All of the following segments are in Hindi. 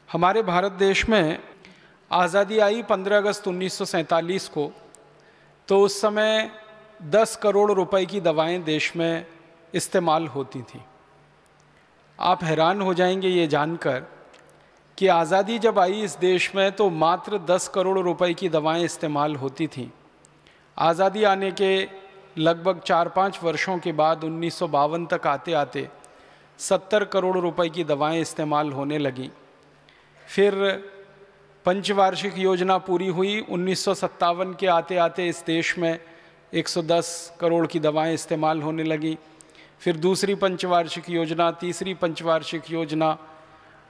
हमारे भारत देश में आज़ादी आई 15 अगस्त 1947 को। तो उस समय 10 करोड़ रुपए की दवाएं देश में इस्तेमाल होती थी। आप हैरान हो जाएंगे ये जानकर कि आज़ादी जब आई इस देश में तो मात्र 10 करोड़ रुपए की दवाएं इस्तेमाल होती थीं। आज़ादी आने के लगभग 4-5 वर्षों के बाद 1952 तक आते आते 70 करोड़ रुपए की दवाएं इस्तेमाल होने लगीं। फिर पंचवार्षिक योजना पूरी हुई। 1957 के आते आते इस देश में 110 करोड़ की दवाएं इस्तेमाल होने लगी। फिर दूसरी पंचवार्षिक योजना, तीसरी पंचवार्षिक योजना,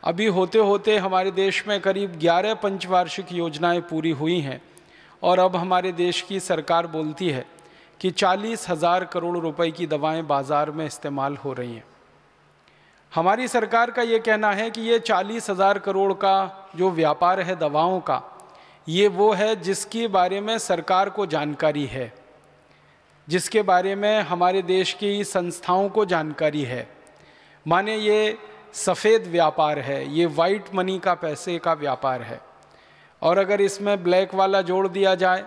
अभी होते होते हमारे देश में करीब 11 पंचवार्षिक योजनाएं पूरी हुई हैं। और अब हमारे देश की सरकार बोलती है कि 40,000 करोड़ रुपए की दवाएं बाज़ार में इस्तेमाल हो रही हैं। हमारी सरकार का ये कहना है कि ये 40,000 करोड़ का जो व्यापार है दवाओं का, ये वो है जिसके बारे में सरकार को जानकारी है, जिसके बारे में हमारे देश की संस्थाओं को जानकारी है। माने ये सफ़ेद व्यापार है, ये वाइट मनी का पैसे का व्यापार है। और अगर इसमें ब्लैक वाला जोड़ दिया जाए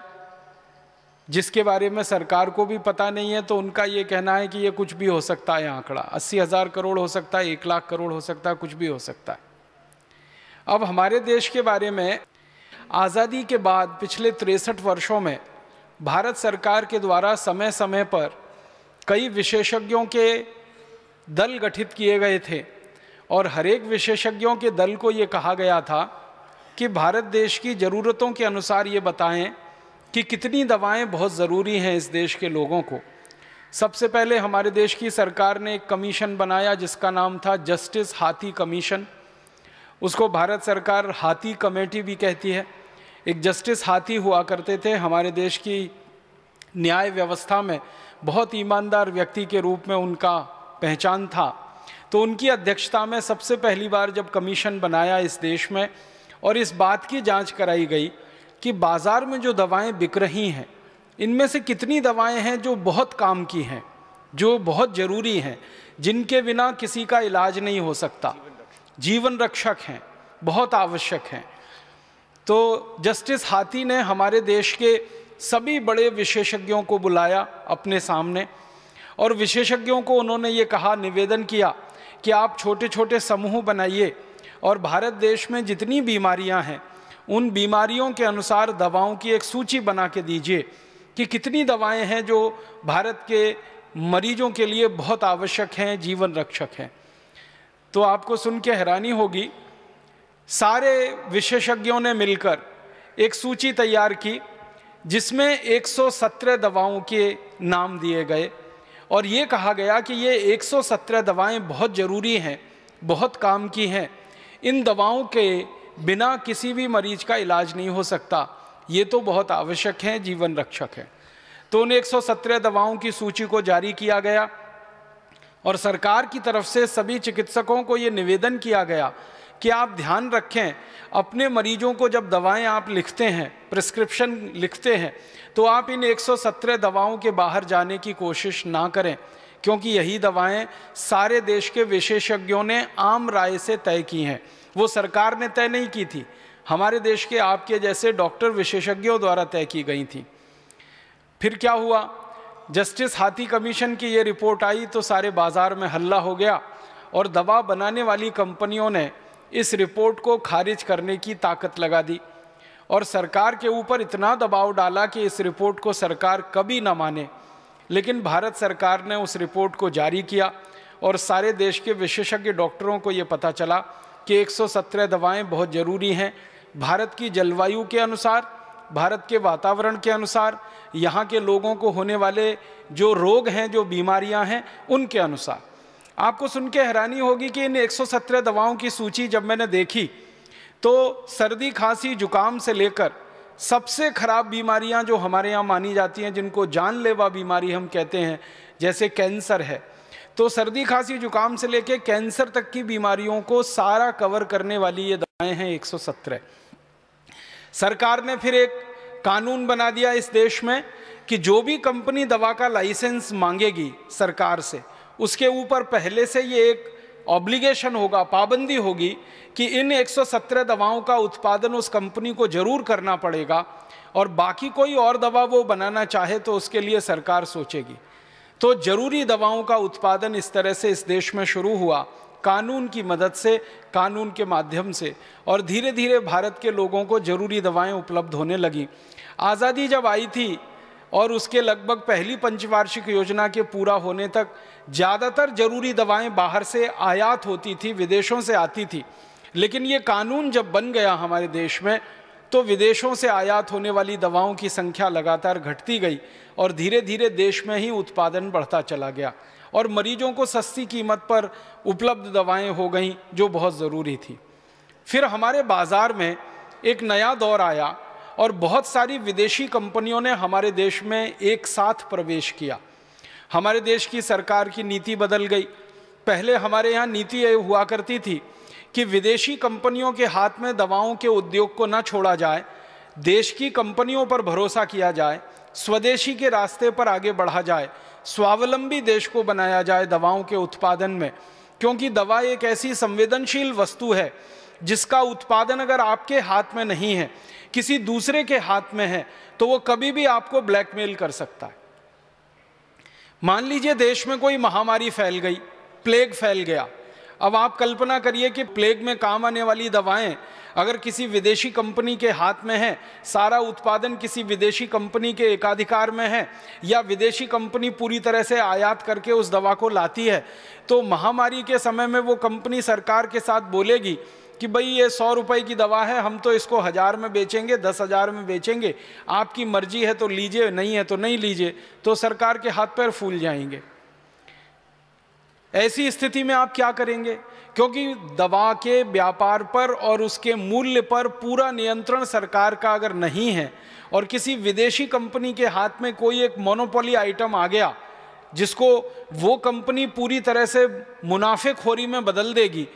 जिसके बारे में सरकार को भी पता नहीं है, तो उनका ये कहना है कि ये कुछ भी हो सकता है। आंकड़ा 80,000 करोड़ हो सकता है, 1 लाख करोड़ हो सकता है, कुछ भी हो सकता है। अब हमारे देश के बारे में आज़ादी के बाद पिछले 63 वर्षों में भारत सरकार के द्वारा समय समय पर कई विशेषज्ञों के दल गठित किए गए थे। और हर एक विशेषज्ञों के दल को ये कहा गया था कि भारत देश की ज़रूरतों के अनुसार ये बताएं कि कितनी दवाएं बहुत ज़रूरी हैं इस देश के लोगों को। सबसे पहले हमारे देश की सरकार ने एक कमीशन बनाया जिसका नाम था जस्टिस हाथी कमीशन। उसको भारत सरकार हाथी कमेटी भी कहती है। एक जस्टिस हाथी हुआ करते थे हमारे देश की न्याय व्यवस्था में, बहुत ईमानदार व्यक्ति के रूप में उनका पहचान था। तो उनकी अध्यक्षता में सबसे पहली बार जब कमीशन बनाया इस देश में, और इस बात की जांच कराई गई कि बाज़ार में जो दवाएं बिक रही हैं इनमें से कितनी दवाएं हैं जो बहुत काम की हैं, जो बहुत ज़रूरी हैं, जिनके बिना किसी का इलाज नहीं हो सकता, जीवन रक्षक हैं, बहुत आवश्यक हैं। तो जस्टिस हाथी ने हमारे देश के सभी बड़े विशेषज्ञों को बुलाया अपने सामने, और विशेषज्ञों को उन्होंने ये कहा, निवेदन किया कि आप छोटे छोटे समूह बनाइए और भारत देश में जितनी बीमारियां हैं उन बीमारियों के अनुसार दवाओं की एक सूची बना के दीजिए कि कितनी दवाएं हैं जो भारत के मरीजों के लिए बहुत आवश्यक हैं, जीवन रक्षक हैं। तो आपको सुन के हैरानी होगी, सारे विशेषज्ञों ने मिलकर एक सूची तैयार की जिसमें 117 दवाओं के नाम दिए गए और ये कहा गया कि ये 117 दवाएं बहुत ज़रूरी हैं, बहुत काम की हैं। इन दवाओं के बिना किसी भी मरीज का इलाज नहीं हो सकता, ये तो बहुत आवश्यक हैं, जीवन रक्षक है। तो उन 117 दवाओं की सूची को जारी किया गया और सरकार की तरफ से सभी चिकित्सकों को ये निवेदन किया गया कि आप ध्यान रखें, अपने मरीजों को जब दवाएं आप लिखते हैं, प्रिस्क्रिप्शन लिखते हैं, तो आप इन 117 दवाओं के बाहर जाने की कोशिश ना करें, क्योंकि यही दवाएं सारे देश के विशेषज्ञों ने आम राय से तय की हैं। वो सरकार ने तय नहीं की थी, हमारे देश के आपके जैसे डॉक्टर विशेषज्ञों द्वारा तय की गई थी। फिर क्या हुआ, जस्टिस हाथी कमीशन की ये रिपोर्ट आई तो सारे बाजार में हल्ला हो गया और दवा बनाने वाली कंपनियों ने इस रिपोर्ट को खारिज करने की ताकत लगा दी और सरकार के ऊपर इतना दबाव डाला कि इस रिपोर्ट को सरकार कभी ना माने। लेकिन भारत सरकार ने उस रिपोर्ट को जारी किया और सारे देश के विशेषज्ञ डॉक्टरों को ये पता चला कि 117 दवाएं बहुत ज़रूरी हैं, भारत की जलवायु के अनुसार, भारत के वातावरण के अनुसार, यहाँ के लोगों को होने वाले जो रोग हैं, जो बीमारियाँ हैं, उनके अनुसार। आपको सुन के हैरानी होगी कि इन 117 दवाओं की सूची जब मैंने देखी तो सर्दी खांसी जुकाम से लेकर सबसे खराब बीमारियां जो हमारे यहाँ मानी जाती हैं, जिनको जानलेवा बीमारी हम कहते हैं, जैसे कैंसर है, तो सर्दी खांसी जुकाम से लेकर कैंसर तक की बीमारियों को सारा कवर करने वाली ये दवाएं हैं 117। सरकार ने फिर एक कानून बना दिया इस देश में कि जो भी कंपनी दवा का लाइसेंस मांगेगी सरकार से, उसके ऊपर पहले से ये एक ऑब्लिगेशन होगा, पाबंदी होगी कि इन 117 दवाओं का उत्पादन उस कंपनी को जरूर करना पड़ेगा, और बाकी कोई और दवा वो बनाना चाहे तो उसके लिए सरकार सोचेगी। तो जरूरी दवाओं का उत्पादन इस तरह से इस देश में शुरू हुआ, कानून की मदद से, कानून के माध्यम से, और धीरे धीरे भारत के लोगों को जरूरी दवाएं उपलब्ध होने लगी। आज़ादी जब आई थी और उसके लगभग पहली पंचवार्षिक योजना के पूरा होने तक ज़्यादातर जरूरी दवाएं बाहर से आयात होती थी, विदेशों से आती थी। लेकिन ये कानून जब बन गया हमारे देश में, तो विदेशों से आयात होने वाली दवाओं की संख्या लगातार घटती गई और धीरे धीरे देश में ही उत्पादन बढ़ता चला गया और मरीजों को सस्ती कीमत पर उपलब्ध दवाएं हो गईं, जो बहुत ज़रूरी थी। फिर हमारे बाज़ार में एक नया दौर आया और बहुत सारी विदेशी कंपनियों ने हमारे देश में एक साथ प्रवेश किया। हमारे देश की सरकार की नीति बदल गई। पहले हमारे यहाँ नीति ये हुआ करती थी कि विदेशी कंपनियों के हाथ में दवाओं के उद्योग को न छोड़ा जाए, देश की कंपनियों पर भरोसा किया जाए, स्वदेशी के रास्ते पर आगे बढ़ा जाए, स्वावलंबी देश को बनाया जाए दवाओं के उत्पादन में। क्योंकि दवा एक ऐसी संवेदनशील वस्तु है जिसका उत्पादन अगर आपके हाथ में नहीं है, किसी दूसरे के हाथ में है, तो वो कभी भी आपको ब्लैकमेल कर सकता है। मान लीजिए देश में कोई महामारी फैल गई, प्लेग फैल गया। अब आप कल्पना करिए कि प्लेग में काम आने वाली दवाएं अगर किसी विदेशी कंपनी के हाथ में है, सारा उत्पादन किसी विदेशी कंपनी के एकाधिकार में है, या विदेशी कंपनी पूरी तरह से आयात करके उस दवा को लाती है, तो महामारी के समय में वो कंपनी सरकार के साथ बोलेगी कि भाई ये 100 रुपए की दवा है, हम तो इसको 1000 में बेचेंगे, 10,000 में बेचेंगे, आपकी मर्जी है तो लीजिए, नहीं है तो नहीं लीजिए। तो सरकार के हाथ पैर फूल जाएंगे। ऐसी स्थिति में आप क्या करेंगे? क्योंकि दवा के व्यापार पर और उसके मूल्य पर पूरा नियंत्रण सरकार का अगर नहीं है और किसी विदेशी कंपनी के हाथ में कोई एक मोनोपोली आइटम आ गया जिसको वो कंपनी पूरी तरह से मुनाफेखोरी में बदल देगी,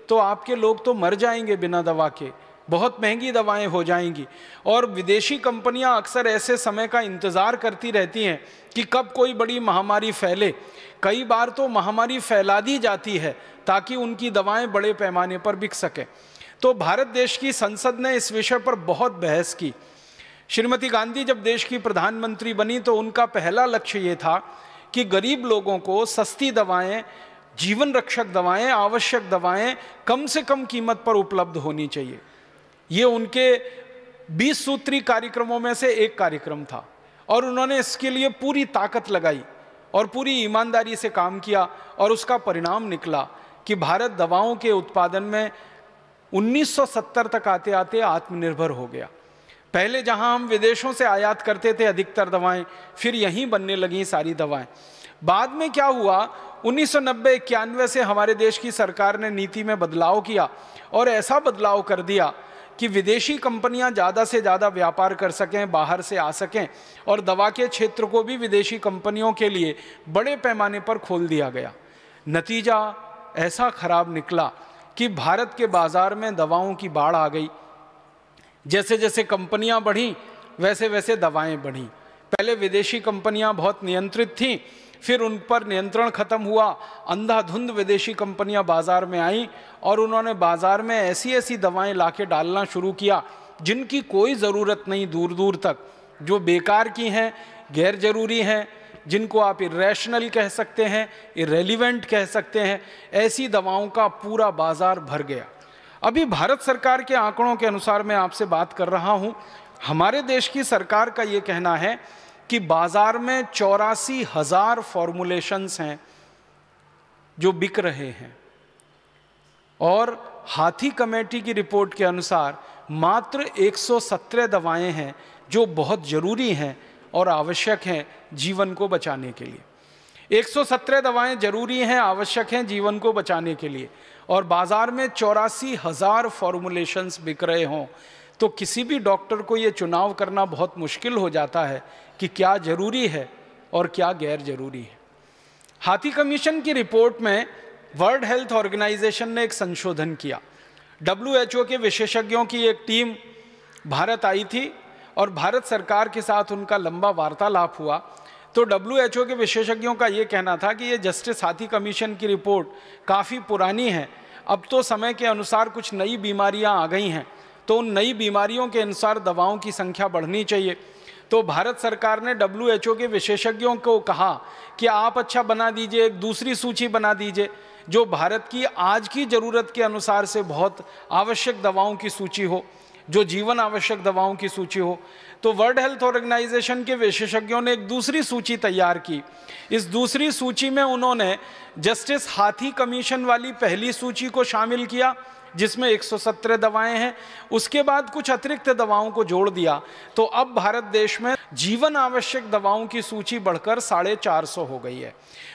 तो आपके लोग तो मर जाएंगे बिना दवा के, बहुत महंगी दवाएं हो जाएंगी। और विदेशी कंपनियां अक्सर ऐसे समय का इंतज़ार करती रहती हैं कि कब कोई बड़ी महामारी फैले। कई बार तो महामारी फैला दी जाती है ताकि उनकी दवाएं बड़े पैमाने पर बिक सकें। तो भारत देश की संसद ने इस विषय पर बहुत बहस की। श्रीमती गांधी जब देश की प्रधानमंत्री बनी तो उनका पहला लक्ष्य ये था कि गरीब लोगों को सस्ती दवाएं, जीवन रक्षक दवाएं, आवश्यक दवाएं कम से कम कीमत पर उपलब्ध होनी चाहिए। ये उनके 20 सूत्री कार्यक्रमों में से एक कार्यक्रम था और उन्होंने इसके लिए पूरी ताकत लगाई और पूरी ईमानदारी से काम किया और उसका परिणाम निकला कि भारत दवाओं के उत्पादन में 1970 तक आते आते आत्मनिर्भर हो गया। पहले जहां हम विदेशों से आयात करते थे अधिकतर दवाएं, फिर यहीं बनने लगी सारी दवाएं। बाद में क्या हुआ, 1990-91 से हमारे देश की सरकार ने नीति में बदलाव किया और ऐसा बदलाव कर दिया कि विदेशी कंपनियां ज़्यादा से ज़्यादा व्यापार कर सकें, बाहर से आ सकें, और दवा के क्षेत्र को भी विदेशी कंपनियों के लिए बड़े पैमाने पर खोल दिया गया। नतीजा ऐसा खराब निकला कि भारत के बाज़ार में दवाओं की बाढ़ आ गई। जैसे जैसे कंपनियां बढ़ीं वैसे वैसे दवाएं बढ़ीं। पहले विदेशी कंपनियां बहुत नियंत्रित थीं, फिर उन पर नियंत्रण खत्म हुआ, अंधाधुंध विदेशी कंपनियां बाजार में आईं और उन्होंने बाजार में ऐसी ऐसी दवाएं लाके डालना शुरू किया जिनकी कोई ज़रूरत नहीं दूर दूर तक, जो बेकार की हैं, गैर जरूरी हैं, जिनको आप इरेशनल कह सकते हैं, इरेलीवेंट कह सकते हैं। ऐसी दवाओं का पूरा बाजार भर गया। अभी भारत सरकार के आंकड़ों के अनुसार मैं आपसे बात कर रहा हूं, हमारे देश की सरकार का ये कहना है कि बाजार में 84,000 फॉर्मुलेशंस हैं जो बिक रहे हैं, और हाथी कमेटी की रिपोर्ट के अनुसार मात्र 117 दवाएं हैं जो बहुत जरूरी हैं और आवश्यक हैं जीवन को बचाने के लिए। 117 दवाएं जरूरी हैं, आवश्यक हैं जीवन को बचाने के लिए, और बाजार में 84,000 फॉर्मुलेशंस बिक रहे हों, तो किसी भी डॉक्टर को ये चुनाव करना बहुत मुश्किल हो जाता है कि क्या जरूरी है और क्या गैर जरूरी है। हाथी कमीशन की रिपोर्ट में वर्ल्ड हेल्थ ऑर्गेनाइजेशन ने एक संशोधन किया। WHO के विशेषज्ञों की एक टीम भारत आई थी और भारत सरकार के साथ उनका लंबा वार्तालाप हुआ। तो WHO के विशेषज्ञों का ये कहना था कि ये जस्टिस हाथी कमीशन की रिपोर्ट काफ़ी पुरानी है, अब तो समय के अनुसार कुछ नई बीमारियां आ गई हैं, तो उन नई बीमारियों के अनुसार दवाओं की संख्या बढ़नी चाहिए। तो भारत सरकार ने WHO के विशेषज्ञों को कहा कि आप अच्छा बना दीजिए, एक दूसरी सूची बना दीजिए जो भारत की आज की ज़रूरत के अनुसार से बहुत आवश्यक दवाओं की सूची हो, जो जीवन आवश्यक दवाओं की सूची हो। तो वर्ल्ड हेल्थ ऑर्गेनाइजेशन के विशेषज्ञों ने एक दूसरी सूची तैयार की। इस दूसरी सूची में उन्होंने जस्टिस हाथी कमीशन वाली पहली सूची को शामिल किया जिसमें 117 दवाएं हैं, उसके बाद कुछ अतिरिक्त दवाओं को जोड़ दिया। तो अब भारत देश में जीवन आवश्यक दवाओं की सूची बढ़कर 450 हो गई है।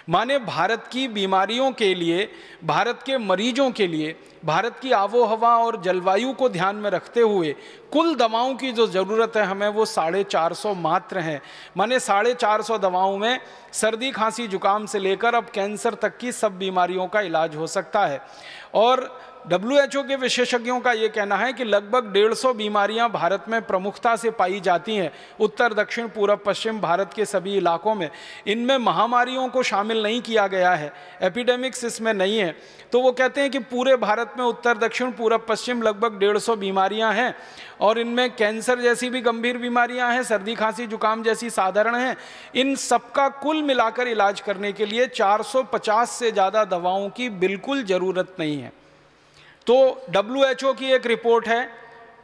माने भारत की बीमारियों के लिए, भारत के मरीजों के लिए, भारत की आबोहवा और जलवायु को ध्यान में रखते हुए कुल दवाओं की जो ज़रूरत है हमें वो 450 मात्र हैं। माने 450 दवाओं में सर्दी खांसी जुकाम से लेकर अब कैंसर तक की सब बीमारियों का इलाज हो सकता है। और WHO के विशेषज्ञों का ये कहना है कि लगभग 150 बीमारियां भारत में प्रमुखता से पाई जाती हैं, उत्तर दक्षिण पूर्व पश्चिम भारत के सभी इलाकों में। इनमें महामारियों को शामिल नहीं किया गया है, एपिडेमिक्स इसमें नहीं है। तो वो कहते हैं कि पूरे भारत में उत्तर दक्षिण पूर्व पश्चिम लगभग 150 बीमारियां हैं और इनमें कैंसर जैसी भी गंभीर बीमारियां हैं, सर्दी खांसी जुकाम जैसी साधारण हैं। इन सबका कुल मिलाकर इलाज करने के लिए 450 से ज़्यादा दवाओं की बिल्कुल ज़रूरत नहीं है। तो WHO की एक रिपोर्ट है,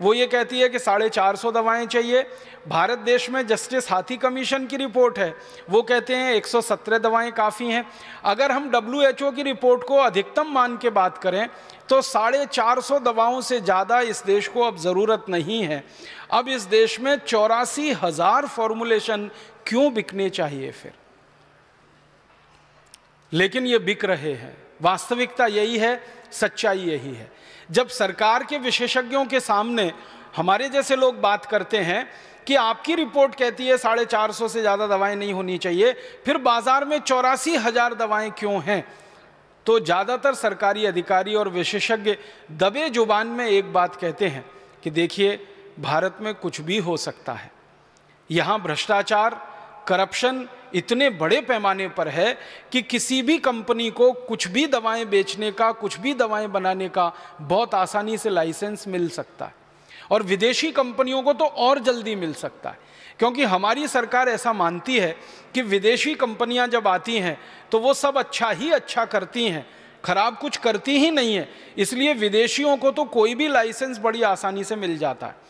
वो ये कहती है कि 450 दवाएं चाहिए। भारत देश में जस्टिस हाथी कमीशन की रिपोर्ट है, वो कहते हैं 117 दवाएं काफ़ी हैं। अगर हम WHO की रिपोर्ट को अधिकतम मान के बात करें तो 450 दवाओं से ज़्यादा इस देश को अब ज़रूरत नहीं है। अब इस देश में 84,000 फॉर्मुलेशन क्यों बिकने चाहिए फिर? लेकिन ये बिक रहे हैं। वास्तविकता यही है, सच्चाई यही है। जब सरकार के विशेषज्ञों के सामने हमारे जैसे लोग बात करते हैं कि आपकी रिपोर्ट कहती है 450 से ज़्यादा दवाएं नहीं होनी चाहिए, फिर बाजार में 84,000 दवाएं क्यों हैं? तो ज़्यादातर सरकारी अधिकारी और विशेषज्ञ दबे जुबान में एक बात कहते हैं कि देखिए भारत में कुछ भी हो सकता है, यहाँ भ्रष्टाचार, करप्शन इतने बड़े पैमाने पर है कि किसी भी कंपनी को कुछ भी दवाएं बेचने का, कुछ भी दवाएं बनाने का बहुत आसानी से लाइसेंस मिल सकता है और विदेशी कंपनियों को तो और जल्दी मिल सकता है, क्योंकि हमारी सरकार ऐसा मानती है कि विदेशी कंपनियां जब आती हैं तो वो सब अच्छा ही अच्छा करती हैं, खराब कुछ करती ही नहीं है। इसलिए विदेशियों को तो कोई भी लाइसेंस बड़ी आसानी से मिल जाता है।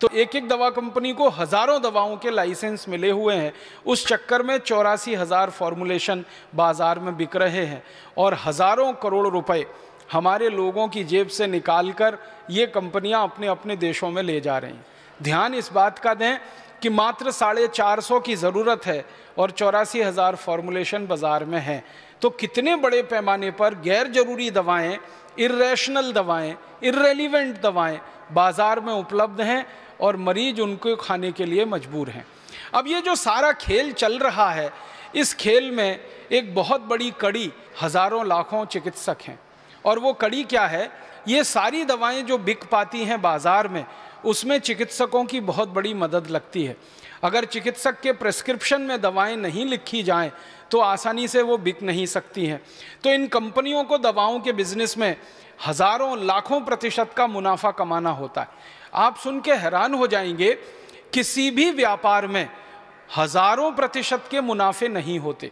तो एक एक दवा कंपनी को हज़ारों दवाओं के लाइसेंस मिले हुए हैं। उस चक्कर में 84,000 फॉर्मुलेशन बाज़ार में बिक रहे हैं और हज़ारों करोड़ रुपए हमारे लोगों की जेब से निकालकर ये कंपनियां अपने अपने देशों में ले जा रही हैं। ध्यान इस बात का दें कि मात्र 450 की ज़रूरत है और 84,000 फॉर्मुलेशन बाज़ार में है। तो कितने बड़े पैमाने पर गैर ज़रूरी दवाएँ, इर्रेशनल दवाएँ, इर्रेलीवेंट दवाएँ बाज़ार में उपलब्ध हैं और मरीज उनको खाने के लिए मजबूर हैं। अब ये जो सारा खेल चल रहा है, इस खेल में एक बहुत बड़ी कड़ी हज़ारों लाखों चिकित्सक हैं और वो कड़ी क्या है? ये सारी दवाएं जो बिक पाती हैं बाज़ार में, उसमें चिकित्सकों की बहुत बड़ी मदद लगती है। अगर चिकित्सक के प्रेस्क्रिप्शन में दवाएं नहीं लिखी जाएं तो आसानी से वो बिक नहीं सकती हैं। तो इन कंपनियों को दवाओं के बिजनेस में हज़ारों लाखों प्रतिशत का मुनाफा कमाना होता है। आप सुन के हैरान हो जाएंगे, किसी भी व्यापार में हज़ारों प्रतिशत के मुनाफे नहीं होते।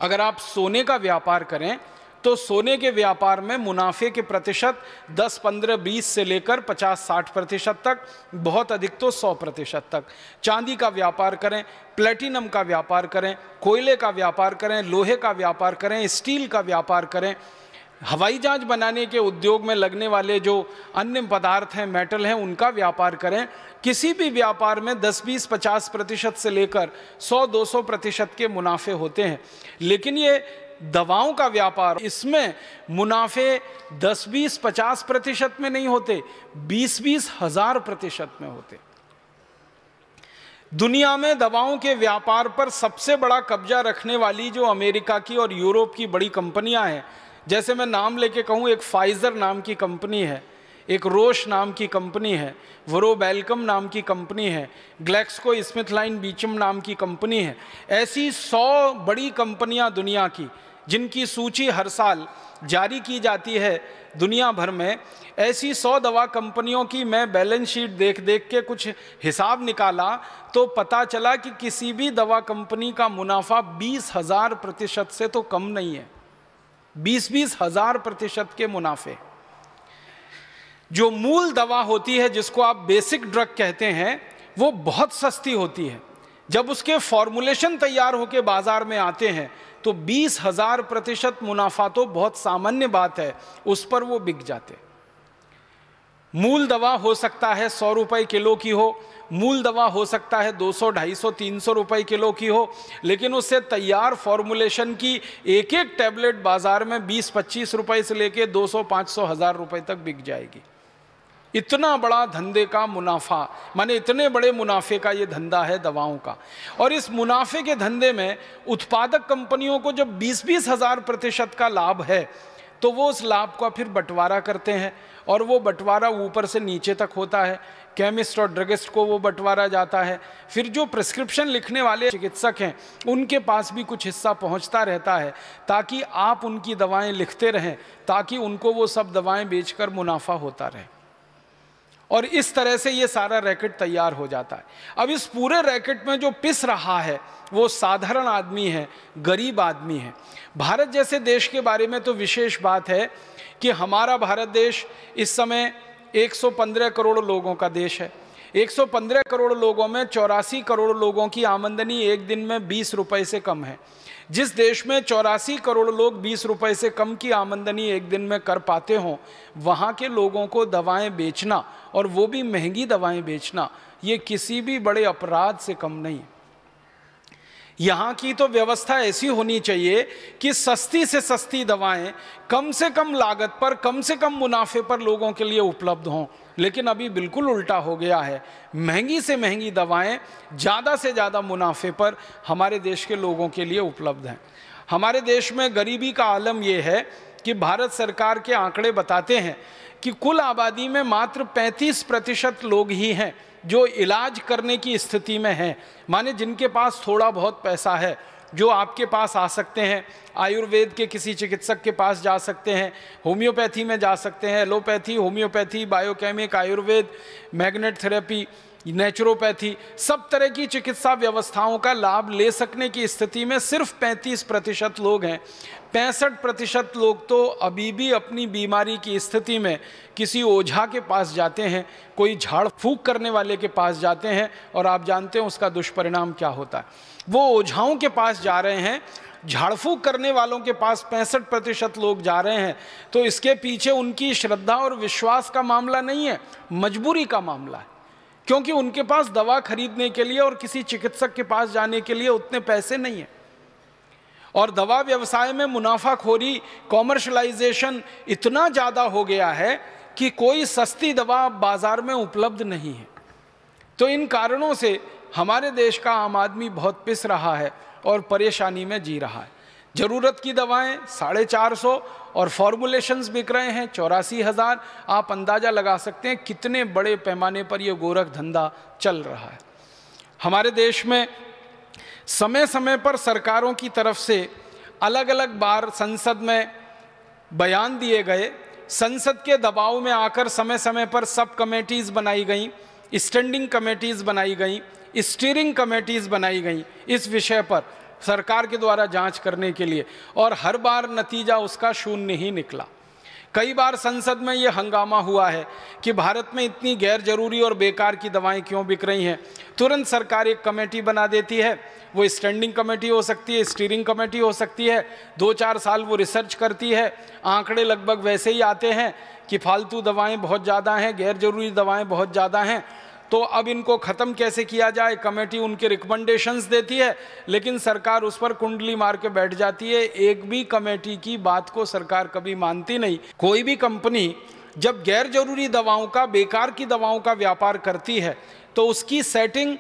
अगर आप सोने का व्यापार करें तो सोने के व्यापार में मुनाफे के प्रतिशत 10, 15, 20 से लेकर 50, 60% तक, बहुत अधिक तो 100% तक। चांदी का व्यापार करें, प्लेटिनम का व्यापार करें, कोयले का व्यापार करें, लोहे का व्यापार करें, स्टील का व्यापार करें, हवाई जहाज बनाने के उद्योग में लगने वाले जो अन्य पदार्थ हैं, मेटल हैं, उनका व्यापार करें, किसी भी व्यापार में 10, 20, 50% से लेकर 100, 200% के मुनाफे होते हैं। लेकिन ये दवाओं का व्यापार, इसमें मुनाफे 10, 20, 50% में नहीं होते, 20-20 हज़ार प्रतिशत में होते। दुनिया में दवाओं के व्यापार पर सबसे बड़ा कब्जा रखने वाली जो अमेरिका की और यूरोप की बड़ी कंपनियां हैं, जैसे मैं नाम लेके कहूँ, एक फाइजर नाम की कंपनी है, एक रोश नाम की कंपनी है, वोरोबैल्कम नाम की कंपनी है, ग्लैक्सको स्मिथ लाइन बीचम नाम की कंपनी है। ऐसी 100 बड़ी कंपनियां दुनिया की, जिनकी सूची हर साल जारी की जाती है दुनिया भर में, ऐसी 100 दवा कंपनियों की मैं बैलेंस शीट देख देख के कुछ हिसाब निकाला तो पता चला कि किसी भी दवा कंपनी का मुनाफा 20,000% से तो कम नहीं है। 20-20 हजार प्रतिशत के मुनाफे। जो मूल दवा होती है, जिसको आप बेसिक ड्रग कहते हैं, वो बहुत सस्ती होती है। जब उसके फॉर्मुलेशन तैयार होकर बाजार में आते हैं तो 20,000% मुनाफा तो बहुत सामान्य बात है, उस पर वो बिक जाते। मूल दवा हो सकता है 100 रुपए किलो की हो, मूल दवा हो सकता है 200, 250, 300 रुपए किलो की हो, लेकिन उससे तैयार फॉर्मुलेशन की एक एक टैबलेट बाजार में 20-25 रुपए से लेके 200, 500, 1000 रुपए तक बिक जाएगी। इतना बड़ा धंधे का मुनाफा, माने इतने बड़े मुनाफे का ये धंधा है दवाओं का। और इस मुनाफे के धंधे में उत्पादक कंपनियों को जब 20-20 हजार% का लाभ है तो वो उस लाभ का फिर बंटवारा करते हैं, और वो बंटवारा ऊपर से नीचे तक होता है। केमिस्ट और ड्रगिस्ट को वो बंटवारा जाता है, फिर जो प्रिस्क्रिप्शन लिखने वाले चिकित्सक हैं उनके पास भी कुछ हिस्सा पहुंचता रहता है, ताकि आप उनकी दवाएं लिखते रहें, ताकि उनको वो सब दवाएं बेचकर मुनाफा होता रहे। और इस तरह से ये सारा रैकेट तैयार हो जाता है। अब इस पूरे रैकेट में जो पिस रहा है वो साधारण आदमी है, गरीब आदमी है। भारत जैसे देश के बारे में तो विशेष बात है कि हमारा भारत देश इस समय 115 करोड़ लोगों का देश है। 115 करोड़ लोगों में 84 करोड़ लोगों की आमदनी एक दिन में 20 रुपए से कम है। जिस देश में 84 करोड़ लोग 20 रुपए से कम की आमदनी एक दिन में कर पाते हों, वहाँ के लोगों को दवाएं बेचना, और वो भी महंगी दवाएं बेचना, ये किसी भी बड़े अपराध से कम नहीं। यहाँ की तो व्यवस्था ऐसी होनी चाहिए कि सस्ती से सस्ती दवाएं कम से कम लागत पर, कम से कम मुनाफे पर लोगों के लिए उपलब्ध हों। लेकिन अभी बिल्कुल उल्टा हो गया है, महंगी से महंगी दवाएं ज़्यादा से ज़्यादा मुनाफे पर हमारे देश के लोगों के लिए उपलब्ध हैं। हमारे देश में गरीबी का आलम यह है कि भारत सरकार के आंकड़े बताते हैं कि कुल आबादी में मात्र 35% लोग ही हैं जो इलाज करने की स्थिति में हैं, माने जिनके पास थोड़ा बहुत पैसा है, जो आपके पास आ सकते हैं, आयुर्वेद के किसी चिकित्सक के पास जा सकते हैं, होम्योपैथी में जा सकते हैं, allopathy, homeopathy, biochemic, Ayurveda, magnet therapy, naturopathy, सब तरह की चिकित्सा व्यवस्थाओं का लाभ ले सकने की स्थिति में सिर्फ 35% लोग हैं। 65% लोग तो अभी भी अपनी बीमारी की स्थिति में किसी ओझा के पास जाते हैं, कोई झाड़ फूंक करने वाले के पास जाते हैं, और आप जानते हैं उसका दुष्परिणाम क्या होता है। वो ओझाओं के पास जा रहे हैं, झाड़ फूंक करने वालों के पास 65% लोग जा रहे हैं, तो इसके पीछे उनकी श्रद्धा और विश्वास का मामला नहीं है, मजबूरी का मामला है। क्योंकि उनके पास दवा खरीदने के लिए और किसी चिकित्सक के पास जाने के लिए उतने पैसे नहीं है। और दवा व्यवसाय में मुनाफाखोरी, कॉमर्शलाइजेशन इतना ज़्यादा हो गया है कि कोई सस्ती दवा बाजार में उपलब्ध नहीं है। तो इन कारणों से हमारे देश का आम आदमी बहुत पिस रहा है और परेशानी में जी रहा है। ज़रूरत की दवाएं 450 और फॉर्मुलेशंस बिक रहे हैं 84,000। आप अंदाज़ा लगा सकते हैं कितने बड़े पैमाने पर यह गोरख धंधा चल रहा है। हमारे देश में समय समय पर सरकारों की तरफ से अलग अलग बार संसद में बयान दिए गए, संसद के दबाव में आकर समय समय पर सब कमेटीज़ बनाई गई, स्टैंडिंग कमेटीज़ बनाई गई, स्टीयरिंग कमेटीज़ बनाई गई इस विषय पर सरकार के द्वारा जांच करने के लिए, और हर बार नतीजा उसका शून्य ही निकला। कई बार संसद में ये हंगामा हुआ है कि भारत में इतनी गैर जरूरी और बेकार की दवाएं क्यों बिक रही हैं। तुरंत सरकार एक कमेटी बना देती है, वो स्टैंडिंग कमेटी हो सकती है, स्टीयरिंग कमेटी हो सकती है, 2-4 साल वो रिसर्च करती है, आंकड़े लगभग वैसे ही आते हैं कि फालतू दवाएं बहुत ज़्यादा हैं, गैर जरूरी दवाएं बहुत ज़्यादा हैं, तो अब इनको ख़त्म कैसे किया जाए। कमेटी उनके रिकमेंडेशंस देती है, लेकिन सरकार उस पर कुंडली मार के बैठ जाती है। एक भी कमेटी की बात को सरकार कभी मानती नहीं। कोई भी कंपनी जब गैर जरूरी दवाओं का, बेकार की दवाओं का व्यापार करती है तो उसकी सेटिंग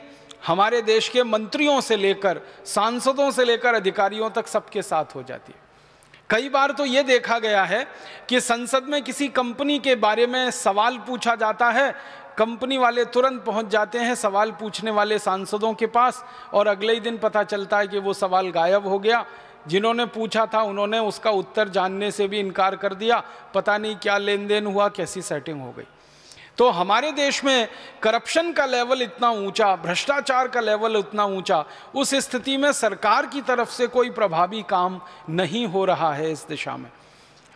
हमारे देश के मंत्रियों से लेकर, सांसदों से लेकर अधिकारियों तक सबके साथ हो जाती है। कई बार तो ये देखा गया है कि संसद में किसी कंपनी के बारे में सवाल पूछा जाता है, कंपनी वाले तुरंत पहुंच जाते हैं सवाल पूछने वाले सांसदों के पास, और अगले ही दिन पता चलता है कि वो सवाल गायब हो गया। जिन्होंने पूछा था उन्होंने उसका उत्तर जानने से भी इनकार कर दिया, पता नहीं क्या लेन देन हुआ, कैसी सेटिंग हो गई। तो हमारे देश में करप्शन का लेवल इतना ऊंचा, भ्रष्टाचार का लेवल उतना ऊंचा, उस स्थिति में सरकार की तरफ से कोई प्रभावी काम नहीं हो रहा है इस दिशा में।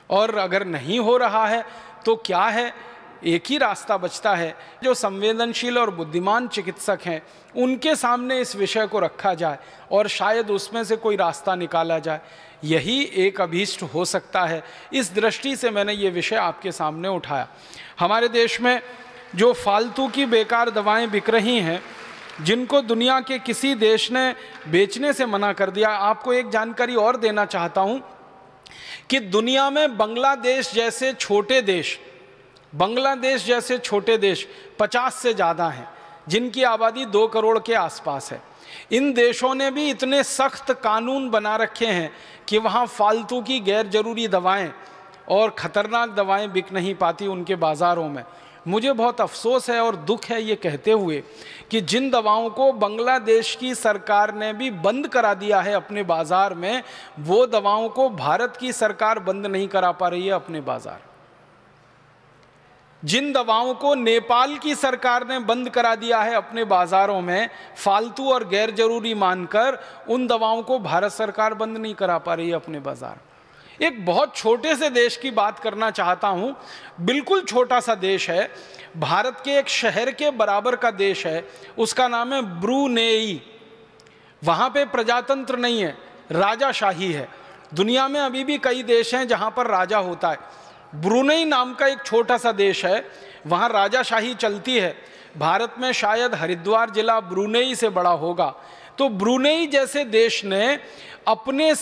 और अगर नहीं हो रहा है तो क्या है, एक ही रास्ता बचता है, जो संवेदनशील और बुद्धिमान चिकित्सक हैं उनके सामने इस विषय को रखा जाए और शायद उसमें से कोई रास्ता निकाला जाए। यही एक अभीष्ट हो सकता है। इस दृष्टि से मैंने ये विषय आपके सामने उठाया। हमारे देश में जो फालतू की बेकार दवाएं बिक रही हैं, जिनको दुनिया के किसी देश ने बेचने से मना कर दिया। आपको एक जानकारी और देना चाहता हूं कि दुनिया में बांग्लादेश जैसे छोटे देश 50 से ज़्यादा हैं, जिनकी आबादी 2 करोड़ के आसपास है। इन देशों ने भी इतने सख्त कानून बना रखे हैं कि वहाँ फालतू की गैर जरूरी दवाएं और ख़तरनाक दवाएं बिक नहीं पाती उनके बाज़ारों में। मुझे बहुत अफसोस है और दुख है ये कहते हुए कि जिन दवाओं को बांग्लादेश की सरकार ने भी बंद करा दिया है अपने बाज़ार में, वो दवाओं को भारत की सरकार बंद नहीं करा पा रही है अपने बाज़ार। जिन दवाओं को नेपाल की सरकार ने बंद करा दिया है अपने बाज़ारों में फालतू और गैर जरूरी मानकर, उन दवाओं को भारत सरकार बंद नहीं करा पा रही है अपने बाज़ार। एक बहुत छोटे से देश की बात करना चाहता हूँ, बिल्कुल छोटा सा देश है, भारत के एक शहर के बराबर का देश है, उसका नाम है ब्रूनेई। वहाँ पे प्रजातंत्र नहीं है, राजाशाही है। दुनिया में अभी भी कई देश हैं जहाँ पर राजा होता है। ब्रूनेई नाम का एक छोटा सा देश है, वहाँ राजाशाही चलती है। भारत में शायद हरिद्वार जिला ब्रूनेई से बड़ा होगा। तो ब्रूनेई जैसे देश ने अपने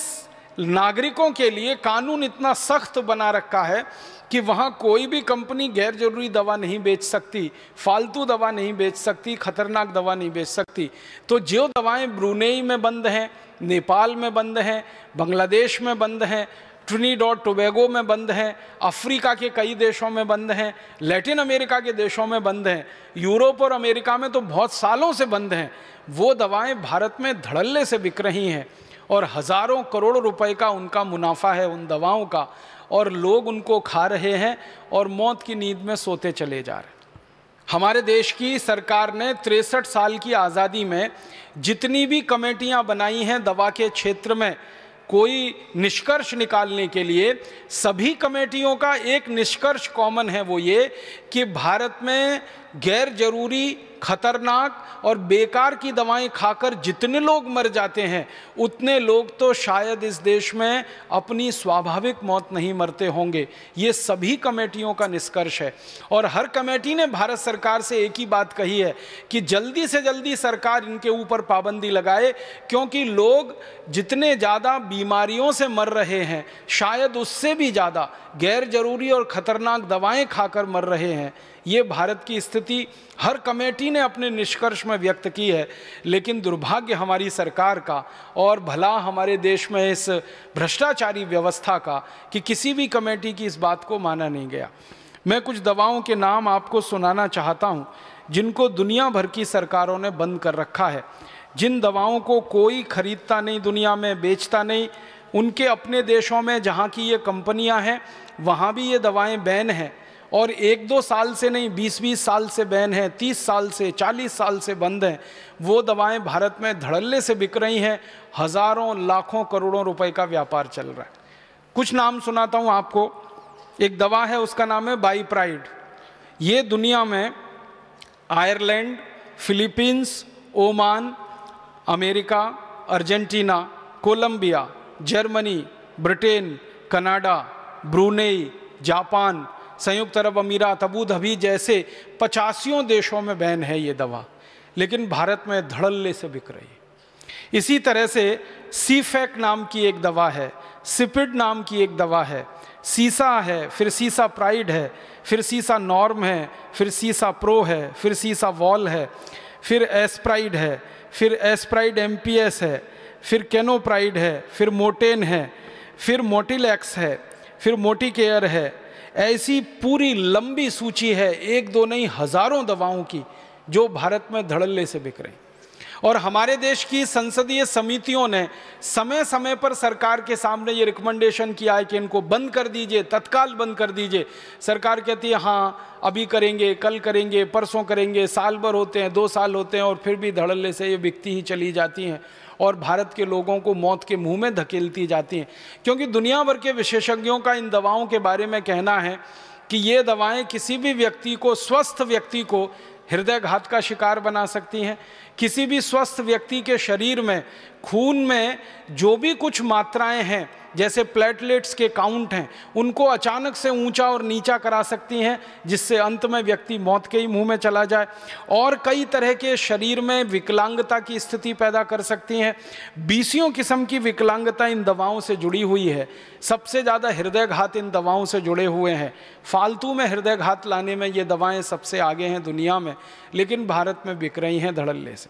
नागरिकों के लिए कानून इतना सख्त बना रखा है कि वहाँ कोई भी कंपनी गैर जरूरी दवा नहीं बेच सकती, फालतू दवा नहीं बेच सकती, खतरनाक दवा नहीं बेच सकती। तो जो दवाएं ब्रूनेई में बंद हैं, नेपाल में बंद हैं, बांग्लादेश में बंद हैं, ट्रिनिडाद टोबैगो में बंद हैं, अफ्रीका के कई देशों में बंद हैं, लैटिन अमेरिका के देशों में बंद हैं, यूरोप और अमेरिका में तो बहुत सालों से बंद हैं, वो दवाएं भारत में धड़ल्ले से बिक रही हैं और हज़ारों करोड़ रुपए का उनका मुनाफा है उन दवाओं का, और लोग उनको खा रहे हैं और मौत की नींद में सोते चले जा रहे हैं। हमारे देश की सरकार ने 63 साल की आज़ादी में जितनी भी कमेटियां बनाई हैं दवा के क्षेत्र में कोई निष्कर्ष निकालने के लिए, सभी कमेटियों का एक निष्कर्ष कॉमन है, वो ये कि भारत में गैर जरूरी, खतरनाक और बेकार की दवाएं खाकर जितने लोग मर जाते हैं, उतने लोग तो शायद इस देश में अपनी स्वाभाविक मौत नहीं मरते होंगे। ये सभी कमेटियों का निष्कर्ष है। और हर कमेटी ने भारत सरकार से एक ही बात कही है कि जल्दी से जल्दी सरकार इनके ऊपर पाबंदी लगाए, क्योंकि लोग जितने ज़्यादा बीमारियों से मर रहे हैं, शायद उससे भी ज़्यादा गैर जरूरी और ख़तरनाक दवाएं खाकर मर रहे हैं। ये भारत की स्थिति हर कमेटी ने अपने निष्कर्ष में व्यक्त की है। लेकिन दुर्भाग्य हमारी सरकार का और भला हमारे देश में इस भ्रष्टाचारी व्यवस्था का कि किसी भी कमेटी की इस बात को माना नहीं गया। मैं कुछ दवाओं के नाम आपको सुनाना चाहता हूँ जिनको दुनिया भर की सरकारों ने बंद कर रखा है, जिन दवाओं को कोई खरीदता नहीं, दुनिया में बेचता नहीं। उनके अपने देशों में जहाँ की ये कंपनियाँ हैं वहाँ भी ये दवाएँ बैन हैं, और 1-2 साल से नहीं, 20-20 साल से बैन है, 30 साल से, 40 साल से बंद हैं। वो दवाएं भारत में धड़ल्ले से बिक रही हैं, हज़ारों लाखों करोड़ों रुपए का व्यापार चल रहा है। कुछ नाम सुनाता हूँ आपको। एक दवा है, उसका नाम है बाईप्राइड। ये दुनिया में Ireland, Philippines, Oman, America, Argentina, Colombia, Germany, Britain, Canada, Brunei, Japan, संयुक्त अरब अमीरात, अबू धाबी जैसे 85 देशों में बैन है ये दवा, लेकिन भारत में धड़ल्ले से बिक रही है। इसी तरह से सीफेक नाम की एक दवा है, सिपिड नाम की एक दवा है, सीसा है, फिर सीसा प्राइड है, फिर सीसा नॉर्म है, फिर सीसा प्रो है, फिर सीसा वॉल है, फिर एस्प्राइड है, फिर एस्प्राइड एमपीएस है, फिर कैनोप्राइड है, फिर मोटेन है, फिर मोटिलैक्स है, फिर मोटिकेयर है। ऐसी पूरी लंबी सूची है, एक दो नहीं हजारों दवाओं की जो भारत में धड़ल्ले से बिक रही। और हमारे देश की संसदीय समितियों ने समय समय पर सरकार के सामने ये रिकमेंडेशन किया है कि इनको बंद कर दीजिए, तत्काल बंद कर दीजिए। सरकार कहती है हाँ अभी करेंगे, कल करेंगे, परसों करेंगे, साल भर होते हैं, 2 साल होते हैं और फिर भी धड़ल्ले से ये बिकती ही चली जाती हैं और भारत के लोगों को मौत के मुंह में धकेलती जाती हैं। क्योंकि दुनिया भर के विशेषज्ञों का इन दवाओं के बारे में कहना है कि ये दवाएं किसी भी व्यक्ति को, स्वस्थ व्यक्ति को हृदयघात का शिकार बना सकती हैं। किसी भी स्वस्थ व्यक्ति के शरीर में, खून में जो भी कुछ मात्राएं हैं, जैसे प्लेटलेट्स के काउंट हैं, उनको अचानक से ऊंचा और नीचा करा सकती हैं, जिससे अंत में व्यक्ति मौत के ही मुंह में चला जाए। और कई तरह के शरीर में विकलांगता की स्थिति पैदा कर सकती हैं। 20 किस्म की विकलांगता इन दवाओं से जुड़ी हुई है। सबसे ज़्यादा हृदयघात इन दवाओं से जुड़े हुए हैं। फालतू में हृदयघात लाने में ये दवाएं सबसे आगे हैं दुनिया में, लेकिन भारत में बिक रही हैं धड़ल्ले से।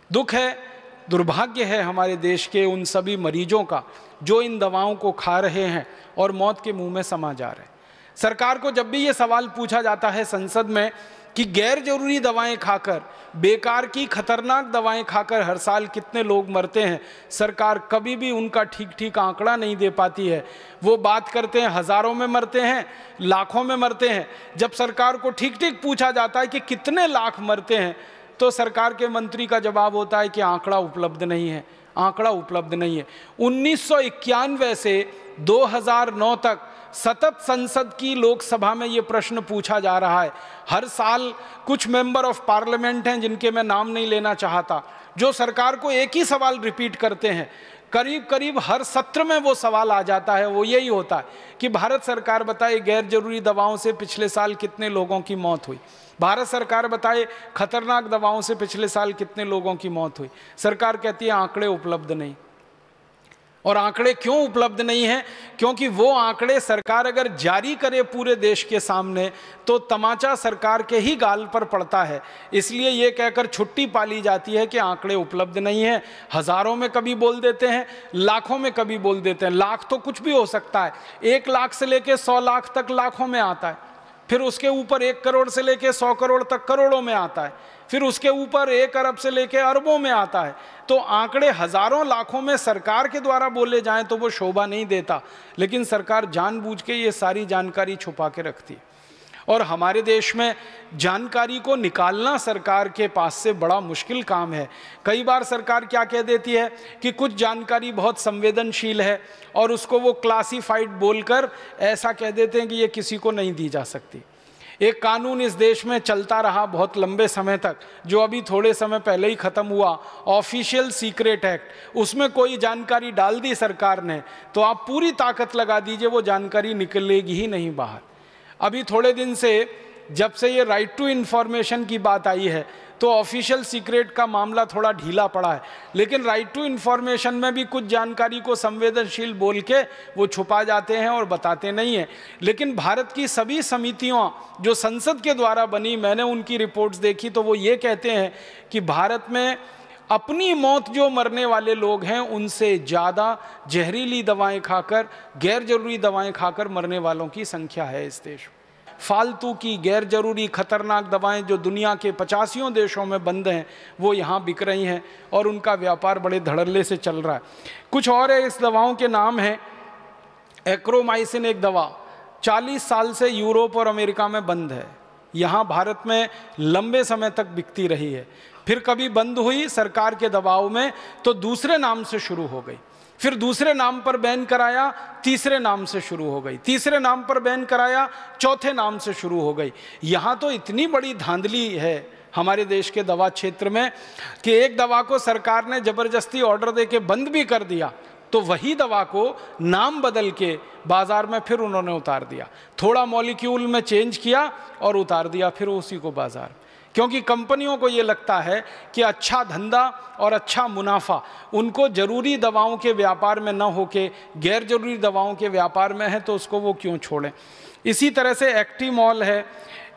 दुख है, दुर्भाग्य है हमारे देश के उन सभी मरीजों का जो इन दवाओं को खा रहे हैं और मौत के मुंह में समा जा रहे हैं। सरकार को जब भी ये सवाल पूछा जाता है संसद में कि गैर जरूरी दवाएं खाकर, बेकार की खतरनाक दवाएं खाकर हर साल कितने लोग मरते हैं, सरकार कभी भी उनका ठीक आंकड़ा नहीं दे पाती है। वो बात करते हैं हज़ारों में मरते हैं, लाखों में मरते हैं। जब सरकार को ठीक पूछा जाता है कि कितने लाख मरते हैं, तो सरकार के मंत्री का जवाब होता है कि आंकड़ा उपलब्ध नहीं है, आंकड़ा उपलब्ध नहीं है। 1991 से 2009 तक सतत संसद की लोकसभा में ये प्रश्न पूछा जा रहा है। हर साल कुछ मेंबर ऑफ पार्लियामेंट हैं जिनके मैं नाम नहीं लेना चाहता, जो सरकार को एक ही सवाल रिपीट करते हैं। करीब हर सत्र में वो सवाल आ जाता है, वो यही होता है कि भारत सरकार बताए गैर जरूरी दवाओं से पिछले साल कितने लोगों की मौत हुई, भारत सरकार बताए खतरनाक दवाओं से पिछले साल कितने लोगों की मौत हुई। सरकार कहती है आंकड़े उपलब्ध नहीं। और आंकड़े क्यों उपलब्ध नहीं हैं? क्योंकि वो आंकड़े सरकार अगर जारी करे पूरे देश के सामने तो तमाचा सरकार के ही गाल पर पड़ता है। इसलिए ये कहकर छुट्टी पाली जाती है कि आंकड़े उपलब्ध नहीं हैं। हज़ारों में कभी बोल देते हैं, लाखों में कभी बोल देते हैं। लाख तो कुछ भी हो सकता है, 1 लाख से लेकर 100 लाख तक लाखों में आता है, फिर उसके ऊपर 1 करोड़ से लेकर 100 करोड़ तक करोड़ों में आता है, फिर उसके ऊपर 1 अरब से लेकर अरबों में आता है। तो आंकड़े हज़ारों लाखों में सरकार के द्वारा बोले जाएं तो वो शोभा नहीं देता, लेकिन सरकार जानबूझ के ये सारी जानकारी छुपा के रखती है। और हमारे देश में जानकारी को निकालना सरकार के पास से बड़ा मुश्किल काम है। कई बार सरकार क्या कह देती है कि कुछ जानकारी बहुत संवेदनशील है और उसको वो क्लासिफाइड बोलकर ऐसा कह देते हैं कि ये किसी को नहीं दी जा सकती। एक कानून इस देश में चलता रहा बहुत लंबे समय तक, जो अभी थोड़े समय पहले ही ख़त्म हुआ, ऑफिशियल सीक्रेट एक्ट। उसमें कोई जानकारी डाल दी सरकार ने तो आप पूरी ताकत लगा दीजिए वो जानकारी निकलेगी ही नहीं बाहर। अभी थोड़े दिन से जब से ये राइट टू इन्फॉर्मेशन की बात आई है तो ऑफिशियल सीक्रेट का मामला थोड़ा ढीला पड़ा है, लेकिन राइट टू इन्फॉर्मेशन में भी कुछ जानकारी को संवेदनशील बोल के वो छुपा जाते हैं और बताते नहीं हैं। लेकिन भारत की सभी समितियां जो संसद के द्वारा बनी, मैंने उनकी रिपोर्ट्स देखी तो वो ये कहते हैं कि भारत में अपनी मौत जो मरने वाले लोग हैं उनसे ज़्यादा जहरीली दवाएं खाकर, गैर जरूरी दवाएं खाकर मरने वालों की संख्या है इस देश में। फालतू की गैर जरूरी खतरनाक दवाएं जो दुनिया के 85 देशों में बंद हैं वो यहाँ बिक रही हैं और उनका व्यापार बड़े धड़ल्ले से चल रहा है। कुछ और है, इस दवाओं के नाम हैं एक्रोमाइसिन। एक दवा 40 साल से यूरोप और अमेरिका में बंद है, यहाँ भारत में लंबे समय तक बिकती रही है। फिर कभी बंद हुई सरकार के दबाव में तो दूसरे नाम से शुरू हो गई, फिर दूसरे नाम पर बैन कराया, तीसरे नाम से शुरू हो गई, तीसरे नाम पर बैन कराया, चौथे नाम से शुरू हो गई। यहाँ तो इतनी बड़ी धांधली है हमारे देश के दवा क्षेत्र में कि एक दवा को सरकार ने जबरदस्ती ऑर्डर देके बंद भी कर दिया तो वही दवा को नाम बदल के बाजार में फिर उन्होंने उतार दिया, थोड़ा मॉलिक्यूल में चेंज किया और उतार दिया फिर उसी को बाजार। क्योंकि कंपनियों को ये लगता है कि अच्छा धंधा और अच्छा मुनाफा उनको जरूरी दवाओं के व्यापार में न होके गैर जरूरी दवाओं के व्यापार में है, तो उसको वो क्यों छोड़ें। इसी तरह से एक्टिमॉल है,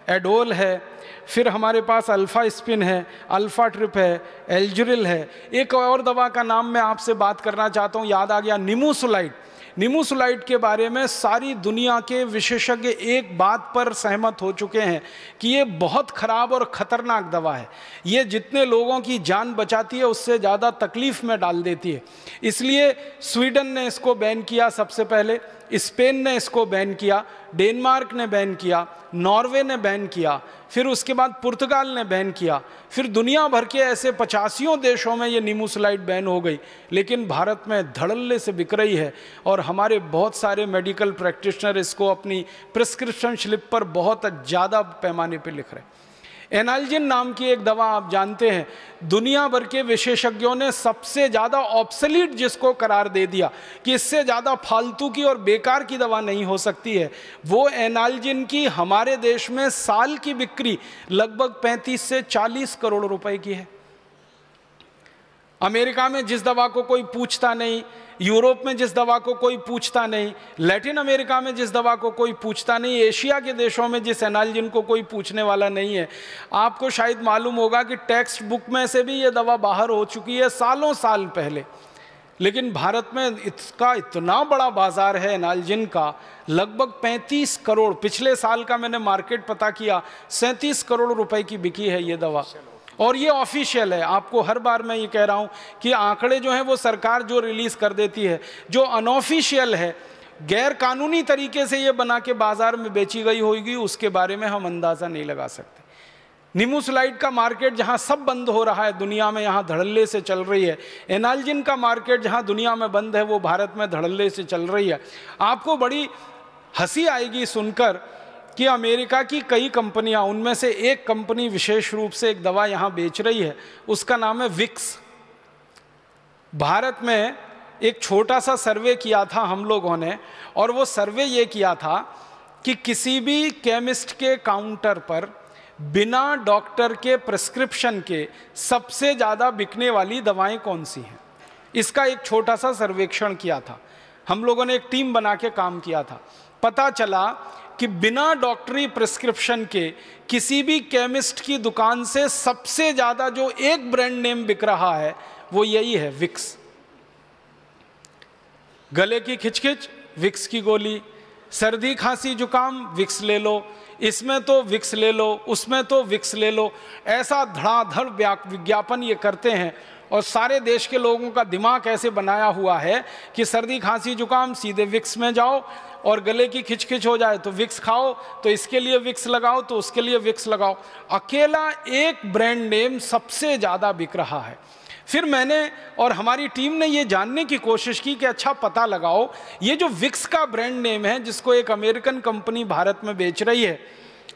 एडोल है, फिर हमारे पास अल्फ़ा स्पिन है, अल्फ़ा ट्रिप है, एल्जुरिल है। एक और दवा का नाम मैं आपसे बात करना चाहता हूँ, याद आ गया, निमोसुलाइड। निमोसुलाइड के बारे में सारी दुनिया के विशेषज्ञ एक बात पर सहमत हो चुके हैं कि ये बहुत खराब और ख़तरनाक दवा है। ये जितने लोगों की जान बचाती है उससे ज़्यादा तकलीफ़ में डाल देती है। इसलिए स्वीडन ने इसको बैन किया सबसे पहले, स्पेन ने इसको बैन किया, डेनमार्क ने बैन किया, नॉर्वे ने बैन किया, फिर उसके बाद पुर्तगाल ने बैन किया, फिर दुनिया भर के ऐसे 85 देशों में ये निमोसुलाइड बैन हो गई। लेकिन भारत में धड़ल्ले से बिक रही है और हमारे बहुत सारे मेडिकल प्रैक्टिशनर इसको अपनी प्रिस्क्रिप्शन स्लिप पर बहुत ज़्यादा पैमाने पर लिख रहे हैं। एनाल्जिन नाम की एक दवा आप जानते हैं, दुनिया भर के विशेषज्ञों ने सबसे ज़्यादा ऑब्सोलीट जिसको करार दे दिया कि इससे ज़्यादा फालतू की और बेकार की दवा नहीं हो सकती है, वो एनाल्जिन की हमारे देश में साल की बिक्री लगभग 35 से 40 करोड़ रुपए की है। अमेरिका में जिस दवा को कोई पूछता नहीं, यूरोप में जिस दवा को कोई पूछता नहीं, लैटिन अमेरिका में जिस दवा को कोई पूछता नहीं, एशिया के देशों में जिस एनाल्जिन को कोई पूछने वाला नहीं है। आपको शायद मालूम होगा कि टेक्स्ट बुक में से भी ये दवा बाहर हो चुकी है सालों साल पहले। लेकिन भारत में इसका इतना बड़ा बाजार है एनाल्जिन का, लगभग 35 करोड़, पिछले साल का मैंने मार्केट पता किया 37 करोड़ रुपए की बिकी है ये दवा। और ये ऑफिशियल है, आपको हर बार मैं ये कह रहा हूँ कि आंकड़े जो हैं वो सरकार जो रिलीज़ कर देती है, जो अनऑफिशियल है, गैर कानूनी तरीके से ये बना के बाज़ार में बेची गई होगी, उसके बारे में हम अंदाज़ा नहीं लगा सकते। निमोसुलाइड का मार्केट जहाँ सब बंद हो रहा है दुनिया में, यहाँ धड़ल्ले से चल रही है। एनाल्जिन का मार्केट जहाँ दुनिया में बंद है वो भारत में धड़ल्ले से चल रही है। आपको बड़ी हंसी आएगी सुनकर कि अमेरिका की कई कंपनियां, उनमें से एक कंपनी विशेष रूप से एक दवा यहाँ बेच रही है, उसका नाम है विक्स। भारत में एक छोटा सा सर्वे किया था हम लोगों ने, और वो सर्वे ये किया था कि किसी भी केमिस्ट के काउंटर पर बिना डॉक्टर के प्रिस्क्रिप्शन के सबसे ज़्यादा बिकने वाली दवाएं कौन सी हैं, इसका एक छोटा सा सर्वेक्षण किया था। हम लोगों ने एक टीम बना के काम किया था। पता चला कि बिना डॉक्टरी प्रिस्क्रिप्शन के किसी भी केमिस्ट की दुकान से सबसे ज़्यादा जो एक ब्रांड नेम बिक रहा है वो यही है, विक्स। गले की खिचखिच, विक्स की गोली, सर्दी खांसी जुकाम, विक्स ले लो, इसमें तो विक्स ले लो, उसमें तो विक्स ले लो, ऐसा धड़ाधड़ विज्ञापन ये करते हैं। और सारे देश के लोगों का दिमाग ऐसे बनाया हुआ है कि सर्दी खांसी जुकाम सीधे विक्स में जाओ, और गले की खिचखिच हो जाए तो विक्स खाओ, तो इसके लिए विक्स लगाओ, तो उसके लिए विक्स लगाओ। अकेला एक ब्रांड नेम सबसे ज़्यादा बिक रहा है। फिर मैंने और हमारी टीम ने ये जानने की कोशिश की कि अच्छा पता लगाओ, ये जो विक्स का ब्रांड नेम है जिसको एक अमेरिकन कंपनी भारत में बेच रही है,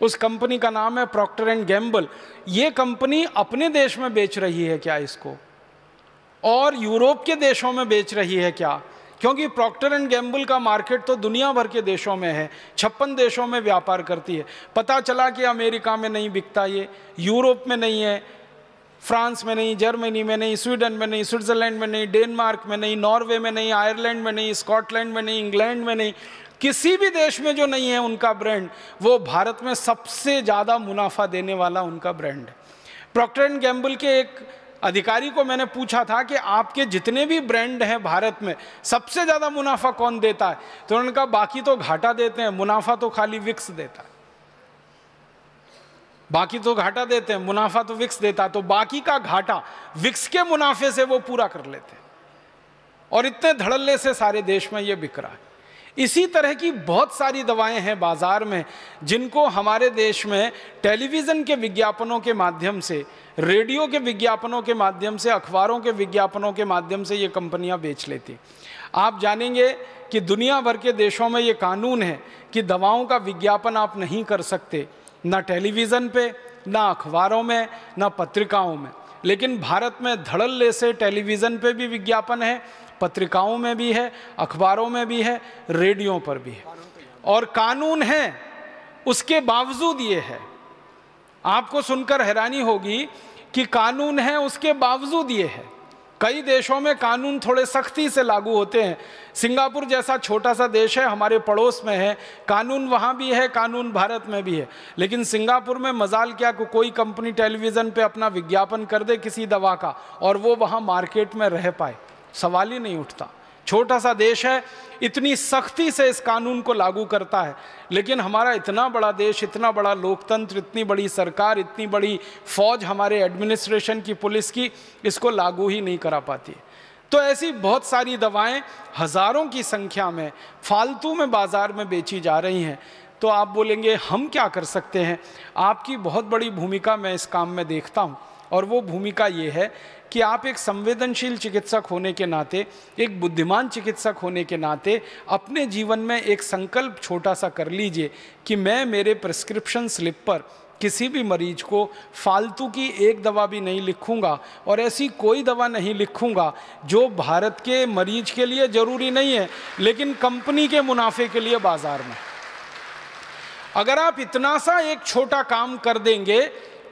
उस कंपनी का नाम है प्रॉक्टर एंड गैम्बल। ये कंपनी अपने देश में बेच रही है क्या इसको, और यूरोप के देशों में बेच रही है क्या? क्योंकि प्रॉक्टर एंड गैम्बल का मार्केट तो दुनिया भर के देशों में है, 56 देशों में व्यापार करती है। पता चला कि अमेरिका में नहीं बिकता, ये यूरोप में नहीं है, फ्रांस में नहीं, जर्मनी में नहीं, स्वीडन में नहीं, स्विट्जरलैंड में नहीं, डेनमार्क में नहीं, नॉर्वे में नहीं, आयरलैंड में नहीं, स्कॉटलैंड में नहीं, इंग्लैंड में नहीं, किसी भी देश में जो नहीं है उनका ब्रांड, वो भारत में सबसे ज़्यादा मुनाफा देने वाला उनका ब्रांड है। प्रॉक्टर एंड गैम्बल के एक अधिकारी को मैंने पूछा था कि आपके जितने भी ब्रांड हैं भारत में सबसे ज़्यादा मुनाफा कौन देता है, तो उन्होंने कहा बाकी तो घाटा देते हैं, मुनाफा तो खाली विक्स देता है। बाकी तो घाटा देते हैं, मुनाफा तो विक्स देता है। तो बाकी का घाटा विक्स के मुनाफे से वो पूरा कर लेते हैं, और इतने धड़ल्ले से सारे देश में ये बिक रहा है। इसी तरह की बहुत सारी दवाएं हैं बाजार में जिनको हमारे देश में टेलीविज़न के विज्ञापनों के माध्यम से, रेडियो के विज्ञापनों के माध्यम से, अखबारों के विज्ञापनों के माध्यम से ये कंपनियां बेच लेती। आप जानेंगे कि दुनिया भर के देशों में ये कानून है कि दवाओं का विज्ञापन आप नहीं कर सकते, ना टेलीविज़न पे, ना अखबारों में, ना पत्रिकाओं में। लेकिन भारत में धड़ल्ले से टेलीविज़न पे भी विज्ञापन है, पत्रिकाओं में भी है, अखबारों में भी है, रेडियो पर भी है, और कानून है। उसके बावजूद ये है, आपको सुनकर हैरानी होगी कि कानून है उसके बावजूद ये है। कई देशों में कानून थोड़े सख्ती से लागू होते हैं। सिंगापुर जैसा छोटा सा देश है, हमारे पड़ोस में है, कानून वहाँ भी है, कानून भारत में भी है। लेकिन सिंगापुर में मजाल क्या को कोई कंपनी टेलीविज़न पे अपना विज्ञापन कर दे किसी दवा का और वो वहाँ मार्केट में रह पाए, सवाल ही नहीं उठता। छोटा सा देश है, इतनी सख्ती से इस कानून को लागू करता है, लेकिन हमारा इतना बड़ा देश, इतना बड़ा लोकतंत्र, इतनी बड़ी सरकार, इतनी बड़ी फौज हमारे एडमिनिस्ट्रेशन की, पुलिस की, इसको लागू ही नहीं करा पाती। तो ऐसी बहुत सारी दवाएं हज़ारों की संख्या में फालतू में बाज़ार में बेची जा रही हैं। तो आप बोलेंगे हम क्या कर सकते हैं? आपकी बहुत बड़ी भूमिका मैं इस काम में देखता हूँ, और वो भूमिका ये है कि आप एक संवेदनशील चिकित्सक होने के नाते, एक बुद्धिमान चिकित्सक होने के नाते अपने जीवन में एक संकल्प छोटा सा कर लीजिए कि मैं मेरे प्रिस्क्रिप्शन स्लिप पर किसी भी मरीज को फालतू की एक दवा भी नहीं लिखूंगा, और ऐसी कोई दवा नहीं लिखूंगा जो भारत के मरीज के लिए ज़रूरी नहीं है लेकिन कंपनी के मुनाफे के लिए बाज़ार में। अगर आप इतना सा एक छोटा काम कर देंगे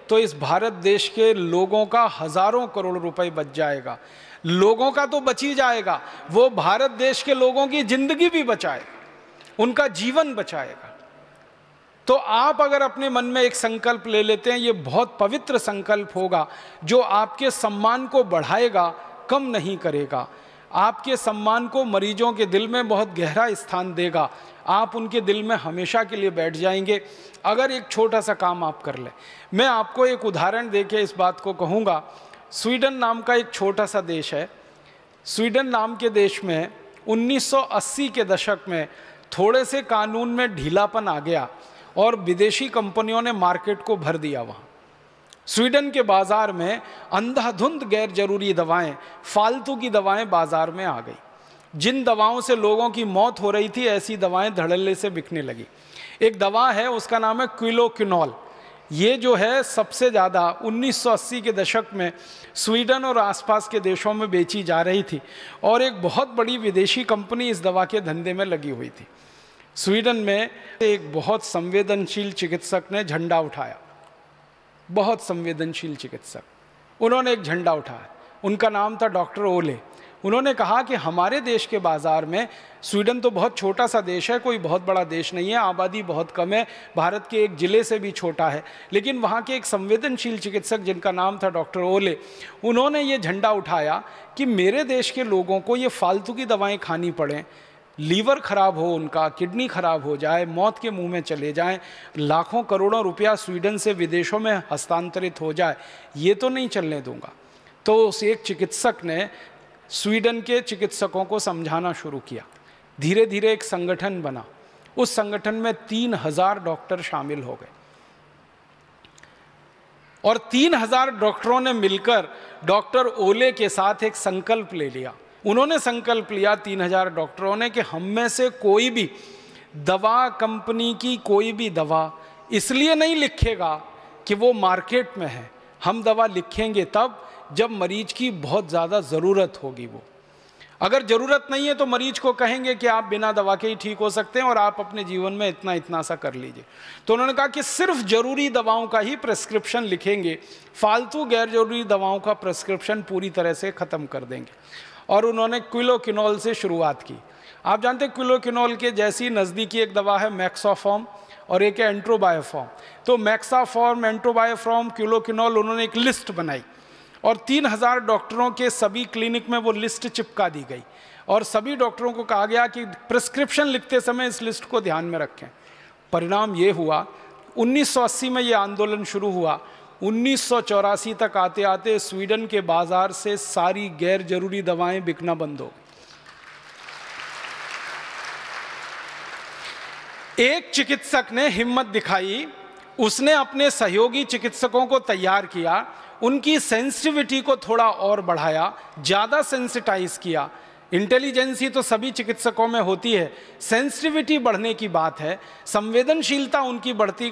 तो इस भारत देश के लोगों का हज़ारों करोड़ रुपए बच जाएगा। लोगों का तो बच ही जाएगा, वो भारत देश के लोगों की जिंदगी भी बचाएगा, उनका जीवन बचाएगा। तो आप अगर अपने मन में एक संकल्प ले लेते हैं, ये बहुत पवित्र संकल्प होगा जो आपके सम्मान को बढ़ाएगा, कम नहीं करेगा। आपके सम्मान को मरीजों के दिल में बहुत गहरा स्थान देगा, आप उनके दिल में हमेशा के लिए बैठ जाएंगे अगर एक छोटा सा काम आप कर लें। मैं आपको एक उदाहरण देके इस बात को कहूँगा। स्वीडन नाम का एक छोटा सा देश है। स्वीडन नाम के देश में 1980 के दशक में थोड़े से कानून में ढीलापन आ गया और विदेशी कंपनियों ने मार्केट को भर दिया। वहाँ स्वीडन के बाज़ार में अंधाधुंध गैर जरूरी दवाएं, फालतू की दवाएं बाज़ार में आ गई। जिन दवाओं से लोगों की मौत हो रही थी, ऐसी दवाएं धड़ल्ले से बिकने लगी। एक दवा है, उसका नाम है क्विलोक्विनोल। ये जो है सबसे ज़्यादा 1980 के दशक में स्वीडन और आसपास के देशों में बेची जा रही थी, और एक बहुत बड़ी विदेशी कंपनी इस दवा के धंधे में लगी हुई थी। स्वीडन में एक बहुत संवेदनशील चिकित्सक ने झंडा उठाया, बहुत संवेदनशील चिकित्सक, उन्होंने एक झंडा उठाया। उनका नाम था डॉक्टर ओले। उन्होंने कहा कि हमारे देश के बाज़ार में, स्वीडन तो बहुत छोटा सा देश है, कोई बहुत बड़ा देश नहीं है, आबादी बहुत कम है, भारत के एक ज़िले से भी छोटा है, लेकिन वहाँ के एक संवेदनशील चिकित्सक जिनका नाम था डॉक्टर ओले, उन्होंने ये झंडा उठाया कि मेरे देश के लोगों को ये फालतू की दवाएं खानी पड़ें, लीवर खराब हो उनका, किडनी खराब हो जाए, मौत के मुंह में चले जाएं, लाखों करोड़ों रुपया स्वीडन से विदेशों में हस्तांतरित हो जाए, ये तो नहीं चलने दूंगा। तो उस एक चिकित्सक ने स्वीडन के चिकित्सकों को समझाना शुरू किया। धीरे धीरे एक संगठन बना। उस संगठन में 3000 डॉक्टर शामिल हो गए, और 3000 डॉक्टरों ने मिलकर डॉक्टर ओले के साथ एक संकल्प ले लिया। उन्होंने संकल्प लिया 3000 डॉक्टरों ने कि हम में से कोई भी दवा कंपनी की कोई भी दवा इसलिए नहीं लिखेगा कि वो मार्केट में है। हम दवा लिखेंगे तब जब मरीज की बहुत ज़्यादा ज़रूरत होगी। वो अगर ज़रूरत नहीं है तो मरीज को कहेंगे कि आप बिना दवा के ही ठीक हो सकते हैं और आप अपने जीवन में इतना इतना सा कर लीजिए। तो उन्होंने कहा कि सिर्फ ज़रूरी दवाओं का ही प्रिस्क्रिप्शन लिखेंगे, फालतू गैर जरूरी दवाओं का प्रिस्क्रिप्शन पूरी तरह से ख़त्म कर देंगे। और उन्होंने क्विलोक्विनोल से शुरुआत की। आप जानते हैं क्विलोक्विनोल के जैसी नज़दीकी एक दवा है मैक्साफॉर्म, और एक है एंट्रोबायोफॉर्म। तो मैक्साफॉर्म, एंट्रोबायोफॉर्म, क्विलोक्विनोल, उन्होंने एक लिस्ट बनाई और 3000 डॉक्टरों के सभी क्लिनिक में वो लिस्ट चिपका दी गई, और सभी डॉक्टरों को कहा गया कि प्रिस्क्रिप्शन लिखते समय इस लिस्ट को ध्यान में रखें। परिणाम ये हुआ, 1980 में ये आंदोलन शुरू हुआ, 1984 तक आते आते स्वीडन के बाजार से सारी गैर जरूरी दवाएं बिकना बंद हो गई। एक चिकित्सक ने हिम्मत दिखाई, उसने अपने सहयोगी चिकित्सकों को तैयार किया, उनकी सेंसिटिविटी को थोड़ा और बढ़ाया, ज़्यादा सेंसिटाइज किया। इंटेलिजेंसी तो सभी चिकित्सकों में होती है, सेंसिटिविटी बढ़ने की बात है, संवेदनशीलता उनकी बढ़ती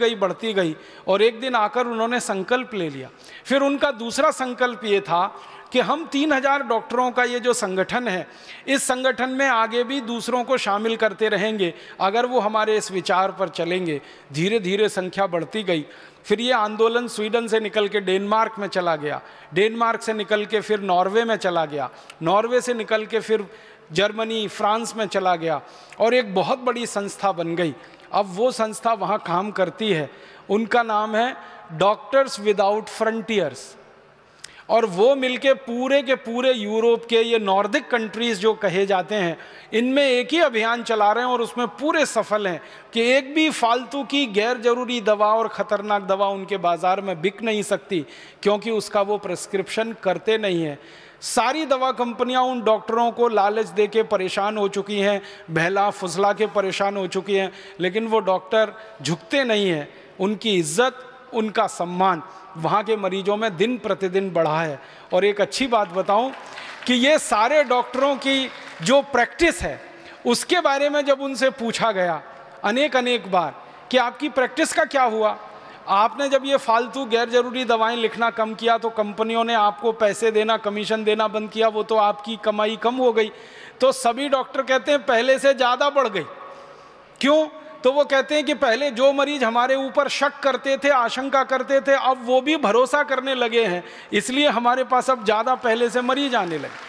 गई, और एक दिन आकर उन्होंने संकल्प ले लिया। फिर उनका दूसरा संकल्प ये था कि हम 3000 डॉक्टरों का ये जो संगठन है, इस संगठन में आगे भी दूसरों को शामिल करते रहेंगे अगर वो हमारे इस विचार पर चलेंगे। धीरे धीरे संख्या बढ़ती गई। फिर ये आंदोलन स्वीडन से निकल के डेनमार्क में चला गया, डेनमार्क से निकल के फिर नॉर्वे में चला गया, नॉर्वे से निकल के फिर जर्मनी, फ्रांस में चला गया, और एक बहुत बड़ी संस्था बन गई। अब वो संस्था वहाँ काम करती है, उनका नाम है डॉक्टर्स विदाउट फ्रंटियर्स। और वो मिलके पूरे के पूरे यूरोप के ये नॉर्दिक कंट्रीज़ जो कहे जाते हैं, इनमें एक ही अभियान चला रहे हैं और उसमें पूरे सफल हैं कि एक भी फालतू की गैर जरूरी दवा और ख़तरनाक दवा उनके बाज़ार में बिक नहीं सकती, क्योंकि उसका वो प्रिस्क्रिप्शन करते नहीं हैं। सारी दवा कंपनियां उन डॉक्टरों को लालच दे के परेशान हो चुकी हैं, बहला फुसला के परेशान हो चुकी हैं, लेकिन वो डॉक्टर झुकते नहीं हैं। उनकी इज्जत, उनका सम्मान वहाँ के मरीजों में दिन प्रतिदिन बढ़ा है। और एक अच्छी बात बताऊं कि ये सारे डॉक्टरों की जो प्रैक्टिस है उसके बारे में जब उनसे पूछा गया अनेक बार कि आपकी प्रैक्टिस का क्या हुआ, आपने जब ये फालतू गैर जरूरी दवाएं लिखना कम किया तो कंपनियों ने आपको पैसे देना, कमीशन देना बंद किया, वो तो आपकी कमाई कम हो गई। तो सभी डॉक्टर कहते हैं पहले से ज़्यादा बढ़ गई। क्यों? तो वो कहते हैं कि पहले जो मरीज हमारे ऊपर शक करते थे, आशंका करते थे, अब वो भी भरोसा करने लगे हैं, इसलिए हमारे पास अब ज़्यादा पहले से मरीज आने लगे।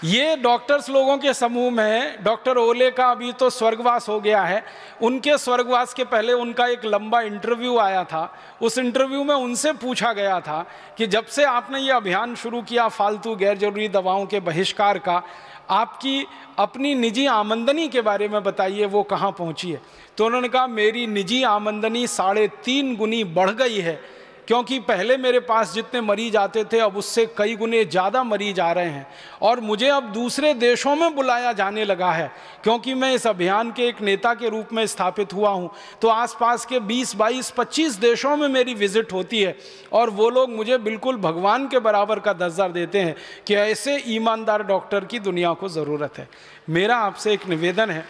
ये डॉक्टर्स लोगों के समूह में डॉक्टर ओले का अभी तो स्वर्गवास हो गया है, उनके स्वर्गवास के पहले उनका एक लंबा इंटरव्यू आया था। उस इंटरव्यू में उनसे पूछा गया था कि जब से आपने ये अभियान शुरू किया फालतू गैर जरूरी दवाओं के बहिष्कार का, आपकी अपनी निजी आमदनी के बारे में बताइए, वो कहाँ पहुँची है। तो उन्होंने कहा मेरी निजी आमदनी 3.5 गुनी बढ़ गई है, क्योंकि पहले मेरे पास जितने मरीज आते थे अब उससे कई गुने ज़्यादा मरीज आ रहे हैं, और मुझे अब दूसरे देशों में बुलाया जाने लगा है, क्योंकि मैं इस अभियान के एक नेता के रूप में स्थापित हुआ हूं। तो आसपास के 20, 22, 25 देशों में मेरी विजिट होती है, और वो लोग मुझे बिल्कुल भगवान के बराबर का दर्जा देते हैं कि ऐसे ईमानदार डॉक्टर की दुनिया को ज़रूरत है। मेरा आपसे एक निवेदन है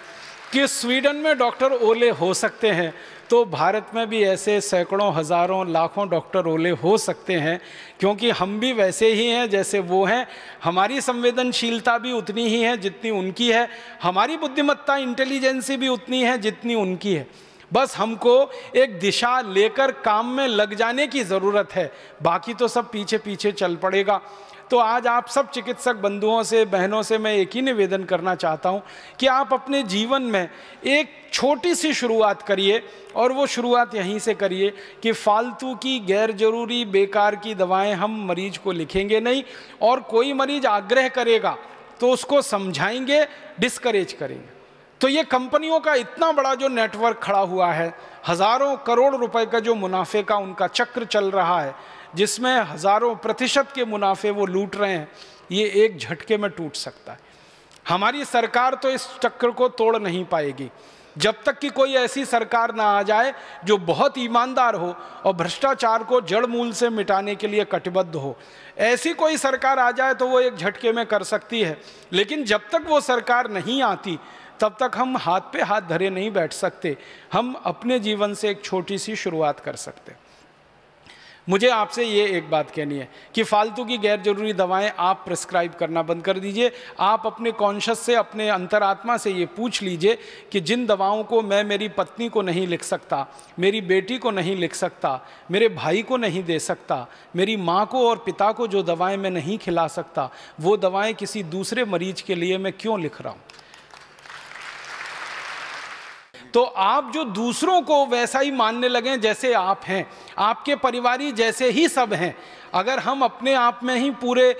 कि स्वीडन में डॉक्टर ओले हो सकते हैं, तो भारत में भी ऐसे सैकड़ों, हज़ारों, लाखों डॉक्टर ओले हो सकते हैं, क्योंकि हम भी वैसे ही हैं जैसे वो हैं। हमारी संवेदनशीलता भी उतनी ही है जितनी उनकी है, हमारी बुद्धिमत्ता, इंटेलिजेंसी भी उतनी है जितनी उनकी है। बस हमको एक दिशा लेकर काम में लग जाने की ज़रूरत है, बाकी तो सब पीछे पीछे चल पड़ेगा। तो आज आप सब चिकित्सक बंधुओं से, बहनों से मैं एक ही निवेदन करना चाहता हूं कि आप अपने जीवन में एक छोटी सी शुरुआत करिए, और वो शुरुआत यहीं से करिए कि फालतू की गैर जरूरी बेकार की दवाएं हम मरीज को लिखेंगे नहीं, और कोई मरीज आग्रह करेगा तो उसको समझाएंगे, डिस्करेज करेंगे। तो ये कंपनियों का इतना बड़ा जो नेटवर्क खड़ा हुआ है, हज़ारों करोड़ रुपए का जो मुनाफे का उनका चक्र चल रहा है, जिसमें हज़ारों प्रतिशत के मुनाफे वो लूट रहे हैं, ये एक झटके में टूट सकता है। हमारी सरकार तो इस चक्र को तोड़ नहीं पाएगी जब तक कि कोई ऐसी सरकार ना आ जाए जो बहुत ईमानदार हो और भ्रष्टाचार को जड़ मूल से मिटाने के लिए कटिबद्ध हो। ऐसी कोई सरकार आ जाए तो वो एक झटके में कर सकती है, लेकिन जब तक वो सरकार नहीं आती तब तक हम हाथ पे हाथ धरे नहीं बैठ सकते। हम अपने जीवन से एक छोटी सी शुरुआत कर सकते हैं। मुझे आपसे ये एक बात कहनी है कि फालतू की गैर जरूरी दवाएं आप प्रिस्क्राइब करना बंद कर दीजिए। आप अपने कॉन्शियस से, अपने अंतरात्मा से ये पूछ लीजिए कि जिन दवाओं को मैं मेरी पत्नी को नहीं लिख सकता, मेरी बेटी को नहीं लिख सकता, मेरे भाई को नहीं दे सकता, मेरी माँ को और पिता को जो दवाएं मैं नहीं खिला सकता, वो दवाएं किसी दूसरे मरीज के लिए मैं क्यों लिख रहा हूँ। तो आप जो दूसरों को वैसा ही मानने लगें जैसे आप हैं, आपके परिवारी जैसे ही सब हैं। अगर हम अपने आप में ही पूरे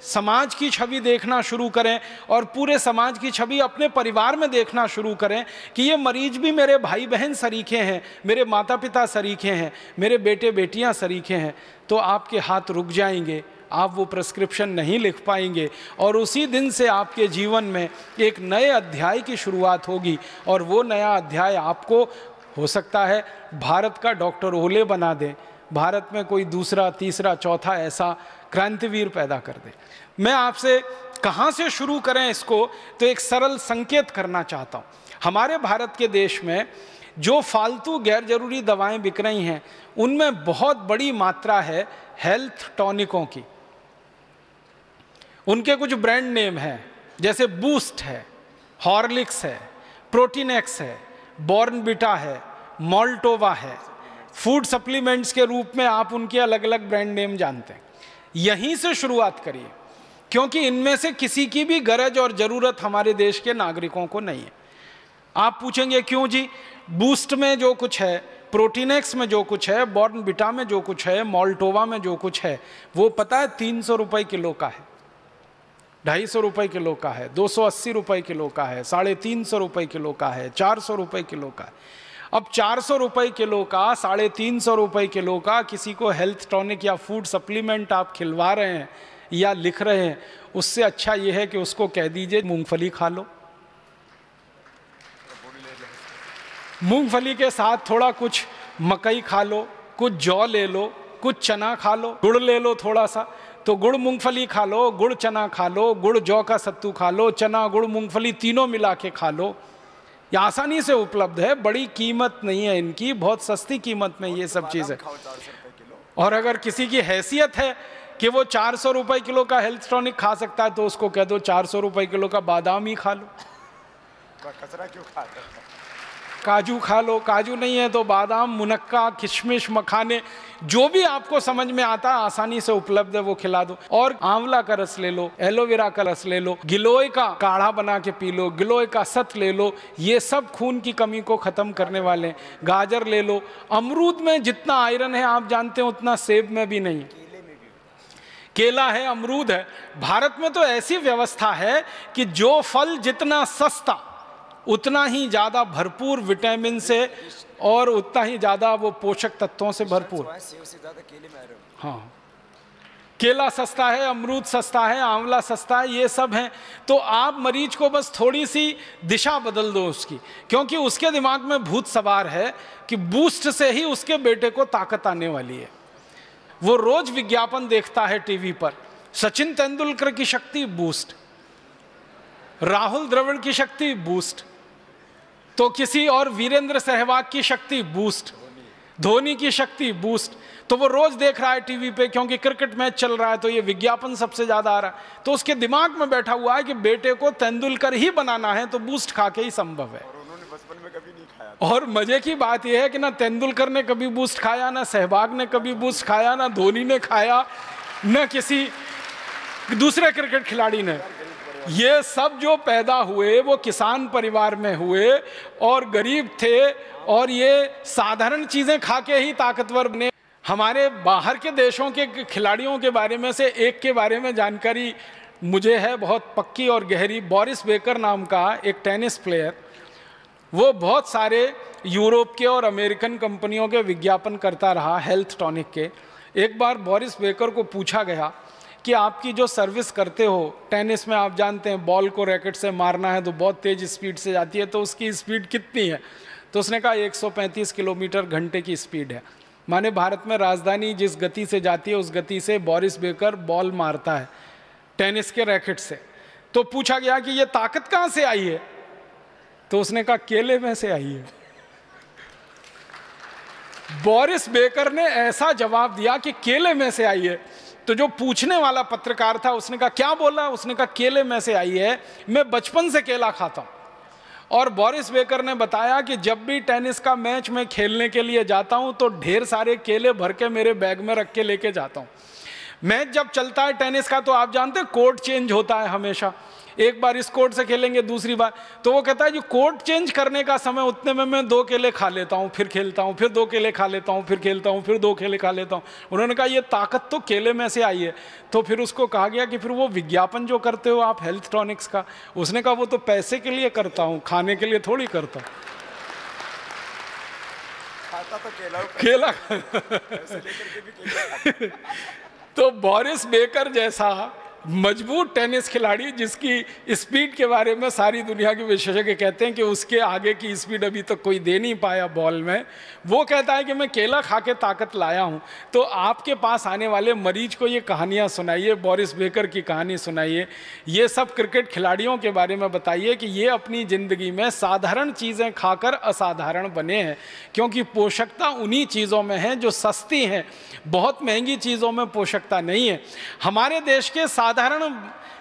समाज की छवि देखना शुरू करें और पूरे समाज की छवि अपने परिवार में देखना शुरू करें कि ये मरीज भी मेरे भाई बहन सरीखे हैं, मेरे माता पिता सरीखे हैं, मेरे बेटे बेटियां सरीखे हैं, तो आपके हाथ रुक जाएंगे, आप वो प्रिस्क्रिप्शन नहीं लिख पाएंगे, और उसी दिन से आपके जीवन में एक नए अध्याय की शुरुआत होगी। और वो नया अध्याय आपको हो सकता है भारत का डॉक्टर ओले बना दे, भारत में कोई दूसरा, तीसरा, चौथा ऐसा क्रांतिवीर पैदा कर दे। मैं आपसे कहाँ से शुरू करें इसको, तो एक सरल संकेत करना चाहता हूँ। हमारे भारत के देश में जो फालतू गैर जरूरी दवाएं बिक रही हैं उनमें बहुत बड़ी मात्रा है हेल्थ टॉनिकों की। उनके कुछ ब्रांड नेम हैं, जैसे बूस्ट है, हॉर्लिक्स है, प्रोटीनेक्स है, बॉर्नविटा है, मोल्टोवा है। फूड सप्लीमेंट्स के रूप में आप उनके अलग अलग ब्रांड नेम जानते हैं। यहीं से शुरुआत करिए, क्योंकि इनमें से किसी की भी गरज और ज़रूरत हमारे देश के नागरिकों को नहीं है। आप पूछेंगे क्यों जी, बूस्ट में जो कुछ है प्रोटीनेक्स में जो कुछ है, बॉर्नविटा में जो कुछ है, मॉल्टोवा में जो कुछ है, वो पता है 300 रुपए किलो का है, 250 रुपए किलो का है, 280 रुपए किलो का है, 350 रुपए किलो का है, 400 रुपए किलो का है। अब 400 रुपए किलो का, 350 रुपए किलो का किसी को हेल्थ टॉनिक या फूड सप्लीमेंट आप खिलवा रहे हैं या लिख रहे हैं, उससे अच्छा यह है कि उसको कह दीजिए मूंगफली खा लो। मूंगफली के साथ थोड़ा कुछ मकई खा लो, कुछ जौ ले लो, कुछ चना खा लो, गुड़ ले लो थोड़ा सा, तो गुड़ मूंगफली खा लो, गुड़ चना खा लो, गुड़ जौ का सत्तू खा लो, चना गुड़ मूंगफली तीनों मिला के खा लो। ये आसानी से उपलब्ध है, बड़ी कीमत नहीं है इनकी, बहुत सस्ती कीमत में ये सब चीज़ है। और अगर किसी की हैसियत है कि वो 400 रुपए किलो का हेल्थ टॉनिक खा सकता है, तो उसको कह दो 400 रुपए किलो का बादाम ही खा लो। कचरा क्यों खाते हैं? काजू खा लो, काजू नहीं है तो बादाम, मुनक्का, किशमिश, मखाने, जो भी आपको समझ में आता है आसानी से उपलब्ध है वो खिला दो। और आंवला का रस ले लो, एलोवेरा का रस ले लो, गिलोय का काढ़ा बना के पी लो, गिलोय का सत ले लो, ये सब खून की कमी को खत्म करने वाले। गाजर ले लो, अमरूद में जितना आयरन है आप जानते हैं उतना सेब में भी नहीं। केला है, अमरूद है। भारत में तो ऐसी व्यवस्था है कि जो फल जितना सस्ता उतना ही ज़्यादा भरपूर विटामिन से और उतना ही ज़्यादा वो पोषक तत्वों से भरपूर। हाँ, केला सस्ता है, अमरूद सस्ता है, आंवला सस्ता है, ये सब हैं। तो आप मरीज को बस थोड़ी सी दिशा बदल दो उसकी, क्योंकि उसके दिमाग में भूत सवार है कि बूस्ट से ही उसके बेटे को ताकत आने वाली है। वो रोज विज्ञापन देखता है टीवी पर, सचिन तेंदुलकर की शक्ति बूस्ट, राहुल द्रविड़ की शक्ति बूस्ट, तो किसी और वीरेंद्र सहवाग की शक्ति बूस्ट, धोनी की शक्ति बूस्ट। तो वो रोज देख रहा है टीवी पे, क्योंकि क्रिकेट मैच चल रहा है तो ये विज्ञापन सबसे ज्यादा आ रहा है। तो उसके दिमाग में बैठा हुआ है कि बेटे को तेंदुलकर ही बनाना है, तो बूस्ट खा के ही संभव है। और उन्होंने बचपन में कभी नहीं खाया। और मजे की बात यह है कि ना तेंदुलकर ने कभी बूस्ट खाया, ना सहवाग ने कभी बूस्ट खाया, ना धोनी ने खाया, न किसी दूसरे क्रिकेट खिलाड़ी ने। ये सब जो पैदा हुए वो किसान परिवार में हुए और गरीब थे, और ये साधारण चीजें खा के ही ताकतवर बने। हमारे बाहर के देशों के खिलाड़ियों के बारे में से एक के बारे में जानकारी मुझे है बहुत पक्की और गहरी। बोरिस बेकर नाम का एक टेनिस प्लेयर, वो बहुत सारे यूरोप के और अमेरिकन कंपनियों के विज्ञापन करता रहा हेल्थ टॉनिक के। एक बार बोरिस बेकर को पूछा गया कि आपकी जो सर्विस करते हो टेनिस में, आप जानते हैं बॉल को रैकेट से मारना है तो बहुत तेज स्पीड से जाती है, तो उसकी स्पीड कितनी है? तो उसने कहा 135 किलोमीटर घंटे की स्पीड है। माने भारत में राजधानी जिस गति से जाती है उस गति से बोरिस बेकर बॉल मारता है टेनिस के रैकेट से। तो पूछा गया कि ये ताकत कहाँ से आई है? तो उसने कहा केले में से आई है। बोरिस बेकर ने ऐसा जवाब दिया कि केले में से आई है। तो जो पूछने वाला पत्रकार था उसने कहा क्या बोला? उसने कहा केले में से आई है, मैं बचपन से केला खाता हूं। और बोरिस बेकर ने बताया कि जब भी टेनिस का मैच मैं खेलने के लिए जाता हूं तो ढेर सारे केले भर के मेरे बैग में रख के लेके जाता हूं। मैच जब चलता है टेनिस का तो आप जानते हैं कोर्ट चेंज होता है हमेशा, एक बार इस कोर्ट से खेलेंगे दूसरी बार। तो वो कहता है जो कोर्ट चेंज करने का समय उतने में मैं 2 केले खा लेता हूँ, फिर खेलता हूँ, फिर 2 केले खा लेता हूँ, फिर खेलता हूँ, फिर 2 केले खा लेता हूँ। उन्होंने कहा ये ताकत तो केले में से आई है। तो फिर उसको कहा गया कि फिर वो विज्ञापन जो करते हो आप हेल्थ टॉनिक्स का, उसने कहा वो तो पैसे के लिए करता हूँ, खाने के लिए थोड़ी करता हूँ। खाता तो केला तो बोरिस बेकर जैसा मजबूत टेनिस खिलाड़ी जिसकी स्पीड के बारे में सारी दुनिया के विशेषज्ञ कहते हैं कि उसके आगे की स्पीड अभी तक कोई दे नहीं पाया बॉल में, वो कहता है कि मैं केला खा के ताकत लाया हूं। तो आपके पास आने वाले मरीज को ये कहानियां सुनाइए, बोरिस बेकर की कहानी सुनाइए, ये सब क्रिकेट खिलाड़ियों के बारे में बताइए कि ये अपनी ज़िंदगी में साधारण चीज़ें खाकर असाधारण बने हैं। क्योंकि पोषकता उन्हीं चीज़ों में है जो सस्ती हैं, बहुत महंगी चीज़ों में पोषकता नहीं है। हमारे देश के साधारण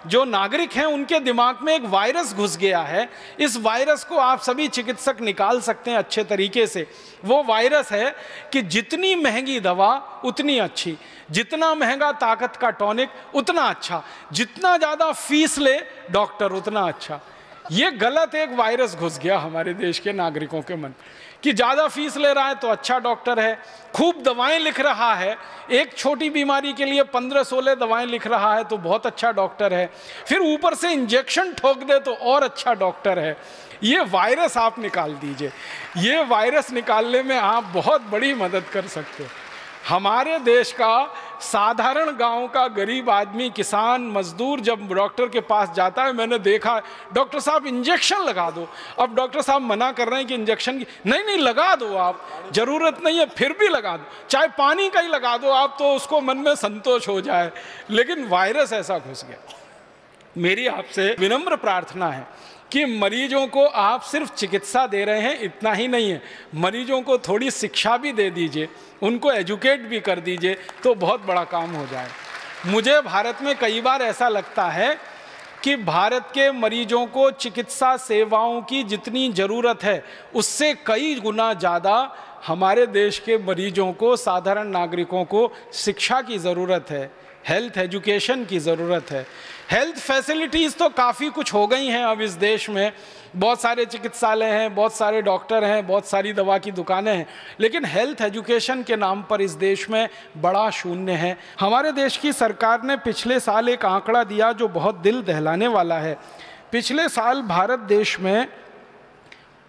जो नागरिक हैं उनके दिमाग में एक वायरस घुस गया है। इस वायरस को आप सभी चिकित्सक निकाल सकते हैं अच्छे तरीके से। वो वायरस है कि जितनी महंगी दवा उतनी अच्छी, जितना महंगा ताकत का टॉनिक उतना अच्छा, जितना ज़्यादा फीस ले डॉक्टर उतना अच्छा। ये गलत एक वायरस घुस गया हमारे देश के नागरिकों के मन कि ज़्यादा फीस ले रहा है तो अच्छा डॉक्टर है, खूब दवाएं लिख रहा है, एक छोटी बीमारी के लिए 15-16 दवाएं लिख रहा है तो बहुत अच्छा डॉक्टर है, फिर ऊपर से इंजेक्शन ठोक दे तो और अच्छा डॉक्टर है। ये वायरस आप निकाल दीजिए, ये वायरस निकालने में आप बहुत बड़ी मदद कर सकते हो। हमारे देश का साधारण गांव का गरीब आदमी, किसान, मजदूर जब डॉक्टर के पास जाता है, मैंने देखा डॉक्टर साहब इंजेक्शन लगा दो, अब डॉक्टर साहब मना कर रहे हैं कि इंजेक्शन की नहीं लगा दो, आप जरूरत नहीं है फिर भी लगा दो, चाहे पानी का ही लगा दो आप, तो उसको मन में संतोष हो जाए। लेकिन वायरस ऐसा घुस गया। मेरी आपसे विनम्र प्रार्थना है कि मरीजों को आप सिर्फ चिकित्सा दे रहे हैं इतना ही नहीं है, मरीजों को थोड़ी शिक्षा भी दे दीजिए, उनको एजुकेट भी कर दीजिए, तो बहुत बड़ा काम हो जाए। मुझे भारत में कई बार ऐसा लगता है कि भारत के मरीजों को चिकित्सा सेवाओं की जितनी ज़रूरत है उससे कई गुना ज़्यादा हमारे देश के मरीजों को, साधारण नागरिकों को शिक्षा की ज़रूरत है, हेल्थ एजुकेशन की ज़रूरत है। हेल्थ फैसिलिटीज़ तो काफ़ी कुछ हो गई हैं अब इस देश में, बहुत सारे चिकित्सालय हैं, बहुत सारे डॉक्टर हैं, बहुत सारी दवा की दुकानें हैं, लेकिन हेल्थ एजुकेशन के नाम पर इस देश में बड़ा शून्य है। हमारे देश की सरकार ने पिछले साल एक आंकड़ा दिया जो बहुत दिल दहलाने वाला है। पिछले साल भारत देश में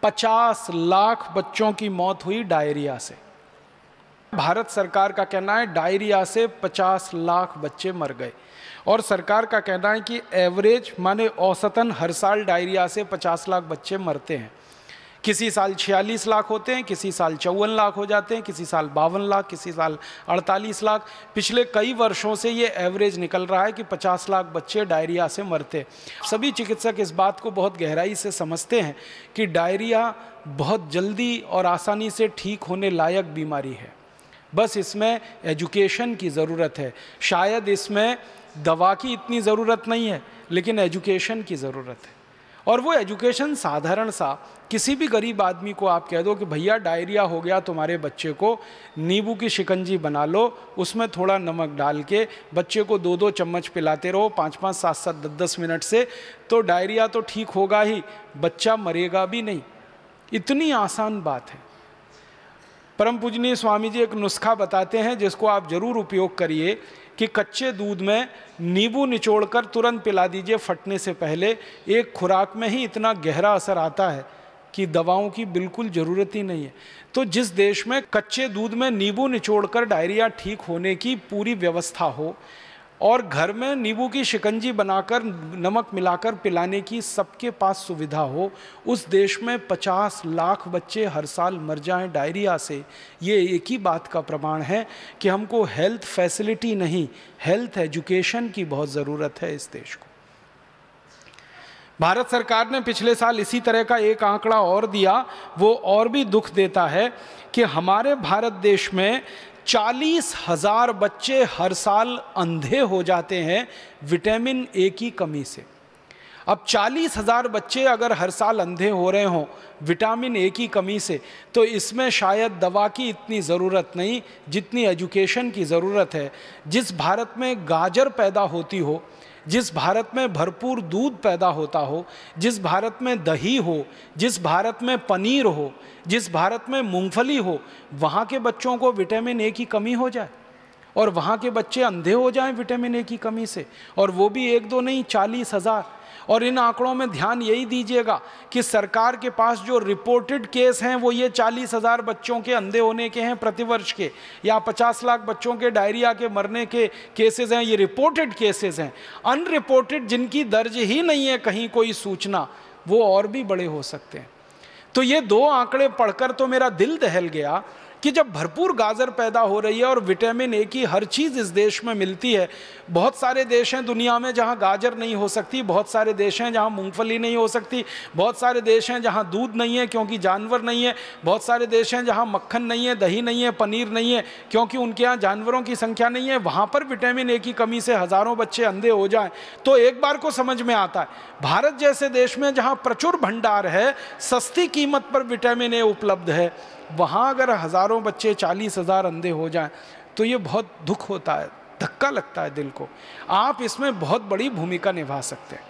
50 लाख बच्चों की मौत हुई डायरिया से। भारत सरकार का कहना है डायरिया से 50 लाख बच्चे मर गए, और सरकार का कहना है कि एवरेज माने औसतन हर साल डायरिया से 50 लाख बच्चे मरते हैं। किसी साल 46 लाख होते हैं, किसी साल 54 लाख हो जाते हैं, किसी साल 52 लाख, किसी साल 48 लाख। पिछले कई वर्षों से ये एवरेज निकल रहा है कि 50 लाख बच्चे डायरिया से मरते। सभी चिकित्सक इस बात को बहुत गहराई से समझते हैं कि डायरिया बहुत जल्दी और आसानी से ठीक होने लायक बीमारी है, बस इसमें एजुकेशन की ज़रूरत है। शायद इसमें दवा की इतनी ज़रूरत नहीं है, लेकिन एजुकेशन की ज़रूरत है। और वो एजुकेशन साधारण सा, किसी भी गरीब आदमी को आप कह दो कि भैया डायरिया हो गया तुम्हारे बच्चे को, नींबू की शिकंजी बना लो, उसमें थोड़ा नमक डाल के बच्चे को 2-2 चम्मच पिलाते रहो 5-5, 7-7, 10-10 मिनट से, तो डायरिया तो ठीक होगा ही, बच्चा मरेगा भी नहीं। इतनी आसान बात है। परम पूजनीय स्वामी जी एक नुस्खा बताते हैं जिसको आप ज़रूर उपयोग करिए कि कच्चे दूध में नींबू निचोड़कर तुरंत पिला दीजिए फटने से पहले। एक खुराक में ही इतना गहरा असर आता है कि दवाओं की बिल्कुल ज़रूरत ही नहीं है। तो जिस देश में कच्चे दूध में नींबू निचोड़कर डायरिया ठीक होने की पूरी व्यवस्था हो और घर में नींबू की शिकंजी बनाकर नमक मिलाकर पिलाने की सबके पास सुविधा हो, उस देश में 50 लाख बच्चे हर साल मर जाएं डायरिया से, ये एक ही बात का प्रमाण है कि हमको हेल्थ फैसिलिटी नहीं, हेल्थ एजुकेशन की बहुत ज़रूरत है इस देश को। भारत सरकार ने पिछले साल इसी तरह का एक आंकड़ा और दिया, वो और भी दुख देता है कि हमारे भारत देश में 40,000 बच्चे हर साल अंधे हो जाते हैं विटामिन ए की कमी से। अब 40,000 बच्चे अगर हर साल अंधे हो रहे हों विटामिन ए की कमी से, तो इसमें शायद दवा की इतनी ज़रूरत नहीं जितनी एजुकेशन की ज़रूरत है। जिस भारत में गाजर पैदा होती हो, जिस भारत में भरपूर दूध पैदा होता हो, जिस भारत में दही हो, जिस भारत में पनीर हो, जिस भारत में मूंगफली हो, वहाँ के बच्चों को विटामिन ए की कमी हो जाए और वहाँ के बच्चे अंधे हो जाएं विटामिन ए की कमी से, और वो भी 1-2 नहीं 40,000। और इन आंकड़ों में ध्यान यही दीजिएगा कि सरकार के पास जो रिपोर्टेड केस हैं वो ये 40,000 बच्चों के अंधे होने के हैं प्रतिवर्ष के, या 50 लाख बच्चों के डायरिया के मरने के केसेस हैं, ये रिपोर्टेड केसेस हैं। अनरिपोर्टेड जिनकी दर्ज ही नहीं है कहीं कोई सूचना, वो और भी बड़े हो सकते हैं। तो ये 2 आंकड़े पढ़कर तो मेरा दिल दहल गया कि जब भरपूर गाजर पैदा हो रही है और विटामिन ए की हर चीज़ इस देश में मिलती है, बहुत सारे देश हैं दुनिया में जहां गाजर नहीं हो सकती, बहुत सारे देश हैं जहां मूंगफली नहीं हो सकती, बहुत सारे देश हैं जहां दूध नहीं है क्योंकि जानवर नहीं है, बहुत सारे देश हैं जहां मक्खन नहीं है, दही नहीं है, पनीर नहीं है क्योंकि उनके यहाँ जानवरों की संख्या नहीं है, वहाँ पर विटामिन ए की कमी से हज़ारों बच्चे अंधे हो जाएँ, तो एक बार को समझ में आता है भारत जैसे देश में जहाँ प्रचुर भंडार है, सस्ती कीमत पर विटामिन ए उपलब्ध है, वहाँ अगर हज़ारों बच्चे 40,000 अंधे हो जाएं तो ये बहुत दुख होता है, धक्का लगता है दिल को। आप इसमें बहुत बड़ी भूमिका निभा सकते हैं।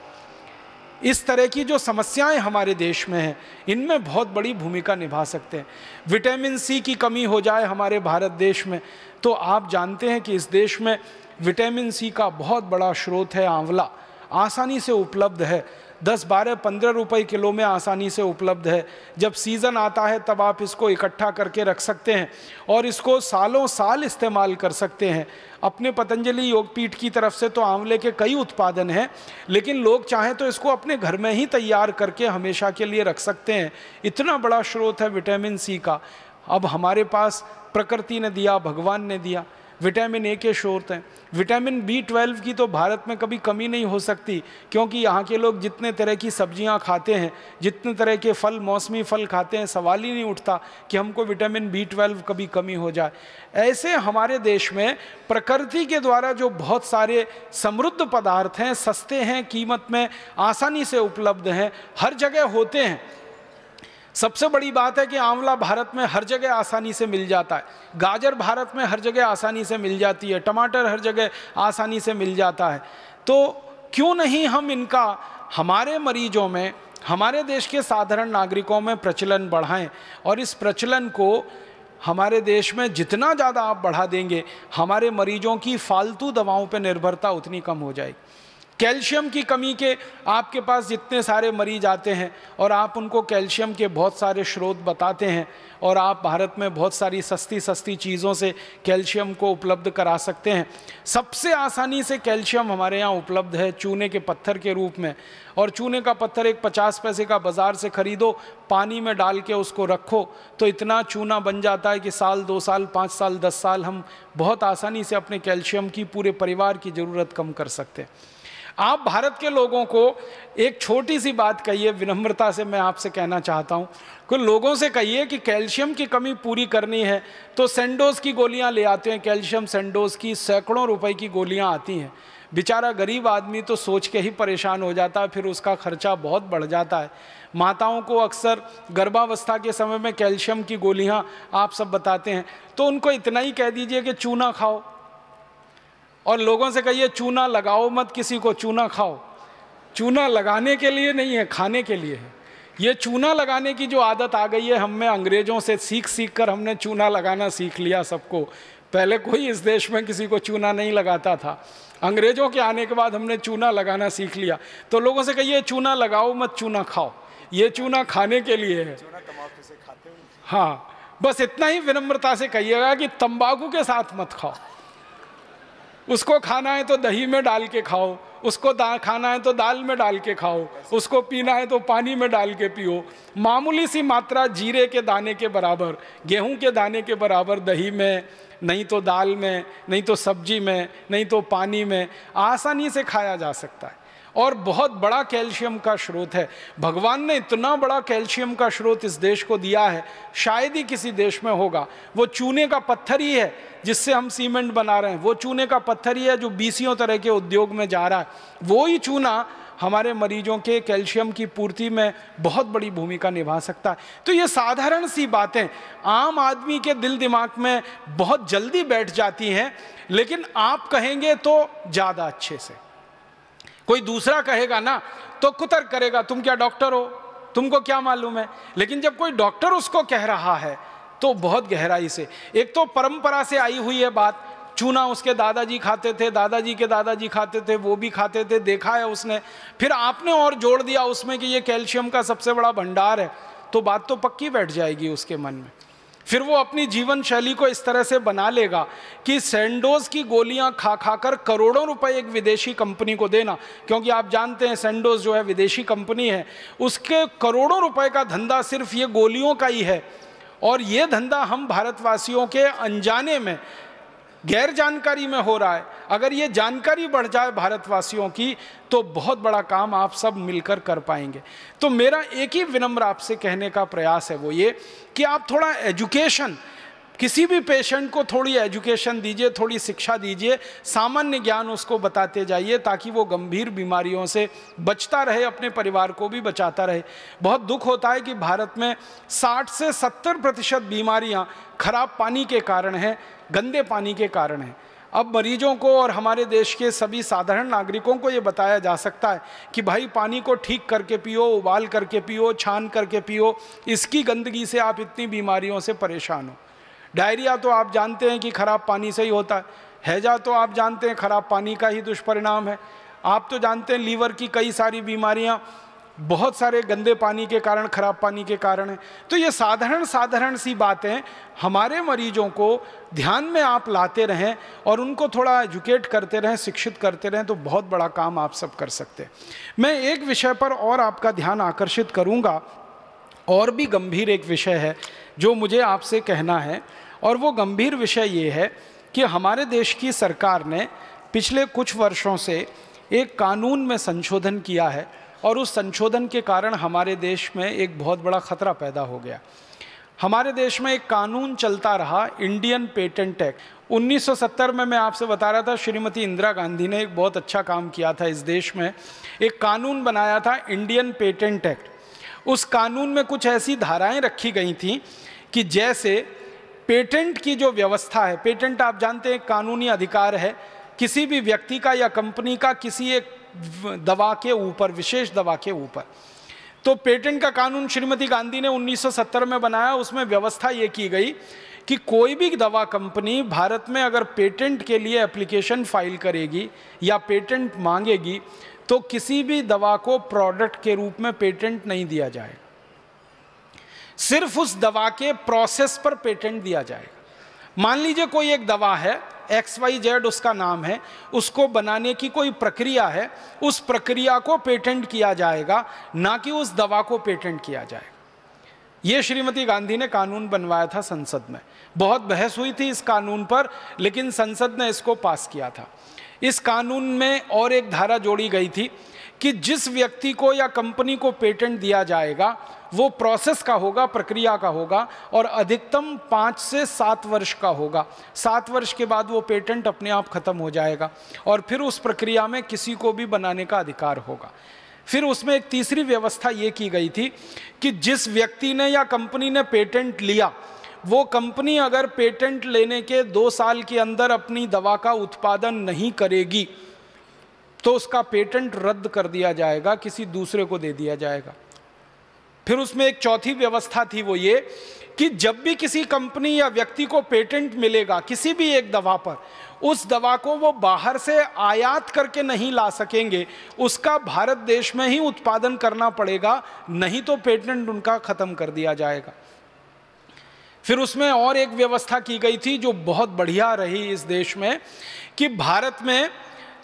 इस तरह की जो समस्याएं हमारे देश में हैं, इनमें बहुत बड़ी भूमिका निभा सकते हैं। विटामिन सी की कमी हो जाए हमारे भारत देश में, तो आप जानते हैं कि इस देश में विटामिन सी का बहुत बड़ा स्रोत है आंवला, आसानी से उपलब्ध है, 10, 12, 15 रुपए किलो में आसानी से उपलब्ध है। जब सीज़न आता है तब आप इसको इकट्ठा करके रख सकते हैं और इसको सालों साल इस्तेमाल कर सकते हैं। अपने पतंजलि योगपीठ की तरफ से तो आंवले के कई उत्पादन हैं, लेकिन लोग चाहें तो इसको अपने घर में ही तैयार करके हमेशा के लिए रख सकते हैं। इतना बड़ा स्रोत है विटामिन सी का। अब हमारे पास प्रकृति ने दिया, भगवान ने दिया, विटामिन ए के स्रोत हैं। विटामिन B12 की तो भारत में कभी कमी नहीं हो सकती, क्योंकि यहाँ के लोग जितने तरह की सब्जियाँ खाते हैं, जितने तरह के फल, मौसमी फल खाते हैं, सवाल ही नहीं उठता कि हमको विटामिन B12 कभी कमी हो जाए। ऐसे हमारे देश में प्रकृति के द्वारा जो बहुत सारे समृद्ध पदार्थ हैं, सस्ते हैं, कीमत में आसानी से उपलब्ध हैं, हर जगह होते हैं। सबसे बड़ी बात है कि आंवला भारत में हर जगह आसानी से मिल जाता है, गाजर भारत में हर जगह आसानी से मिल जाती है, टमाटर हर जगह आसानी से मिल जाता है। तो क्यों नहीं हम इनका हमारे मरीजों में, हमारे देश के साधारण नागरिकों में प्रचलन बढ़ाएं। और इस प्रचलन को हमारे देश में जितना ज़्यादा आप बढ़ा देंगे, हमारे मरीजों की फालतू दवाओं पर निर्भरता उतनी कम हो जाएगी। कैल्शियम की कमी के आपके पास जितने सारे मरीज आते हैं और आप उनको कैल्शियम के बहुत सारे स्रोत बताते हैं, और आप भारत में बहुत सारी सस्ती सस्ती चीज़ों से कैल्शियम को उपलब्ध करा सकते हैं। सबसे आसानी से कैल्शियम हमारे यहाँ उपलब्ध है चूने के पत्थर के रूप में। और चूने का पत्थर एक 50 पैसे का बाज़ार से ख़रीदो, पानी में डाल के उसको रखो तो इतना चूना बन जाता है कि साल, 2 साल, 5 साल, 10 साल हम बहुत आसानी से अपने कैल्शियम की पूरे परिवार की ज़रूरत कम कर सकते हैं। आप भारत के लोगों को एक छोटी सी बात कहिए, विनम्रता से मैं आपसे कहना चाहता हूँ कि लोगों से कहिए कि कैल्शियम की कमी पूरी करनी है तो सेंडोज की गोलियाँ ले आते हैं। कैल्शियम सेंडोज की सैकड़ों रुपए की गोलियाँ आती हैं। बेचारा गरीब आदमी तो सोच के ही परेशान हो जाता है, फिर उसका खर्चा बहुत बढ़ जाता है। माताओं को अक्सर गर्भावस्था के समय में कैल्शियम की गोलियाँ आप सब बताते हैं, तो उनको इतना ही कह दीजिए कि चूना खाओ, और लोगों से कहिए चूना लगाओ मत किसी को, चूना खाओ। चूना लगाने के लिए नहीं है, खाने के लिए है। ये चूना लगाने की जो आदत आ गई है हम में, अंग्रेज़ों से सीख कर हमने चूना लगाना सीख लिया सबको। पहले कोई इस देश में किसी को चूना नहीं लगाता था, अंग्रेज़ों के आने के बाद हमने चूना लगाना सीख लिया। तो लोगों से कहिए चूना लगाओ मत, चूना खाओ। ये चूना खाने के लिए है। हाँ, बस इतना ही विनम्रता से कहिएगा कि तंबाकू के साथ मत खाओ। उसको खाना है तो दही में डाल के खाओ, उसको खाना है तो दाल में डाल के खाओ, उसको पीना है तो पानी में डाल के पियो। मामूली सी मात्रा जीरे के दाने के बराबर, गेहूं के दाने के बराबर दही में, नहीं तो दाल में, नहीं तो सब्जी में, नहीं तो पानी में आसानी से खाया जा सकता है। और बहुत बड़ा कैल्शियम का स्रोत है। भगवान ने इतना बड़ा कैल्शियम का स्रोत इस देश को दिया है, शायद ही किसी देश में होगा। वो चूने का पत्थर ही है जिससे हम सीमेंट बना रहे हैं, वो चूने का पत्थर ही है जो 20 तरह के उद्योग में जा रहा है। वो ही चूना हमारे मरीजों के कैल्शियम की पूर्ति में बहुत बड़ी भूमिका निभा सकता है। तो ये साधारण सी बातें आम आदमी के दिल दिमाग में बहुत जल्दी बैठ जाती हैं, लेकिन आप कहेंगे तो ज़्यादा अच्छे से। कोई दूसरा कहेगा ना तो कुतर्क करेगा, तुम क्या डॉक्टर हो, तुमको क्या मालूम है। लेकिन जब कोई डॉक्टर उसको कह रहा है तो बहुत गहराई से, एक तो परंपरा से आई हुई है बात, चूना उसके दादाजी खाते थे, दादाजी के दादाजी खाते थे, वो भी खाते थे, देखा है उसने। फिर आपने और जोड़ दिया उसमें कि ये कैल्शियम का सबसे बड़ा भंडार है, तो बात तो पक्की बैठ जाएगी उसके मन में। फिर वो अपनी जीवन शैली को इस तरह से बना लेगा कि सेंडोज की गोलियां खा खाकर करोड़ों रुपए एक विदेशी कंपनी को देना, क्योंकि आप जानते हैं सेंडोज जो है विदेशी कंपनी है, उसके करोड़ों रुपए का धंधा सिर्फ ये गोलियों का ही है। और ये धंधा हम भारतवासियों के अनजाने में, गैर जानकारी में हो रहा है। अगर ये जानकारी बढ़ जाए भारतवासियों की तो बहुत बड़ा काम आप सब मिलकर कर पाएंगे। तो मेरा एक ही विनम्र आपसे कहने का प्रयास है वो ये कि आप थोड़ा एजुकेशन, किसी भी पेशेंट को थोड़ी एजुकेशन दीजिए, थोड़ी शिक्षा दीजिए, सामान्य ज्ञान उसको बताते जाइए ताकि वो गंभीर बीमारियों से बचता रहे, अपने परिवार को भी बचाता रहे। बहुत दुख होता है कि भारत में 60 से 70% बीमारियां खराब पानी के कारण हैं, गंदे पानी के कारण हैं। अब मरीजों को और हमारे देश के सभी साधारण नागरिकों को ये बताया जा सकता है कि भाई पानी को ठीक करके पियो, उबाल करके पियो, छान करके पियो, इसकी गंदगी से आप इतनी बीमारियों से परेशान हो। डायरिया तो आप जानते हैं कि खराब पानी से ही होता है, हैजा तो आप जानते हैं खराब पानी का ही दुष्परिणाम है, आप तो जानते हैं लीवर की कई सारी बीमारियां बहुत सारे गंदे पानी के कारण, खराब पानी के कारण है। तो ये साधारण सी बातें हमारे मरीजों को ध्यान में आप लाते रहें और उनको थोड़ा एजुकेट करते रहें, शिक्षित करते रहें, तो बहुत बड़ा काम आप सब कर सकते हैं। मैं एक विषय पर और आपका ध्यान आकर्षित करूंगा, और भी गंभीर एक विषय है जो मुझे आपसे कहना है, और वो गंभीर विषय ये है कि हमारे देश की सरकार ने पिछले कुछ वर्षों से एक कानून में संशोधन किया है, और उस संशोधन के कारण हमारे देश में एक बहुत बड़ा खतरा पैदा हो गया। हमारे देश में एक कानून चलता रहा, इंडियन पेटेंट एक्ट। 1970 में मैं आपसे बता रहा था, श्रीमती इंदिरा गांधी ने एक बहुत अच्छा काम किया था इस देश में, एक कानून बनाया था इंडियन पेटेंट एक्ट। उस कानून में कुछ ऐसी धाराएं रखी गई थीं कि जैसे पेटेंट की जो व्यवस्था है, पेटेंट आप जानते हैं कानूनी अधिकार है किसी भी व्यक्ति का या कंपनी का किसी एक दवा के ऊपर, विशेष दवा के ऊपर। तो पेटेंट का कानून श्रीमती गांधी ने 1970 में बनाया। उसमें व्यवस्था ये की गई कि कोई भी दवा कंपनी भारत में अगर पेटेंट के लिए एप्लीकेशन फाइल करेगी या पेटेंट मांगेगी तो किसी भी दवा को प्रोडक्ट के रूप में पेटेंट नहीं दिया जाएगा, सिर्फ उस दवा के प्रोसेस पर पेटेंट दिया जाएगा। मान लीजिए कोई एक दवा है, XYZ उसका नाम है, उसको बनाने की कोई प्रक्रिया है, उस प्रक्रिया को पेटेंट किया जाएगा, ना कि उस दवा को पेटेंट किया जाएगा। ये श्रीमती गांधी ने कानून बनवाया था संसद में। बहुत बहस हुई थी इस कानून पर, लेकिन संसद ने इसको पास किया था। इस कानून में और एक धारा जोड़ी गई थी कि जिस व्यक्ति को या कंपनी को पेटेंट दिया जाएगा वो प्रोसेस का होगा, प्रक्रिया का होगा, और अधिकतम 5 से 7 वर्ष का होगा। 7 वर्ष के बाद वो पेटेंट अपने आप खत्म हो जाएगा और फिर उस प्रक्रिया में किसी को भी बनाने का अधिकार होगा। फिर उसमें एक तीसरी व्यवस्था ये की गई थी कि जिस व्यक्ति ने या कंपनी ने पेटेंट लिया, वो कंपनी अगर पेटेंट लेने के 2 साल के अंदर अपनी दवा का उत्पादन नहीं करेगी तो उसका पेटेंट रद्द कर दिया जाएगा, किसी दूसरे को दे दिया जाएगा। फिर उसमें एक चौथी व्यवस्था थी, वो ये कि जब भी किसी कंपनी या व्यक्ति को पेटेंट मिलेगा किसी भी एक दवा पर, उस दवा को वो बाहर से आयात करके नहीं ला सकेंगे, उसका भारत देश में ही उत्पादन करना पड़ेगा, नहीं तो पेटेंट उनका खत्म कर दिया जाएगा। फिर उसमें और एक व्यवस्था की गई थी जो बहुत बढ़िया रही इस देश में, कि भारत में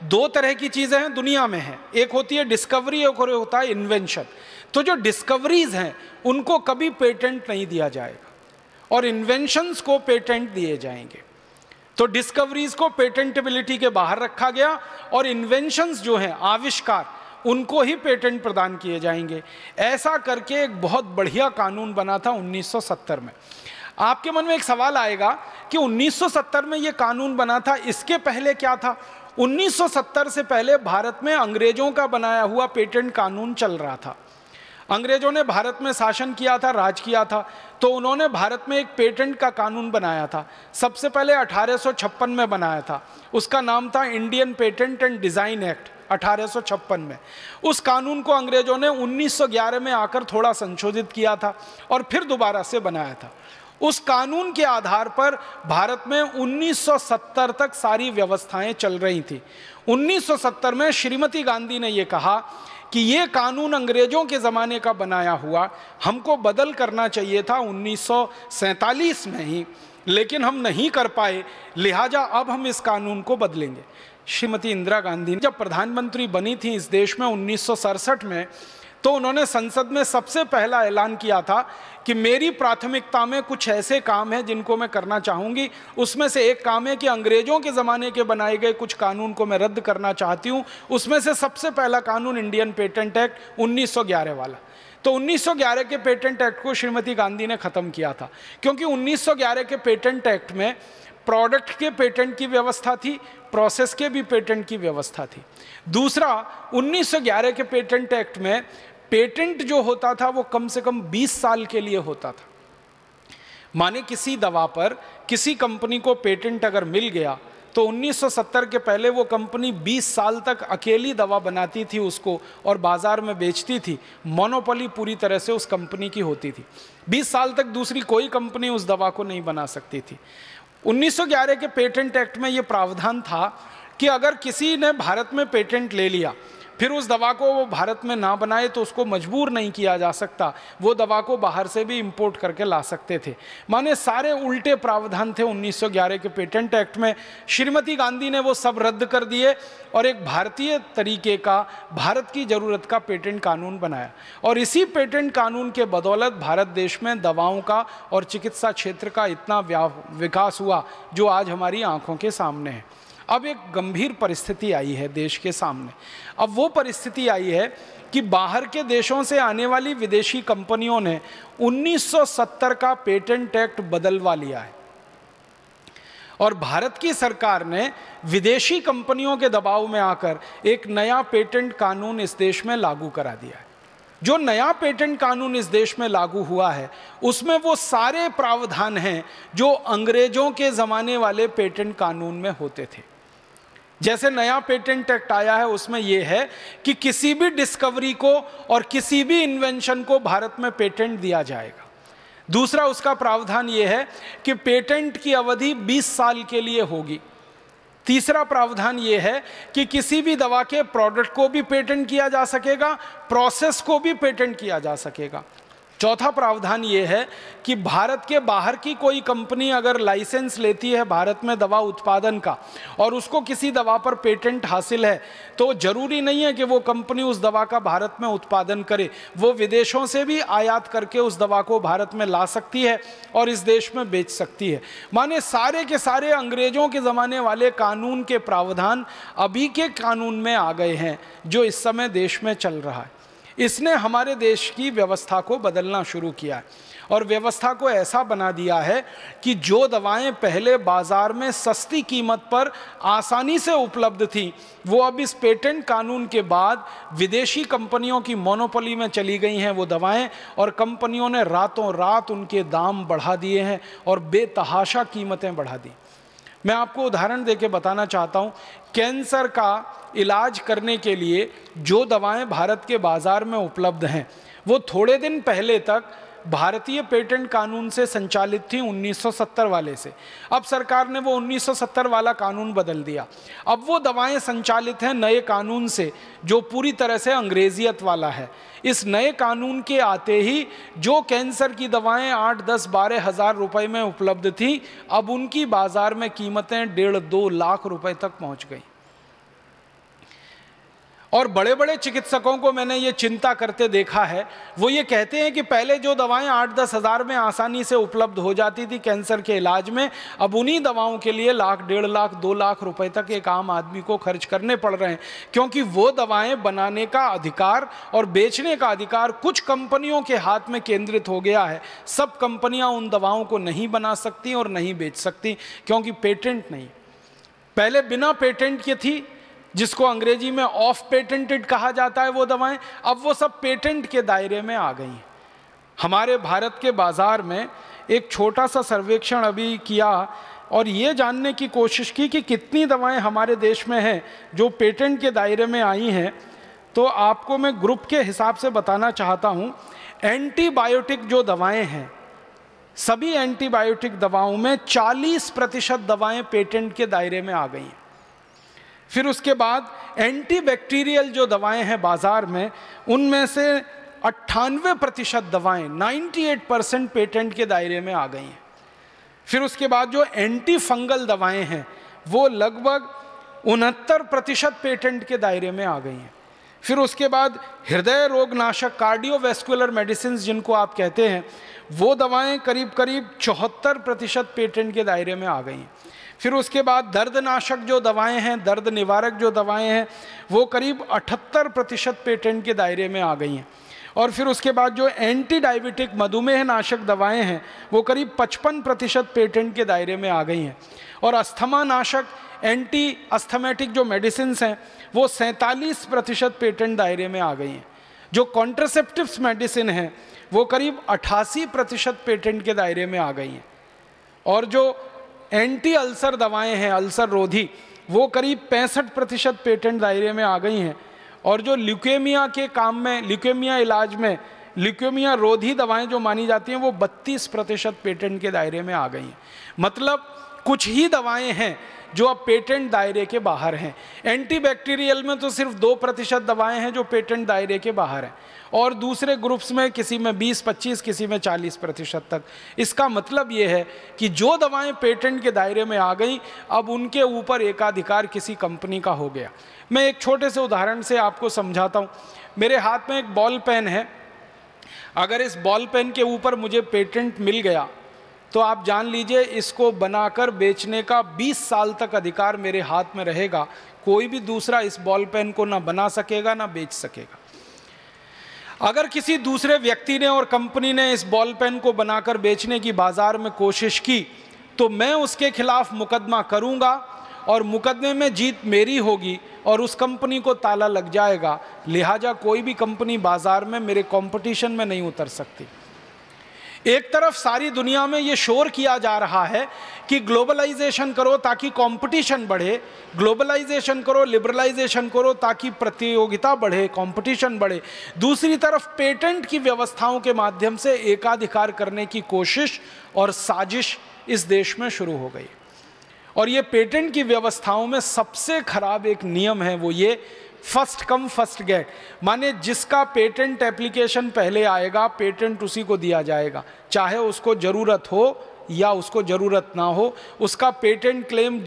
2 तरह की चीजें हैं, दुनिया में हैं। एक होती है डिस्कवरी, एक होता है इन्वेंशन। तो जो डिस्कवरीज हैं उनको कभी पेटेंट नहीं दिया जाएगा और इन्वेंशंस को पेटेंट दिए जाएंगे। तो डिस्कवरीज को पेटेंटेबिलिटी के बाहर रखा गया और इन्वेंशंस जो हैं, आविष्कार, उनको ही पेटेंट प्रदान किए जाएंगे। ऐसा करके एक बहुत बढ़िया कानून बना था 1970 में। आपके मन में एक सवाल आएगा कि 1970 में ये कानून बना था, इसके पहले क्या था? 1970 से पहले भारत में अंग्रेजों का बनाया हुआ पेटेंट कानून चल रहा था। अंग्रेजों ने भारत में शासन किया था, राज किया था, तो उन्होंने भारत में एक पेटेंट का कानून बनाया था। सबसे पहले 1856 में बनाया था, उसका नाम था Indian patent and design act 1856 में। उस कानून को अंग्रेजों ने 1911 में आकर थोड़ा संशोधित किया था और फिर दोबारा से बनाया था। उस कानून के आधार पर भारत में 1970 तक सारी व्यवस्थाएं चल रही थी। 1970 में श्रीमती गांधी ने यह कहा कि ये कानून अंग्रेजों के ज़माने का बनाया हुआ, हमको बदल करना चाहिए था 1947 में ही, लेकिन हम नहीं कर पाए, लिहाजा अब हम इस कानून को बदलेंगे। श्रीमती इंदिरा गांधी जब प्रधानमंत्री बनी थी इस देश में 1967 में, तो उन्होंने संसद में सबसे पहला ऐलान किया था कि मेरी प्राथमिकता में कुछ ऐसे काम हैं जिनको मैं करना चाहूँगी। उसमें से एक काम है कि अंग्रेजों के ज़माने के बनाए गए कुछ कानून को मैं रद्द करना चाहती हूँ। उसमें से सबसे पहला कानून इंडियन पेटेंट एक्ट 1911 वाला। तो 1911 के पेटेंट एक्ट को श्रीमती गांधी ने ख़त्म किया था, क्योंकि 1911 के पेटेंट एक्ट में प्रोडक्ट के पेटेंट की व्यवस्था थी, प्रोसेस के भी पेटेंट की व्यवस्था थी। दूसरा, 1911 के पेटेंट एक्ट में पेटेंट जो होता था वो कम से कम 20 साल के लिए होता था। माने किसी दवा पर किसी कंपनी को पेटेंट अगर मिल गया तो 1970 के पहले वो कंपनी 20 साल तक अकेली दवा बनाती थी उसको और बाजार में बेचती थी। मोनोपोली पूरी तरह से उस कंपनी की होती थी। 20 साल तक दूसरी कोई कंपनी उस दवा को नहीं बना सकती थी। 1911 के पेटेंट एक्ट में ये प्रावधान था कि अगर किसी ने भारत में पेटेंट ले लिया, फिर उस दवा को वो भारत में ना बनाए तो उसको मजबूर नहीं किया जा सकता, वो दवा को बाहर से भी इंपोर्ट करके ला सकते थे। माने सारे उल्टे प्रावधान थे 1911 के पेटेंट एक्ट में। श्रीमती गांधी ने वो सब रद्द कर दिए और एक भारतीय तरीके का, भारत की ज़रूरत का पेटेंट कानून बनाया। और इसी पेटेंट कानून के बदौलत भारत देश में दवाओं का और चिकित्सा क्षेत्र का इतना विकास हुआ जो आज हमारी आंखों के सामने है। अब एक गंभीर परिस्थिति आई है देश के सामने। अब वो परिस्थिति आई है कि बाहर के देशों से आने वाली विदेशी कंपनियों ने 1970 का पेटेंट एक्ट बदलवा लिया है और भारत की सरकार ने विदेशी कंपनियों के दबाव में आकर एक नया पेटेंट कानून इस देश में लागू करा दिया है। जो नया पेटेंट कानून इस देश में लागू हुआ है उसमें वो सारे प्रावधान हैं जो अंग्रेजों के ज़माने वाले पेटेंट कानून में होते थे। जैसे नया पेटेंट एक्ट आया है उसमें यह है कि किसी भी डिस्कवरी को और किसी भी इन्वेंशन को भारत में पेटेंट दिया जाएगा। दूसरा उसका प्रावधान यह है कि पेटेंट की अवधि 20 साल के लिए होगी। तीसरा प्रावधान यह है कि किसी भी दवा के प्रोडक्ट को भी पेटेंट किया जा सकेगा, प्रोसेस को भी पेटेंट किया जा सकेगा। चौथा प्रावधान ये है कि भारत के बाहर की कोई कंपनी अगर लाइसेंस लेती है भारत में दवा उत्पादन का और उसको किसी दवा पर पेटेंट हासिल है तो जरूरी नहीं है कि वो कंपनी उस दवा का भारत में उत्पादन करे, वो विदेशों से भी आयात करके उस दवा को भारत में ला सकती है और इस देश में बेच सकती है। माने सारे के सारे अंग्रेजों के ज़माने वाले कानून के प्रावधान अभी के कानून में आ गए हैं जो इस समय देश में चल रहा है। इसने हमारे देश की व्यवस्था को बदलना शुरू किया है और व्यवस्था को ऐसा बना दिया है कि जो दवाएं पहले बाजार में सस्ती कीमत पर आसानी से उपलब्ध थी वो अब इस पेटेंट कानून के बाद विदेशी कंपनियों की मोनोपोली में चली गई हैं वो दवाएं, और कंपनियों ने रातों रात उनके दाम बढ़ा दिए हैं और बेतहाशा कीमतें बढ़ा दी। मैं आपको उदाहरण देके बताना चाहता हूँ, कैंसर का इलाज करने के लिए जो दवाएं भारत के बाज़ार में उपलब्ध हैं वो थोड़े दिन पहले तक भारतीय पेटेंट कानून से संचालित थी 1970 वाले से। अब सरकार ने वो 1970 वाला कानून बदल दिया। अब वो दवाएं संचालित हैं नए कानून से जो पूरी तरह से अंग्रेजियत वाला है। इस नए कानून के आते ही जो कैंसर की दवाएं 8, 10, 12 हज़ार रुपये में उपलब्ध थी अब उनकी बाज़ार में कीमतें 1.5-2 लाख रुपए तक पहुंच गई। और बड़े बड़े चिकित्सकों को मैंने ये चिंता करते देखा है, वो ये कहते हैं कि पहले जो दवाएं 8-10 हज़ार में आसानी से उपलब्ध हो जाती थी कैंसर के इलाज में, अब उन्हीं दवाओं के लिए लाख, 1.5 लाख, 2 लाख रुपए तक एक आम आदमी को खर्च करने पड़ रहे हैं, क्योंकि वो दवाएं बनाने का अधिकार और बेचने का अधिकार कुछ कंपनियों के हाथ में केंद्रित हो गया है। सब कंपनियां उन दवाओं को नहीं बना सकती और नहीं बेच सकती क्योंकि पेटेंट नहीं। पहले बिना पेटेंट के थी जिसको अंग्रेजी में ऑफ पेटेंटेड कहा जाता है वो दवाएं, अब वो सब पेटेंट के दायरे में आ गई हैं। हमारे भारत के बाज़ार में एक छोटा सा सर्वेक्षण अभी किया और ये जानने की कोशिश की कि कितनी दवाएं हमारे देश में हैं जो पेटेंट के दायरे में आई हैं। तो आपको मैं ग्रुप के हिसाब से बताना चाहता हूँ, एंटीबायोटिक जो दवाएँ हैं सभी एंटीबायोटिक दवाओं में 40% दवाएँ पेटेंट के दायरे में आ गई हैं। फिर उसके बाद एंटीबैक्टीरियल जो दवाएं हैं बाजार में उनमें से 98% दवाएं 98% पेटेंट के दायरे में आ गई हैं। फिर उसके बाद जो एंटी फंगल दवाएं हैं वो लगभग 69% पेटेंट के दायरे में आ गई हैं। फिर उसके बाद हृदय रोग नाशक कार्डियोवैस्कुलर मेडिसिन जिनको आप कहते हैं वो दवाएं करीब करीब 74% पेटेंट के दायरे में आ गई हैं। फिर उसके बाद दर्दनाशक जो दवाएं हैं, दर्द निवारक जो दवाएं हैं वो करीब 78% पेटेंट के दायरे में आ गई हैं। और फिर उसके बाद जो एंटी डायबिटिक मधुमेह नाशक दवाएं हैं वो करीब 55% पेटेंट के दायरे में आ गई हैं। और अस्थमा नाशक एंटी अस्थमेटिक जो मेडिसिन हैं वो 47% पेटेंट दायरे में आ गई हैं। जो कॉन्ट्रासेप्टिव्स मेडिसिन हैं वो करीब 88% पेटेंट के दायरे में आ गई हैं। और जो एंटी अल्सर दवाएं हैं, अल्सर रोधी, वो करीब 65% पेटेंट दायरे में आ गई हैं। और जो ल्यूकेमिया के काम में, ल्यूकेमिया इलाज में ल्यूकेमिया रोधी दवाएं जो मानी जाती हैं वो 32% पेटेंट के दायरे में आ गई हैं। मतलब कुछ ही दवाएं हैं जो अब पेटेंट दायरे के बाहर हैं। एंटीबैक्टीरियल में तो सिर्फ 2% दवाएं हैं जो पेटेंट दायरे के बाहर हैं, और दूसरे ग्रुप्स में किसी में 20-25, किसी में 40% तक। इसका मतलब ये है कि जो दवाएं पेटेंट के दायरे में आ गई, अब उनके ऊपर एकाधिकार किसी कंपनी का हो गया। मैं एक छोटे से उदाहरण से आपको समझाता हूँ। मेरे हाथ में एक बॉल पेन है, अगर इस बॉल पेन के ऊपर मुझे पेटेंट मिल गया तो आप जान लीजिए इसको बनाकर बेचने का 20 साल तक अधिकार मेरे हाथ में रहेगा। कोई भी दूसरा इस बॉल पेन को ना बना सकेगा ना बेच सकेगा। अगर किसी दूसरे व्यक्ति ने और कंपनी ने इस बॉल पेन को बनाकर बेचने की बाजार में कोशिश की तो मैं उसके खिलाफ मुकदमा करूंगा और मुकदमे में जीत मेरी होगी और उस कंपनी को ताला लग जाएगा। लिहाजा कोई भी कंपनी बाजार में मेरे कंपटीशन में नहीं उतर सकती। एक तरफ सारी दुनिया में ये शोर किया जा रहा है कि ग्लोबलाइजेशन करो ताकि कंपटीशन बढ़े, ग्लोबलाइजेशन करो, लिबरलाइजेशन करो ताकि प्रतियोगिता बढ़े, कंपटीशन बढ़े। दूसरी तरफ पेटेंट की व्यवस्थाओं के माध्यम से एकाधिकार करने की कोशिश और साजिश इस देश में शुरू हो गई। और ये पेटेंट की व्यवस्थाओं में सबसे खराब एक नियम है, वो ये फर्स्ट कम फर्स्ट गेट, माने जिसका पेटेंट एप्लीकेशन पहले आएगा पेटेंट उसी को दिया जाएगा, चाहे उसको ज़रूरत हो या उसको ज़रूरत ना हो। उसका पेटेंट क्लेम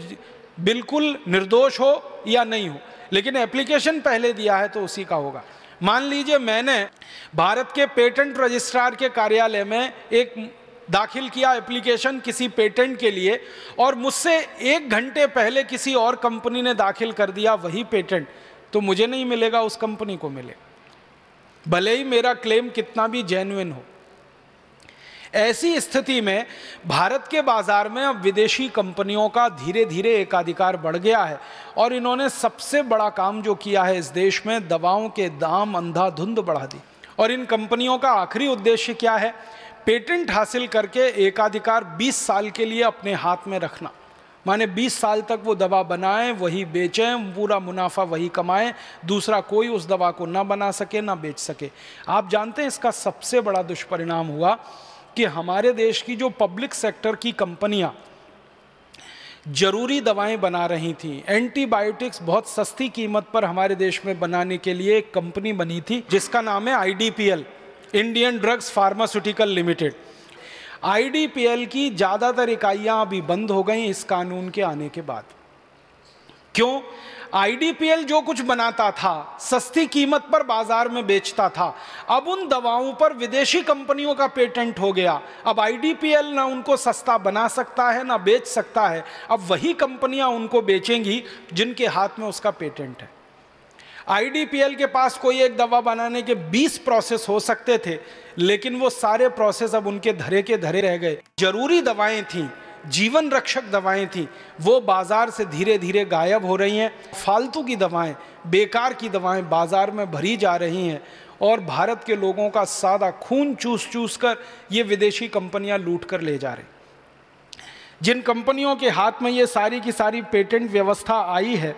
बिल्कुल निर्दोष हो या नहीं हो, लेकिन एप्लीकेशन पहले दिया है तो उसी का होगा। मान लीजिए मैंने भारत के पेटेंट रजिस्ट्रार के कार्यालय में एक दाखिल किया एप्लीकेशन किसी पेटेंट के लिए, और मुझसे 1 घंटे पहले किसी और कंपनी ने दाखिल कर दिया वही पेटेंट, तो मुझे नहीं मिलेगा, उस कंपनी को मिलेगा, भले ही मेरा क्लेम कितना भी जेन्युइन हो। ऐसी स्थिति में भारत के बाजार में अब विदेशी कंपनियों का धीरे धीरे एकाधिकार बढ़ गया है, और इन्होंने सबसे बड़ा काम जो किया है इस देश में, दवाओं के दाम अंधाधुंध बढ़ा दी। और इन कंपनियों का आखिरी उद्देश्य क्या है? पेटेंट हासिल करके एकाधिकार 20 साल के लिए अपने हाथ में रखना, माने 20 साल तक वो दवा बनाएं, वही बेचें, पूरा मुनाफा वही कमाएं, दूसरा कोई उस दवा को ना बना सके ना बेच सके। आप जानते हैं इसका सबसे बड़ा दुष्परिणाम हुआ कि हमारे देश की जो पब्लिक सेक्टर की कंपनियां जरूरी दवाएं बना रही थी, एंटीबायोटिक्स बहुत सस्ती कीमत पर हमारे देश में बनाने के लिए एक कंपनी बनी थी जिसका नाम है IDPL, Indian drugs pharmaceutical limited. IDPL की ज़्यादातर इकाइयाँ अभी बंद हो गई इस कानून के आने के बाद। क्यों? IDPL जो कुछ बनाता था सस्ती कीमत पर बाजार में बेचता था, अब उन दवाओं पर विदेशी कंपनियों का पेटेंट हो गया। अब IDPL ना उनको सस्ता बना सकता है ना बेच सकता है, अब वही कंपनियां उनको बेचेंगी जिनके हाथ में उसका पेटेंट है। IDPL के पास कोई एक दवा बनाने के 20 प्रोसेस हो सकते थे, लेकिन वो सारे प्रोसेस अब उनके धरे के धरे रह गए। जरूरी दवाएं थीं, जीवन रक्षक दवाएं थीं, वो बाजार से धीरे धीरे गायब हो रही हैं। फालतू की दवाएं, बेकार की दवाएं बाजार में भरी जा रही हैं, और भारत के लोगों का सादा खून चूस चूस कर ये विदेशी कंपनियां लूट कर ले जा रही। जिन कंपनियों के हाथ में ये सारी की सारी पेटेंट व्यवस्था आई है,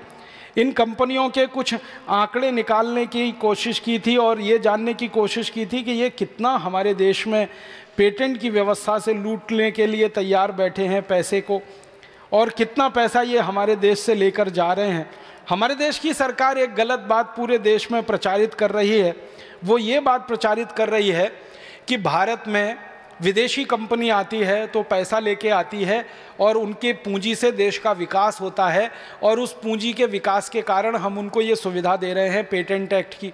इन कंपनियों के कुछ आंकड़े निकालने की कोशिश की थी और ये जानने की कोशिश की थी कि ये कितना हमारे देश में पेटेंट की व्यवस्था से लूटने के लिए तैयार बैठे हैं पैसे को, और कितना पैसा ये हमारे देश से लेकर जा रहे हैं। हमारे देश की सरकार एक गलत बात पूरे देश में प्रचारित कर रही है। वो ये बात प्रचारित कर रही है कि भारत में विदेशी कंपनी आती है तो पैसा लेके आती है और उनके पूंजी से देश का विकास होता है, और उस पूंजी के विकास के कारण हम उनको ये सुविधा दे रहे हैं पेटेंट एक्ट की।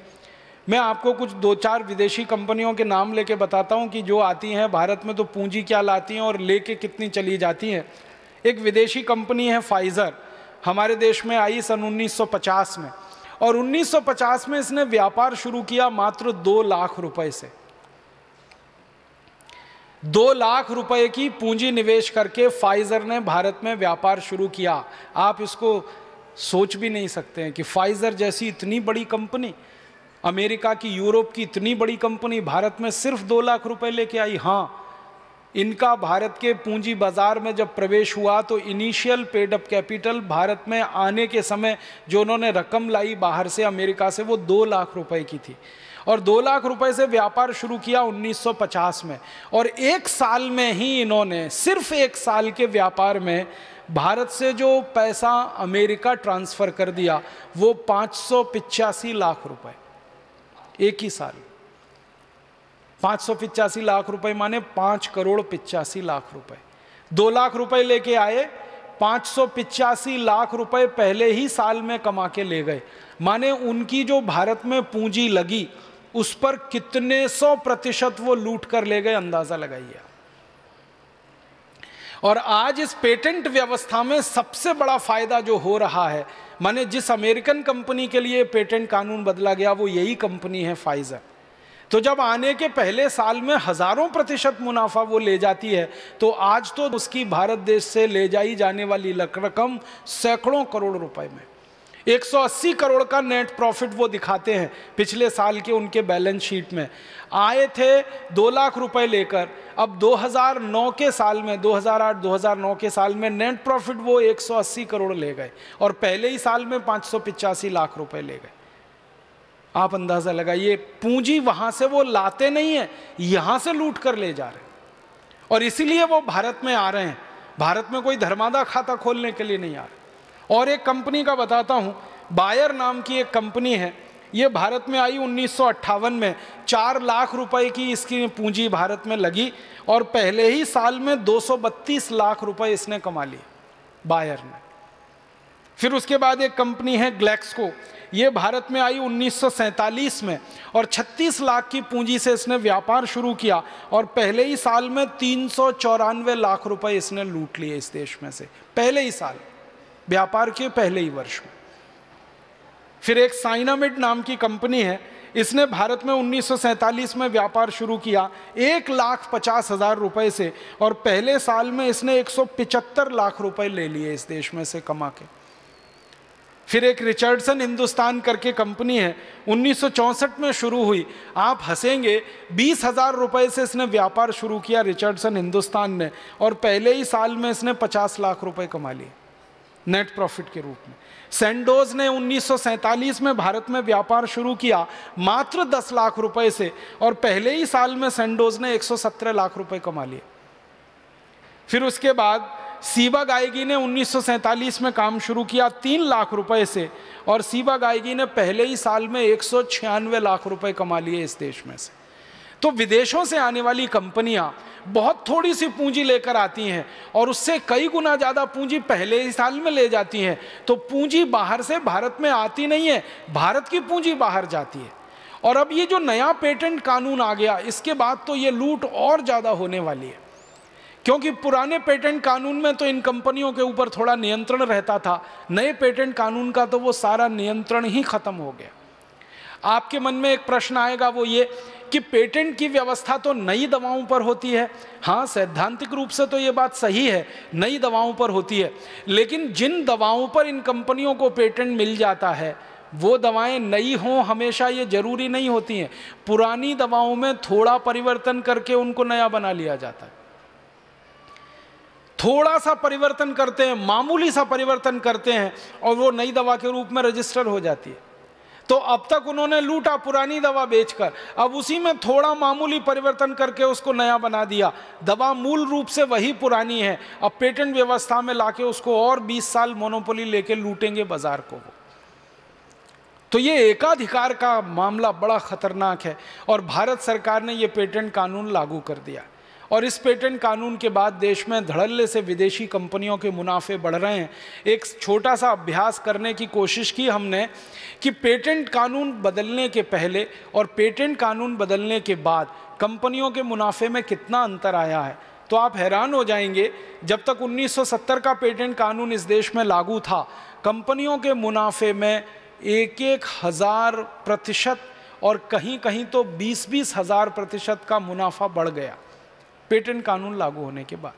मैं आपको कुछ 2-4 विदेशी कंपनियों के नाम लेके बताता हूँ कि जो आती हैं भारत में तो पूंजी क्या लाती हैं और लेके कितनी चली जाती हैं। एक विदेशी कंपनी है फाइज़र, हमारे देश में आई सन 1950 में, और 1950 में इसने व्यापार शुरू किया मात्र 2 लाख रुपए से। 2 लाख रुपए की पूंजी निवेश करके फाइज़र ने भारत में व्यापार शुरू किया। आप इसको सोच भी नहीं सकते हैं कि फाइज़र जैसी इतनी बड़ी कंपनी, अमेरिका की, यूरोप की इतनी बड़ी कंपनी भारत में सिर्फ 2 लाख रुपए लेके आई। हाँ, इनका भारत के पूंजी बाजार में जब प्रवेश हुआ तो initial paid up capital Bharat में आने के समय जो उन्होंने रकम लाई बाहर से, अमेरिका से, वो 2 लाख रुपए की थी और 2 लाख रुपए से व्यापार शुरू किया 1950 में। और 1 साल में ही इन्होंने, सिर्फ 1 साल के व्यापार में भारत से जो पैसा अमेरिका ट्रांसफ़र कर दिया वो 585 लाख रुपए, एक ही साल। 585 लाख रुपए माने 5 करोड़ 85 लाख रुपए। 2 लाख रुपए लेके आए, 585 लाख रुपए पहले ही साल में कमा के ले गए। माने उनकी जो भारत में पूंजी लगी उस पर कितने 100% वो लूट कर ले गए, अंदाजा लगाइए। और आज इस पेटेंट व्यवस्था में सबसे बड़ा फायदा जो हो रहा है, माने जिस अमेरिकन कंपनी के लिए पेटेंट कानून बदला गया वो यही कंपनी है फाइजर। तो जब आने के पहले साल में हजारों % मुनाफा वो ले जाती है, तो आज तो उसकी भारत देश से ले जाई जाने वाली रकम सैकड़ों करोड़ रुपए में, 180 करोड़ का नेट प्रॉफिट वो दिखाते हैं पिछले साल के उनके बैलेंस शीट में। आए थे 2 लाख रुपए लेकर, अब 2009 के साल में, 2008-2009 के साल में नेट प्रॉफिट वो 180 करोड़ ले गए और पहले ही साल में 585 लाख रुपए ले गए। आप अंदाजा लगाइए, पूंजी वहां से वो लाते नहीं है, यहां से लूट कर ले जा रहे हैं। और इसीलिए वो भारत में आ रहे हैं, भारत में कोई धर्मादा खाता खोलने के लिए नहीं आ रहे। और एक कंपनी का बताता हूं, बायर नाम की एक कंपनी है, ये भारत में आई 1958 में, 4 लाख रुपए की इसकी पूंजी भारत में लगी और पहले ही साल में 232 लाख रुपए इसने कमा लिए बायर ने। फिर उसके बाद एक कंपनी है ग्लैक्सको, ये भारत में आई 1947 में और 36 लाख की पूंजी से इसने व्यापार शुरू किया और पहले ही साल में 394 लाख रुपए इसने लूट लिए इस देश में से, पहले ही साल, व्यापार के पहले ही वर्ष में। फिर एक साइनामिड नाम की कंपनी है, इसने भारत में 1947 में व्यापार शुरू किया 1,50,000 रुपए से और पहले साल में इसने 175 लाख रुपए ले लिए इस देश में से कमा के। फिर एक रिचर्डसन हिंदुस्तान करके कंपनी है, 1964 में शुरू हुई, आप हंसेंगे, 20,000 रुपए से इसने व्यापार शुरू किया रिचर्डसन हिंदुस्तान ने और पहले ही साल में इसने 50 लाख रुपए कमा लिए नेट प्रॉफिट के रूप में। सैंडोज ने 1947 में भारत में व्यापार शुरू किया मात्र 10 लाख रुपए से और पहले ही साल में सैंडोज ने 117 लाख रुपए कमा लिए। फिर उसके बाद सीबा गायगी ने 1947 में काम शुरू किया 3 लाख रुपए से और सीबा गायगी ने पहले ही साल में 196 लाख रुपए कमा लिए इस देश में से। तो विदेशों से आने वाली कंपनियां बहुत थोड़ी सी पूंजी लेकर आती हैं और उससे कई गुना ज़्यादा पूंजी पहले ही साल में ले जाती हैं। तो पूंजी बाहर से भारत में आती नहीं है, भारत की पूंजी बाहर जाती है। और अब ये जो नया पेटेंट कानून आ गया, इसके बाद तो ये लूट और ज़्यादा होने वाली है, क्योंकि पुराने पेटेंट कानून में तो इन कंपनियों के ऊपर थोड़ा नियंत्रण रहता था, नए पेटेंट कानून का तो वो सारा नियंत्रण ही खत्म हो गया। आपके मन में एक प्रश्न आएगा, वो ये कि पेटेंट की व्यवस्था तो नई दवाओं पर होती है। हाँ, सैद्धांतिक रूप से तो ये बात सही है, नई दवाओं पर होती है, लेकिन जिन दवाओं पर इन कंपनियों को पेटेंट मिल जाता है वो दवाएं नई हों हमेशा ये जरूरी नहीं होती हैं। पुरानी दवाओं में थोड़ा परिवर्तन करके उनको नया बना लिया जाता है, थोड़ा सा परिवर्तन करते हैं, मामूली सा परिवर्तन करते हैं और वो नई दवा के रूप में रजिस्टर हो जाती है। तो अब तक उन्होंने लूटा पुरानी दवा बेचकर, अब उसी में थोड़ा मामूली परिवर्तन करके उसको नया बना दिया। दवा मूल रूप से वही पुरानी है, अब पेटेंट व्यवस्था में लाके उसको और 20 साल मोनोपोली लेके लूटेंगे बाजार को। तो ये एकाधिकार का मामला बड़ा खतरनाक है और भारत सरकार ने ये पेटेंट कानून लागू कर दिया। और इस पेटेंट कानून के बाद देश में धड़ल्ले से विदेशी कंपनियों के मुनाफे बढ़ रहे हैं। एक छोटा सा अभ्यास करने की कोशिश की हमने कि पेटेंट कानून बदलने के पहले और पेटेंट कानून बदलने के बाद कंपनियों के मुनाफे में कितना अंतर आया है। तो आप हैरान हो जाएंगे, जब तक 1970 का पेटेंट कानून इस देश में लागू था, कंपनियों के मुनाफे में 1,000% और कहीं कहीं तो 20-20 हज़ार % का मुनाफा बढ़ गया पेटेंट कानून लागू होने के बाद,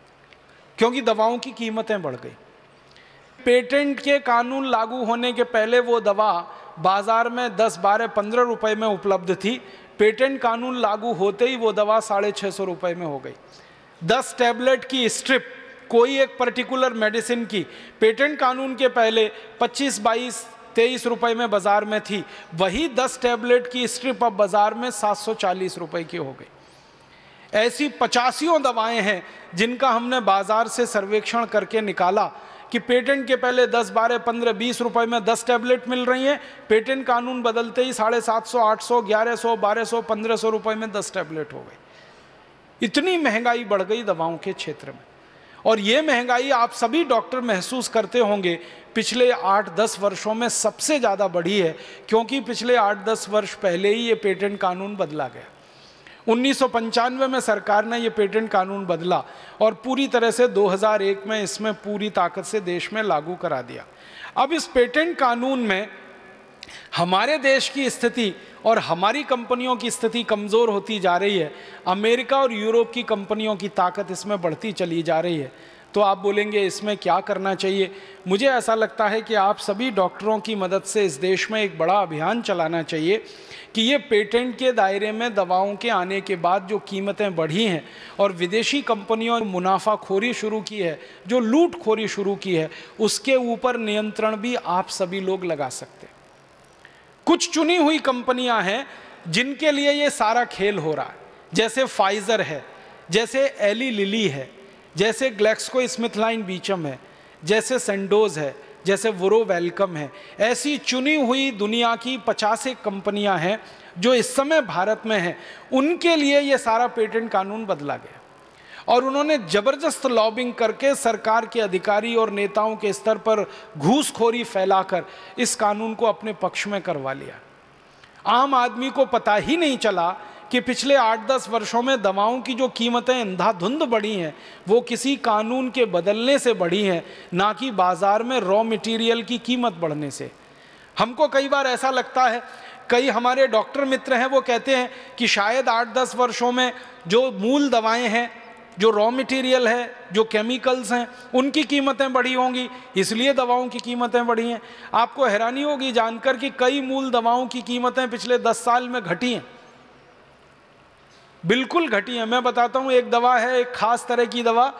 क्योंकि दवाओं की कीमतें बढ़ गई। पेटेंट के कानून लागू होने के पहले वो दवा बाजार में 10, 12, 15 रुपए में उपलब्ध थी, पेटेंट कानून लागू होते ही वो दवा 650 रुपए में हो गई। 10 टैबलेट की स्ट्रिप कोई एक पर्टिकुलर मेडिसिन की पेटेंट कानून के पहले 25, 22, 23 रुपए में बाजार में थी, वही 10 टैबलेट की स्ट्रिप अब बाजार में 740 रुपए की हो गई। ऐसी 85 दवाएं हैं जिनका हमने बाजार से सर्वेक्षण करके निकाला कि पेटेंट के पहले 10, 12, 15, 20 रुपए में 10 टैबलेट मिल रही हैं, पेटेंट कानून बदलते ही 750, 800, 1100, 1200, 1500 रुपए में 10 टैबलेट हो गई। इतनी महंगाई बढ़ गई दवाओं के क्षेत्र में, और ये महंगाई आप सभी डॉक्टर महसूस करते होंगे पिछले 8-10 वर्षों में सबसे ज़्यादा बढ़ी है, क्योंकि पिछले 8-10 वर्ष पहले ही ये पेटेंट कानून बदला गया। 1995 में सरकार ने ये पेटेंट कानून बदला और पूरी तरह से 2001 में इसमें पूरी ताकत से देश में लागू करा दिया। अब इस पेटेंट कानून में हमारे देश की स्थिति और हमारी कंपनियों की स्थिति कमज़ोर होती जा रही है, अमेरिका और यूरोप की कंपनियों की ताकत इसमें बढ़ती चली जा रही है। तो आप बोलेंगे इसमें क्या करना चाहिए? मुझे ऐसा लगता है कि आप सभी डॉक्टरों की मदद से इस देश में एक बड़ा अभियान चलाना चाहिए कि ये पेटेंट के दायरे में दवाओं के आने के बाद जो कीमतें बढ़ी हैं और विदेशी कंपनियों ने मुनाफाखोरी शुरू की है, जो लूटखोरी शुरू की है, उसके ऊपर नियंत्रण भी आप सभी लोग लगा सकते हैं। कुछ चुनी हुई कंपनियां हैं जिनके लिए ये सारा खेल हो रहा है, जैसे फाइजर है, जैसे एली लिली है, जैसे ग्लैक्सोस्मिथक्लाइन बीचम है, जैसे सेंडोज है, जैसे वुरो वेलकम है। ऐसी चुनी हुई दुनिया की 50 कंपनियां हैं जो इस समय भारत में हैं, उनके लिए ये सारा पेटेंट कानून बदला गया और उन्होंने जबरदस्त लॉबिंग करके सरकार के अधिकारी और नेताओं के स्तर पर घूसखोरी फैलाकर इस कानून को अपने पक्ष में करवा लिया। आम आदमी को पता ही नहीं चला कि पिछले 8-10 वर्षों में दवाओं की जो कीमतें अंधाधुंध बढ़ी हैं वो किसी कानून के बदलने से बढ़ी हैं, ना कि बाजार में रॉ मटेरियल की कीमत बढ़ने से। हमको कई बार ऐसा लगता है, कई हमारे डॉक्टर मित्र हैं वो कहते हैं कि शायद 8-10 वर्षों में जो मूल दवाएं हैं, जो रॉ मटेरियल है, जो केमिकल्स हैं, उनकी कीमतें बढ़ी होंगी, इसलिए दवाओं की कीमतें बढ़ी हैं। आपको हैरानी होगी जानकर कि कई मूल दवाओं की कीमतें पिछले 10 साल में घटी हैं, बिल्कुल घटी है। मैं बताता हूँ, एक दवा है, एक खास तरह की दवा,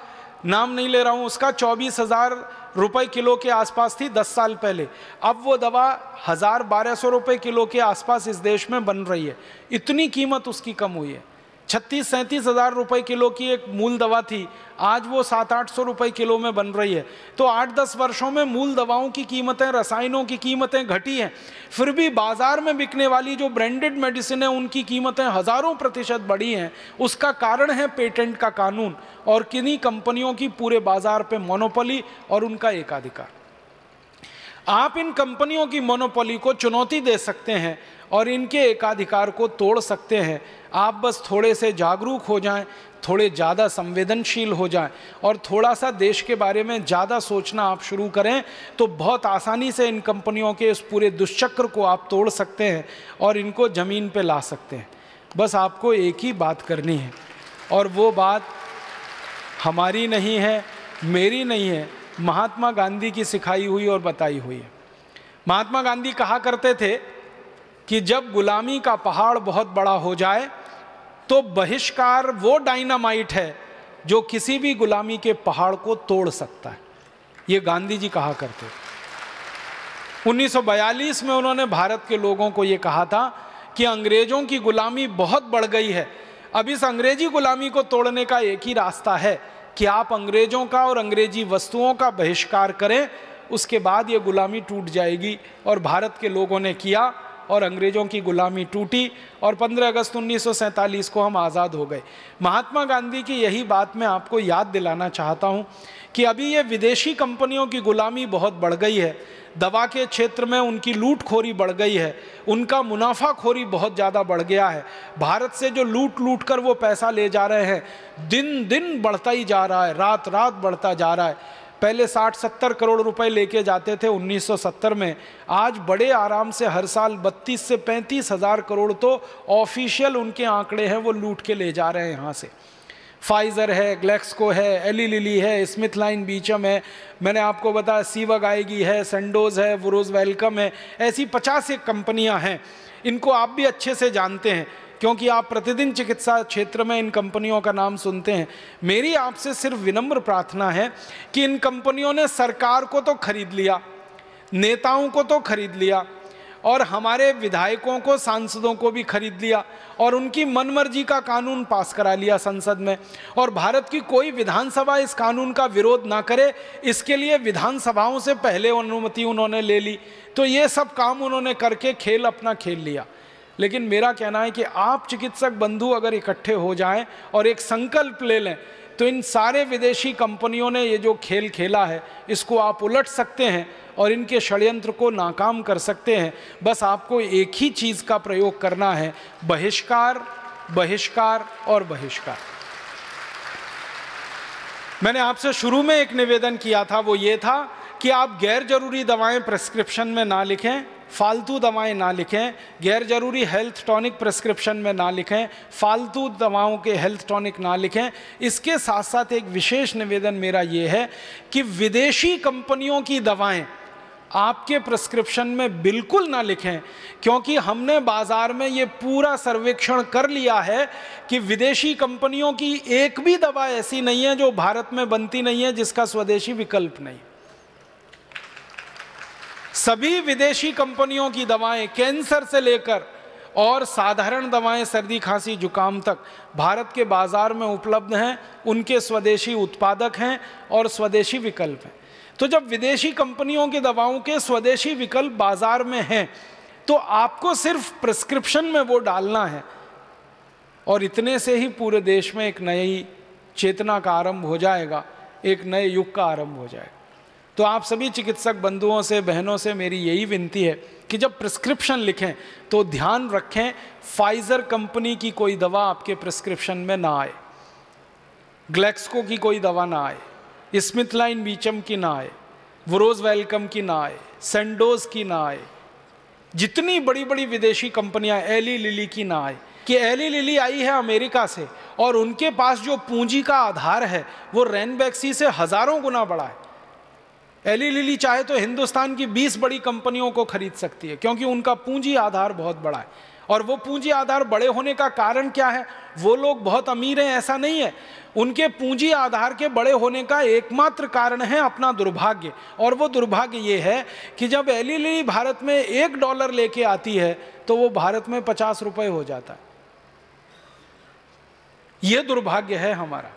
नाम नहीं ले रहा हूँ उसका, 24,000 रुपये किलो के आसपास थी 10 साल पहले। अब वो दवा 1,000-1,200 रुपये किलो के आसपास इस देश में बन रही है। इतनी कीमत उसकी कम हुई है। 36-37 हज़ार रुपये किलो की एक मूल दवा थी, आज वो 700-800 रुपये किलो में बन रही है। तो 8-10 वर्षों में मूल दवाओं की कीमतें, रसायनों की कीमतें घटी हैं, फिर भी बाजार में बिकने वाली जो ब्रांडेड मेडिसिन है उनकी कीमतें हज़ारों % बढ़ी हैं। उसका कारण है पेटेंट का कानून और किन्हीं कंपनियों की पूरे बाजार पे मोनोपोली और उनका एकाधिकार। आप इन कंपनियों की मोनोपोली को चुनौती दे सकते हैं और इनके एकाधिकार को तोड़ सकते हैं। आप बस थोड़े से जागरूक हो जाएं, थोड़े ज़्यादा संवेदनशील हो जाएं और थोड़ा सा देश के बारे में ज़्यादा सोचना आप शुरू करें, तो बहुत आसानी से इन कंपनियों के इस पूरे दुष्चक्र को आप तोड़ सकते हैं और इनको ज़मीन पे ला सकते हैं। बस आपको एक ही बात करनी है, और वो बात हमारी नहीं है, मेरी नहीं है, महात्मा गांधी की सिखाई हुई और बताई हुई है। महात्मा गांधी कहा करते थे कि जब गुलामी का पहाड़ बहुत बड़ा हो जाए तो बहिष्कार वो डायनामाइट है जो किसी भी गुलामी के पहाड़ को तोड़ सकता है। ये गांधी जी कहा करते। 1942 में उन्होंने भारत के लोगों को ये कहा था कि अंग्रेजों की गुलामी बहुत बढ़ गई है, अब इस अंग्रेजी गुलामी को तोड़ने का एक ही रास्ता है कि आप अंग्रेजों का और अंग्रेजी वस्तुओं का बहिष्कार करें, उसके बाद ये गुलामी टूट जाएगी। और भारत के लोगों ने किया और अंग्रेजों की गुलामी टूटी और 15 अगस्त 1947 को हम आज़ाद हो गए। महात्मा गांधी की यही बात मैं आपको याद दिलाना चाहता हूँ कि अभी ये विदेशी कंपनियों की गुलामी बहुत बढ़ गई है, दवा के क्षेत्र में उनकी लूटखोरी बढ़ गई है, उनका मुनाफाखोरी बहुत ज़्यादा बढ़ गया है। भारत से जो लूट कर वो पैसा ले जा रहे हैं, दिन दिन बढ़ता ही जा रहा है, रात रात बढ़ता जा रहा है। पहले 60-70 करोड़ रुपए लेके जाते थे 1970 में, आज बड़े आराम से हर साल 32 से 35 हज़ार करोड़ तो ऑफिशियल उनके आंकड़े हैं, वो लूट के ले जा रहे हैं यहाँ से। फाइजर है, ग्लैक्सको है, एली लिली है, स्मिथलाइन बीचम है, मैंने आपको बताया सीवग आएगी है, सेंडोज है, वुरोज वेलकम है, ऐसी 50 कंपनियां हैं। इनको आप भी अच्छे से जानते हैं क्योंकि आप प्रतिदिन चिकित्सा क्षेत्र में इन कंपनियों का नाम सुनते हैं। मेरी आपसे सिर्फ विनम्र प्रार्थना है कि इन कंपनियों ने सरकार को तो खरीद लिया, नेताओं को तो खरीद लिया, और हमारे विधायकों को, सांसदों को भी खरीद लिया और उनकी मनमर्जी का कानून पास करा लिया संसद में, और भारत की कोई विधानसभा इस कानून का विरोध ना करे, इसके लिए विधानसभाओं से पहले अनुमति उन्होंने ले ली। तो ये सब काम उन्होंने करके खेल अपना खेल लिया। लेकिन मेरा कहना है कि आप चिकित्सक बंधु अगर इकट्ठे हो जाएं और एक संकल्प ले लें, तो इन सारे विदेशी कंपनियों ने ये जो खेल खेला है इसको आप उलट सकते हैं और इनके षड्यंत्र को नाकाम कर सकते हैं। बस आपको एक ही चीज़ का प्रयोग करना है, बहिष्कार, बहिष्कार और बहिष्कार। मैंने आपसे शुरू में एक निवेदन किया था, वो ये था कि आप गैर जरूरी दवाएं प्रिस्क्रिप्शन में ना लिखें, फालतू दवाएं ना लिखें, गैर जरूरी हेल्थ टॉनिक प्रिस्क्रिप्शन में ना लिखें, फालतू दवाओं के हेल्थ टॉनिक ना लिखें। इसके साथ साथ एक विशेष निवेदन मेरा ये है कि विदेशी कंपनियों की दवाएं आपके प्रिस्क्रिप्शन में बिल्कुल ना लिखें, क्योंकि हमने बाजार में ये पूरा सर्वेक्षण कर लिया है कि विदेशी कंपनियों की एक भी दवा ऐसी नहीं है जो भारत में बनती नहीं है जिसका स्वदेशी विकल्प नहीं। सभी विदेशी कंपनियों की दवाएं, कैंसर से लेकर और साधारण दवाएं, सर्दी खांसी जुकाम तक भारत के बाजार में उपलब्ध हैं। उनके स्वदेशी उत्पादक हैं और स्वदेशी विकल्प हैं। तो जब विदेशी कंपनियों की दवाओं के स्वदेशी विकल्प बाजार में हैं, तो आपको सिर्फ प्रिस्क्रिप्शन में वो डालना है और इतने से ही पूरे देश में एक नई चेतना का आरंभ हो जाएगा, एक नए युग का आरंभ हो जाएगा। तो आप सभी चिकित्सक बंधुओं से, बहनों से मेरी यही विनती है कि जब प्रिस्क्रिप्शन लिखें तो ध्यान रखें फाइजर कंपनी की कोई दवा आपके प्रिस्क्रिप्शन में ना आए, ग्लेक्सको की कोई दवा ना आए, स्मिथलाइन बीचम की ना आए, वरोज वेलकम की ना आए, सेंडोज की ना आए, जितनी बड़ी बड़ी विदेशी कंपनियां, एली लिली की ना आए। कि एली लिली आई है अमेरिका से और उनके पास जो पूंजी का आधार है वो रैनबैक्सी से हजारों गुना बड़ा है। एली लिली चाहे तो हिंदुस्तान की 20 बड़ी कंपनियों को खरीद सकती है, क्योंकि उनका पूंजी आधार बहुत बड़ा है। और वो पूंजी आधार बड़े होने का कारण क्या है? वो लोग बहुत अमीर हैं ऐसा नहीं है। उनके पूंजी आधार के बड़े होने का एकमात्र कारण है अपना दुर्भाग्य, और वो दुर्भाग्य ये है कि जब एली लिली भारत में $1 लेके आती है तो वो भारत में 50 रुपए हो जाता है। ये दुर्भाग्य है हमारा।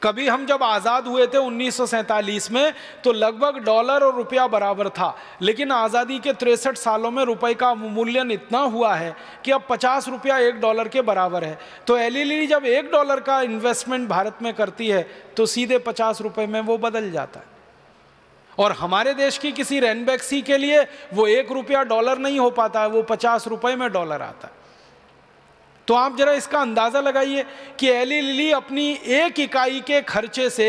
कभी हम जब आज़ाद हुए थे 1947 में तो लगभग डॉलर और रुपया बराबर था, लेकिन आज़ादी के 63 सालों में रुपए का मूल्यन इतना हुआ है कि अब 50 रुपया $1 के बराबर है। तो एली लिली जब $1 का इन्वेस्टमेंट भारत में करती है तो सीधे 50 रुपये में वो बदल जाता है। और हमारे देश की किसी रैनबैक्सी के लिए वो $1 नहीं हो पाता है, वो 50 रुपये में डॉलर आता है। तो आप जरा इसका अंदाजा लगाइए कि एली लिली अपनी एक इकाई के खर्चे से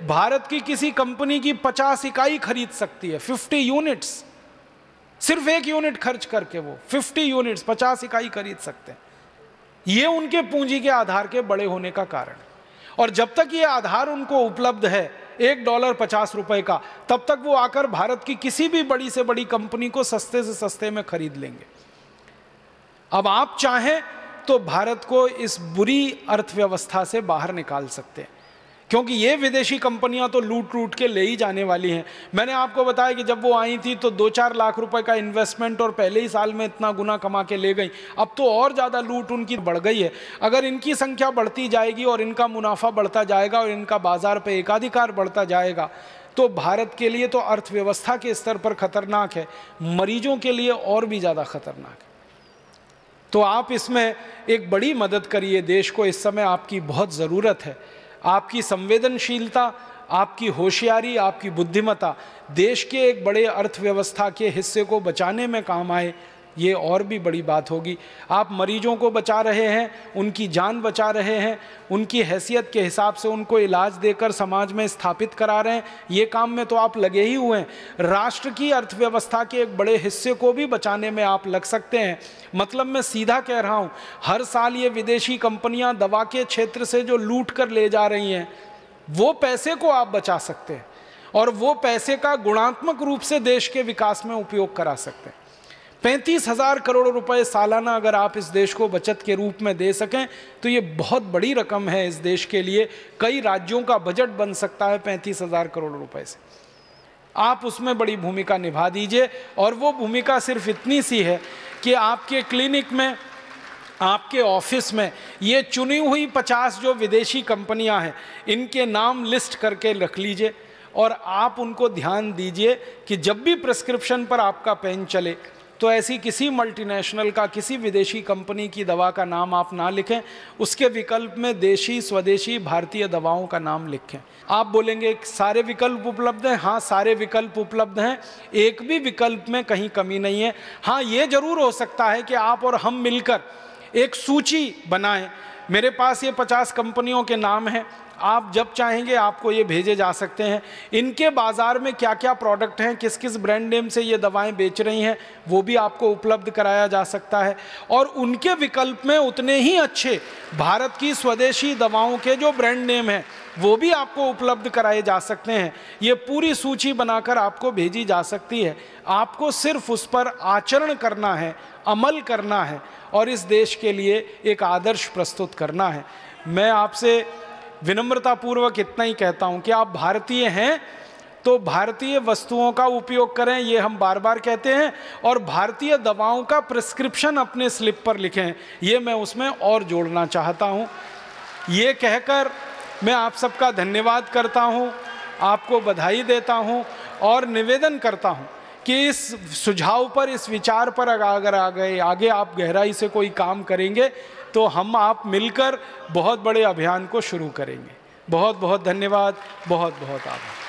भारत की किसी कंपनी की 50 इकाई खरीद सकती है, 50 यूनिट्स। सिर्फ एक यूनिट खर्च करके वो 50 यूनिट्स, 50 इकाई खरीद सकते हैं। ये उनके पूंजी के आधार के बड़े होने का कारण है। और जब तक ये आधार उनको उपलब्ध है $1 50 रुपए का, तब तक वो आकर भारत की किसी भी बड़ी से बड़ी कंपनी को सस्ते से सस्ते में खरीद लेंगे। अब आप चाहें तो भारत को इस बुरी अर्थव्यवस्था से बाहर निकाल सकते हैं, क्योंकि ये विदेशी कंपनियां तो लूट लूट के ले ही जाने वाली हैं। मैंने आपको बताया कि जब वो आई थी तो 2-4 लाख रुपए का इन्वेस्टमेंट और पहले ही साल में इतना गुना कमा के ले गई। अब तो और ज़्यादा लूट उनकी बढ़ गई है। अगर इनकी संख्या बढ़ती जाएगी और इनका मुनाफा बढ़ता जाएगा और इनका बाजार पर एकाधिकार बढ़ता जाएगा तो भारत के लिए तो अर्थव्यवस्था के स्तर पर खतरनाक है, मरीजों के लिए और भी ज़्यादा खतरनाक है। तो आप इसमें एक बड़ी मदद करिए। देश को इस समय आपकी बहुत ज़रूरत है। आपकी संवेदनशीलता, आपकी होशियारी, आपकी बुद्धिमत्ता देश के एक बड़े अर्थव्यवस्था के हिस्से को बचाने में काम आए, ये और भी बड़ी बात होगी। आप मरीजों को बचा रहे हैं, उनकी जान बचा रहे हैं, उनकी हैसियत के हिसाब से उनको इलाज देकर समाज में स्थापित करा रहे हैं। ये काम में तो आप लगे ही हुए हैं। राष्ट्र की अर्थव्यवस्था के एक बड़े हिस्से को भी बचाने में आप लग सकते हैं। मतलब मैं सीधा कह रहा हूँ, हर साल ये विदेशी कंपनियाँ दवा के क्षेत्र से जो लूट कर ले जा रही हैं, वो पैसे को आप बचा सकते हैं और वो पैसे का गुणात्मक रूप से देश के विकास में उपयोग करा सकते हैं। 35,000 करोड़ रुपए सालाना अगर आप इस देश को बचत के रूप में दे सकें तो ये बहुत बड़ी रकम है इस देश के लिए। कई राज्यों का बजट बन सकता है 35,000 करोड़ रुपए से। आप उसमें बड़ी भूमिका निभा दीजिए, और वो भूमिका सिर्फ इतनी सी है कि आपके क्लिनिक में, आपके ऑफिस में ये चुनी हुई 50 जो विदेशी कंपनियां हैं, इनके नाम लिस्ट करके रख लीजिए, और आप उनको ध्यान दीजिए कि जब भी प्रिस्क्रिप्शन पर आपका पेन चले तो ऐसी किसी मल्टीनेशनल का, किसी विदेशी कंपनी की दवा का नाम आप ना लिखें, उसके विकल्प में देशी, स्वदेशी, भारतीय दवाओं का नाम लिखें। आप बोलेंगे सारे विकल्प उपलब्ध हैं, हाँ सारे विकल्प उपलब्ध हैं, एक भी विकल्प में कहीं कमी नहीं है। हाँ ये जरूर हो सकता है कि आप और हम मिलकर एक सूची बनाएं। मेरे पास ये 50 कंपनियों के नाम हैं, आप जब चाहेंगे आपको ये भेजे जा सकते हैं। इनके बाज़ार में क्या क्या प्रोडक्ट हैं, किस किस ब्रांड नेम से ये दवाएं बेच रही हैं, वो भी आपको उपलब्ध कराया जा सकता है। और उनके विकल्प में उतने ही अच्छे भारत की स्वदेशी दवाओं के जो ब्रांड नेम हैं वो भी आपको उपलब्ध कराए जा सकते हैं। ये पूरी सूची बनाकर आपको भेजी जा सकती है। आपको सिर्फ उस पर आचरण करना है, अमल करना है, और इस देश के लिए एक आदर्श प्रस्तुत करना है। मैं आपसे विनम्रतापूर्वक इतना ही कहता हूं कि आप भारतीय हैं तो भारतीय वस्तुओं का उपयोग करें, ये हम बार बार कहते हैं, और भारतीय दवाओं का प्रिस्क्रिप्शन अपने स्लिप पर लिखें, ये मैं उसमें और जोड़ना चाहता हूं। ये कहकर मैं आप सबका धन्यवाद करता हूं, आपको बधाई देता हूं, और निवेदन करता हूं कि इस सुझाव पर, इस विचार पर अगर आगे आप गहराई से कोई काम करेंगे तो हम आप मिलकर बहुत बड़े अभियान को शुरू करेंगे। बहुत बहुत धन्यवाद, बहुत बहुत आभार।